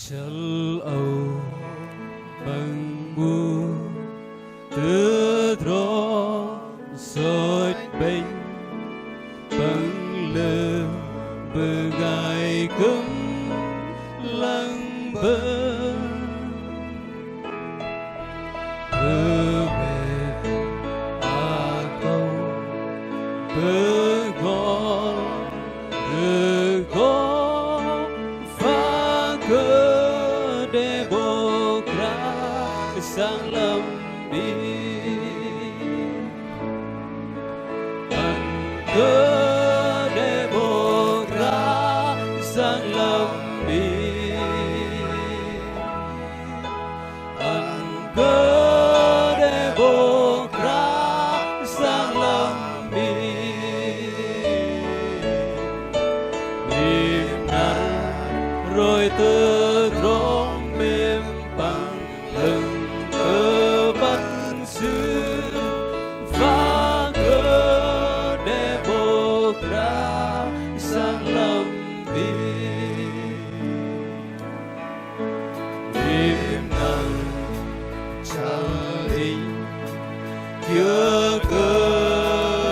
Châu Âu bằng mưa từ đó rồi bên bằng lơ bờ gai cứng lăng bờ về câu bờ gòn bờ gòn phá cờ sang lâm đi ân cơ để bộ ra sang lâm đi ân cơ để bộ ra sang lâm đi niềm nắng rồi từ rong mềm bằng lưng phá cờ để bộ ra sang lâm đi niềm nắng chẳng hình kia cơ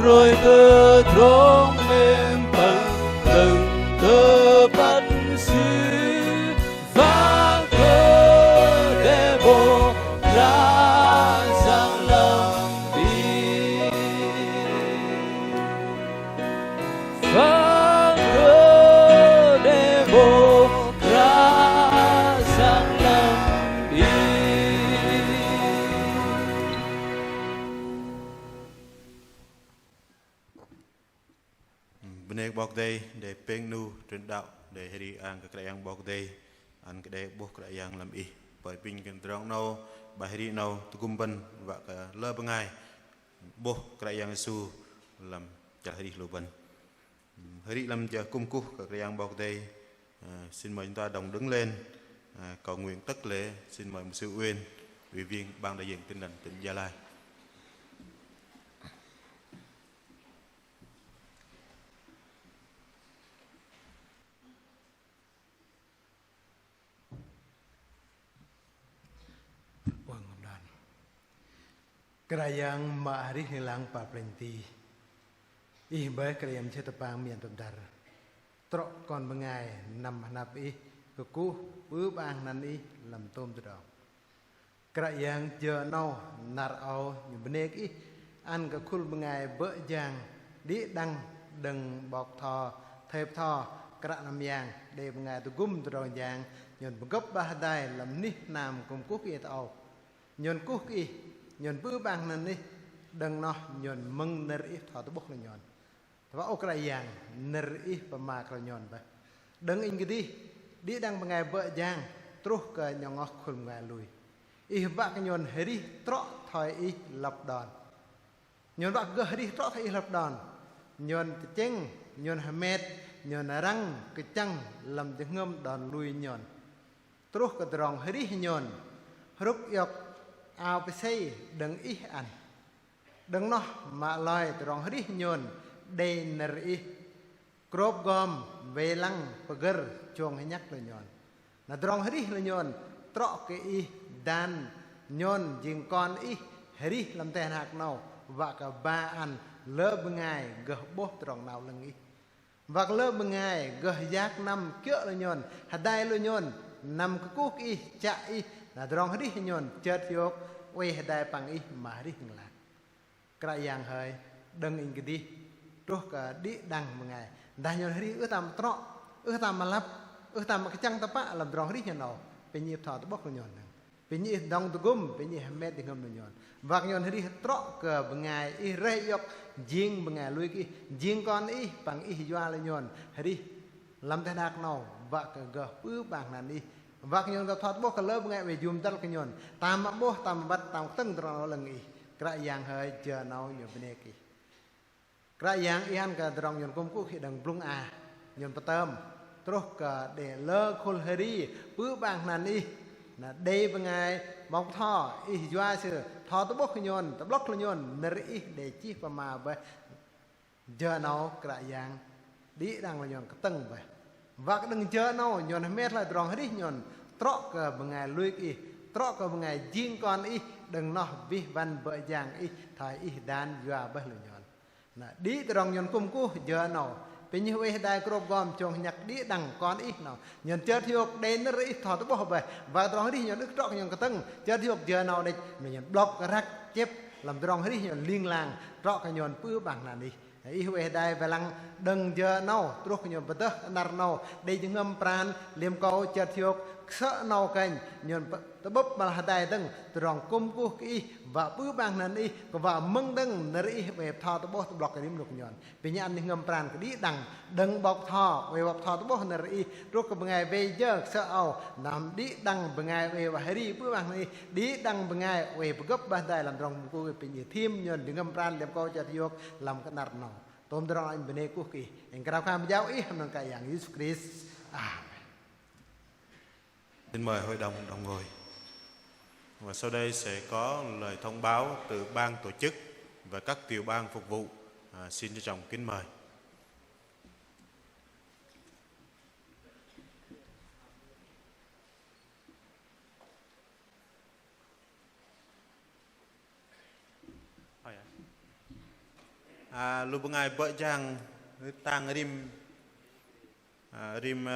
rồi cơ trống mềm bằng từng cơ bắt xứ vang cơ để bộ ra giang lòng đi vang cơ để bộ ra giang lòng đi. Benek bọc đây để peng nu trên đạo để heri ang cái yang bọc đây an cái đây bốc cái yang làm y bởi pin cái trong nâu bài heri nâu tu kumban và cái lơ bengai bốc cái yang su làm chả heri luban heri làm chả cung cú cái yang bọc đây. Xin mời chúng ta đồng đứng lên cầu nguyện tất lễ. Xin mời một sư Uyên, ủy viên ban đại diện Tin lành tỉnh Gia Lai. Kerajaan ma'ari hilang paplenti. Ihbay kerajaan cetapang mian tebdar. Trok kon bengai nam hanap keku bang nan lam tom tedong. Kerajaan jeno nar au benek an kekul bengai berjang di dang deng bok tho thep tho kerak nam yang de bengai tu gum tedong yang nyon begop bah dai lam nih nam kum kuk tau nyon kuk nyon bang nan deng noh nyon meng ner tho tu bok nyon. Và ô cái yang nở ít và mà cái nhon vậy, đừng in cái đi đang bằng ngày vợ giang, trút cái nhon ngọc khum ngày lùi, ít bạc cái nhon heri trọ thoi ít lập đòn, nhon bạc gỡ heri trọ thoi ít lập đòn, nhon chêng, nhon hamet, nhon răng cái chăng làm tiếng ngâm đòn lùi nhon, trút cái tròn heri nhon, rút yộc aoไปxây đừng ít ăn, đừng nó mà lòi tròn heri nhon đây nari crop gom velang peger chuông hay nhắc là nhon na drong heri là nhon trọ cái dan nhon jing con heri làm tên hạt nào và cả ba ăn lỡ bengai gỡ bố tròn nào lưng và lỡ bengai gỡ giác năm kia là nhon hạt đai là nhon năm cái cuốc chạy na drong heri nhon chợt yok quay hạt đai bằng mà heri là cái yang hơi đừng in cái đi trúc cả đi đằng một ngày đại nhon heri tam trọ tam malap tam cái chăng tapa làm drong heri nhon pe nhịp thọ tu bốc nhon pe nhịp dong tu gum pe nhịp met đi ngâm nhon vạc nhon heri trọ cả một ngày rei yok jing một ngày lui ki jing con bằng joa là nhon heri làm thế nào nào vạc gờ pứ bảng nan vạc nhon gặp thọ tu bốc cả lớp một ngày về zoom tal cái nhon tam bốc tam bắt tam tưng trọ lần cái yang hơi chờ nào nhiều bên kia. Cái yang ian cái drong nhon công cụ khi đằng plung nhon patam terus cái để lơ khol heri bứ bang nan là đây bên ngày bóng thọ joa sửa thọ tu bốc nhon tu block nhon neri để chi và mà về giờ nào cái yang đi đang là nhon cái tầng về và cái đằng giờ nào nhon mét là drong heri nhon trọ cái bên ngày lui trọ cái bên ngày jing con đừng nó vi văn vợ giang thời đan joa bớt là nhon đi trong nhon cung cú giờ nào bây nhiêu ấy đại crop gom trồng nhặt đi đằng con nào nhon chơi thiok đến nó ít thọ tu bốc về và trong đi nhon nước trọ nhon cái tưng chơi thiok giờ nào đây nhon block cái rắc chép làm trong đi nhon liên làng trọ cái nhon pứ bằng là đi ý ấy đại về lăng đừng giờ nào trúc nhon bớt nar nào đây những ngâm pran liêm câu chơi thiok sợ nào cành nhon tu bốc mà hạt đại tưng trong cung cú và bứ bang nan và mưng đằng nari về thọ tu bốc tu block cái điểm lục nhon vì nhà anh ngâm pran cái đi đằng đằng bọc thọ về bọc thọ tu bốc nari rốt cái ngày về giờ sợ ao nằm đi đằng ngày về và heri bứ bang này đi đằng ngày về gấp ban đại làm rong cô về nhiều thêm nhon đừng ngâm pran làm câu cho thiok làm cái nار nào tôm rong anh bên đây cô kỳ anh cao cam giáo nâng cái dạng Jesus Christ. Xin mời hội đồng đồng ngồi. Và sau đây sẽ có lời thông báo từ ban tổ chức và các tiểu ban phục vụ. Xin trân trọng kính mời. lu bengai bợ jang tang rim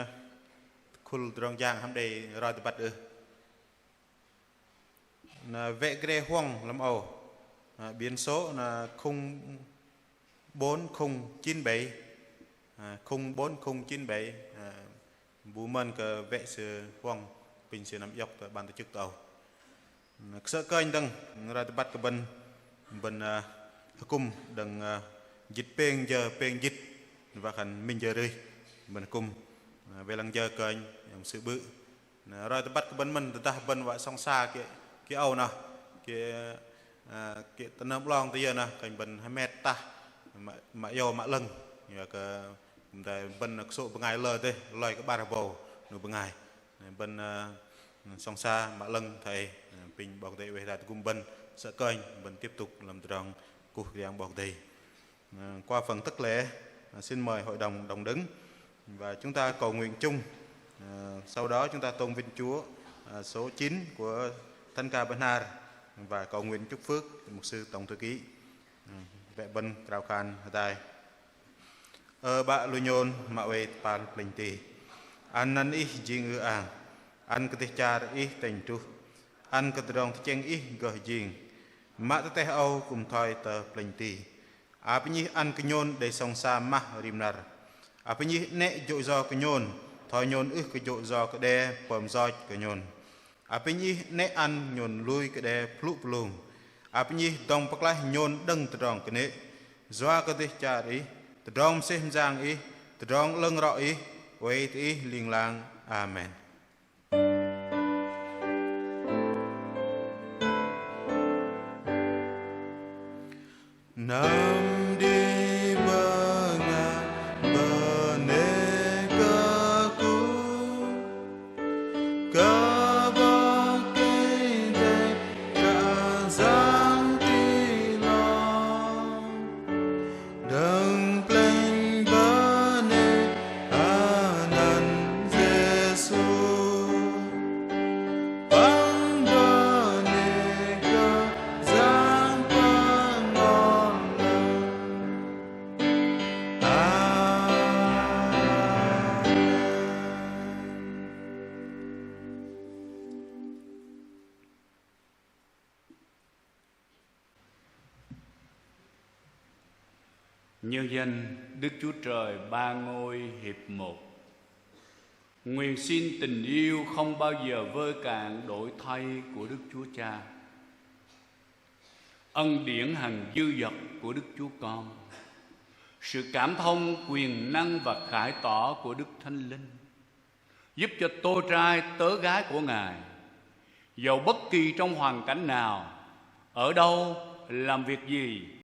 khul drong jang ham dei roi tập ư là vệ gre hoang làm ẩu biến số là khung 4097 khung 4097 bù mân cờ vệ sự hoang bình sự nằm dọc tại ban tổ chức tàu sợ kênh đằng ra tập bắt cái bên cung đằng dịch peng giờ peng dịch và khẩn minh giờ rơi bên cung về lăng giờ kênh sự bự rồi tập bắt cái bên ta bên vợ song xa cái âu nào cái tân hợp long tới giờ nè cảnh bên 2 mét ta mà yêu mà lưng và cái bên số bên ngày lơ thế loài cái ba bầu nụ bên ngày bên song xa mà lưng thầy bình bọc đầy về đạt cung bên sợ kênh bên tiếp tục làm tròn cuộc giảng bọc đầy qua phần tất lễ xin mời hội đồng đồng đứng và chúng ta cầu nguyện chung. Sau đó chúng ta tôn vinh Chúa số 9 của Thánh ca Bernard và cầu nguyện chúc phước mục sư tổng thư ký vệ bân Krao Khan Hatai. Ba lu nhôn ma we pal plenty. An nan ih jing ang. An ketechar ih teng tu. An ketedong cheng ih goh jing. Ma teteh au kum thoi te plenty. Apa nyi an kenyon de song sa mah rimnar. Apa nyi ne jo zo kenyon thoi nhôn ước cái dội giò cái đe bầm roi cái nhôn áp nhi nè ăn nhôn lui cái đe plu plung áp nhi đồng bạc lai nhôn đằng từ đòn cái nè doa cái tê cha đi từ đòn xem giang ý từ đòn lưng rọ ý quay ý liên lang amen. Nam đi bờ ngà bờ nê cơ cú cơ bờ cây đầy cả giang tì lo đừng lên bờ nê anan Giêsu băng bờ nê cơ giang bờ ngon Nhân danh Đức Chúa Trời ba ngôi hiệp một, nguyện xin tình yêu không bao giờ vơi cạn đổi thay của Đức Chúa Cha, ân điển hằng dư dật của Đức Chúa Con, sự cảm thông quyền năng và khải tỏ của Đức Thánh Linh giúp cho tôi trai tớ gái của Ngài, dầu bất kỳ trong hoàn cảnh nào, ở đâu, làm việc gì,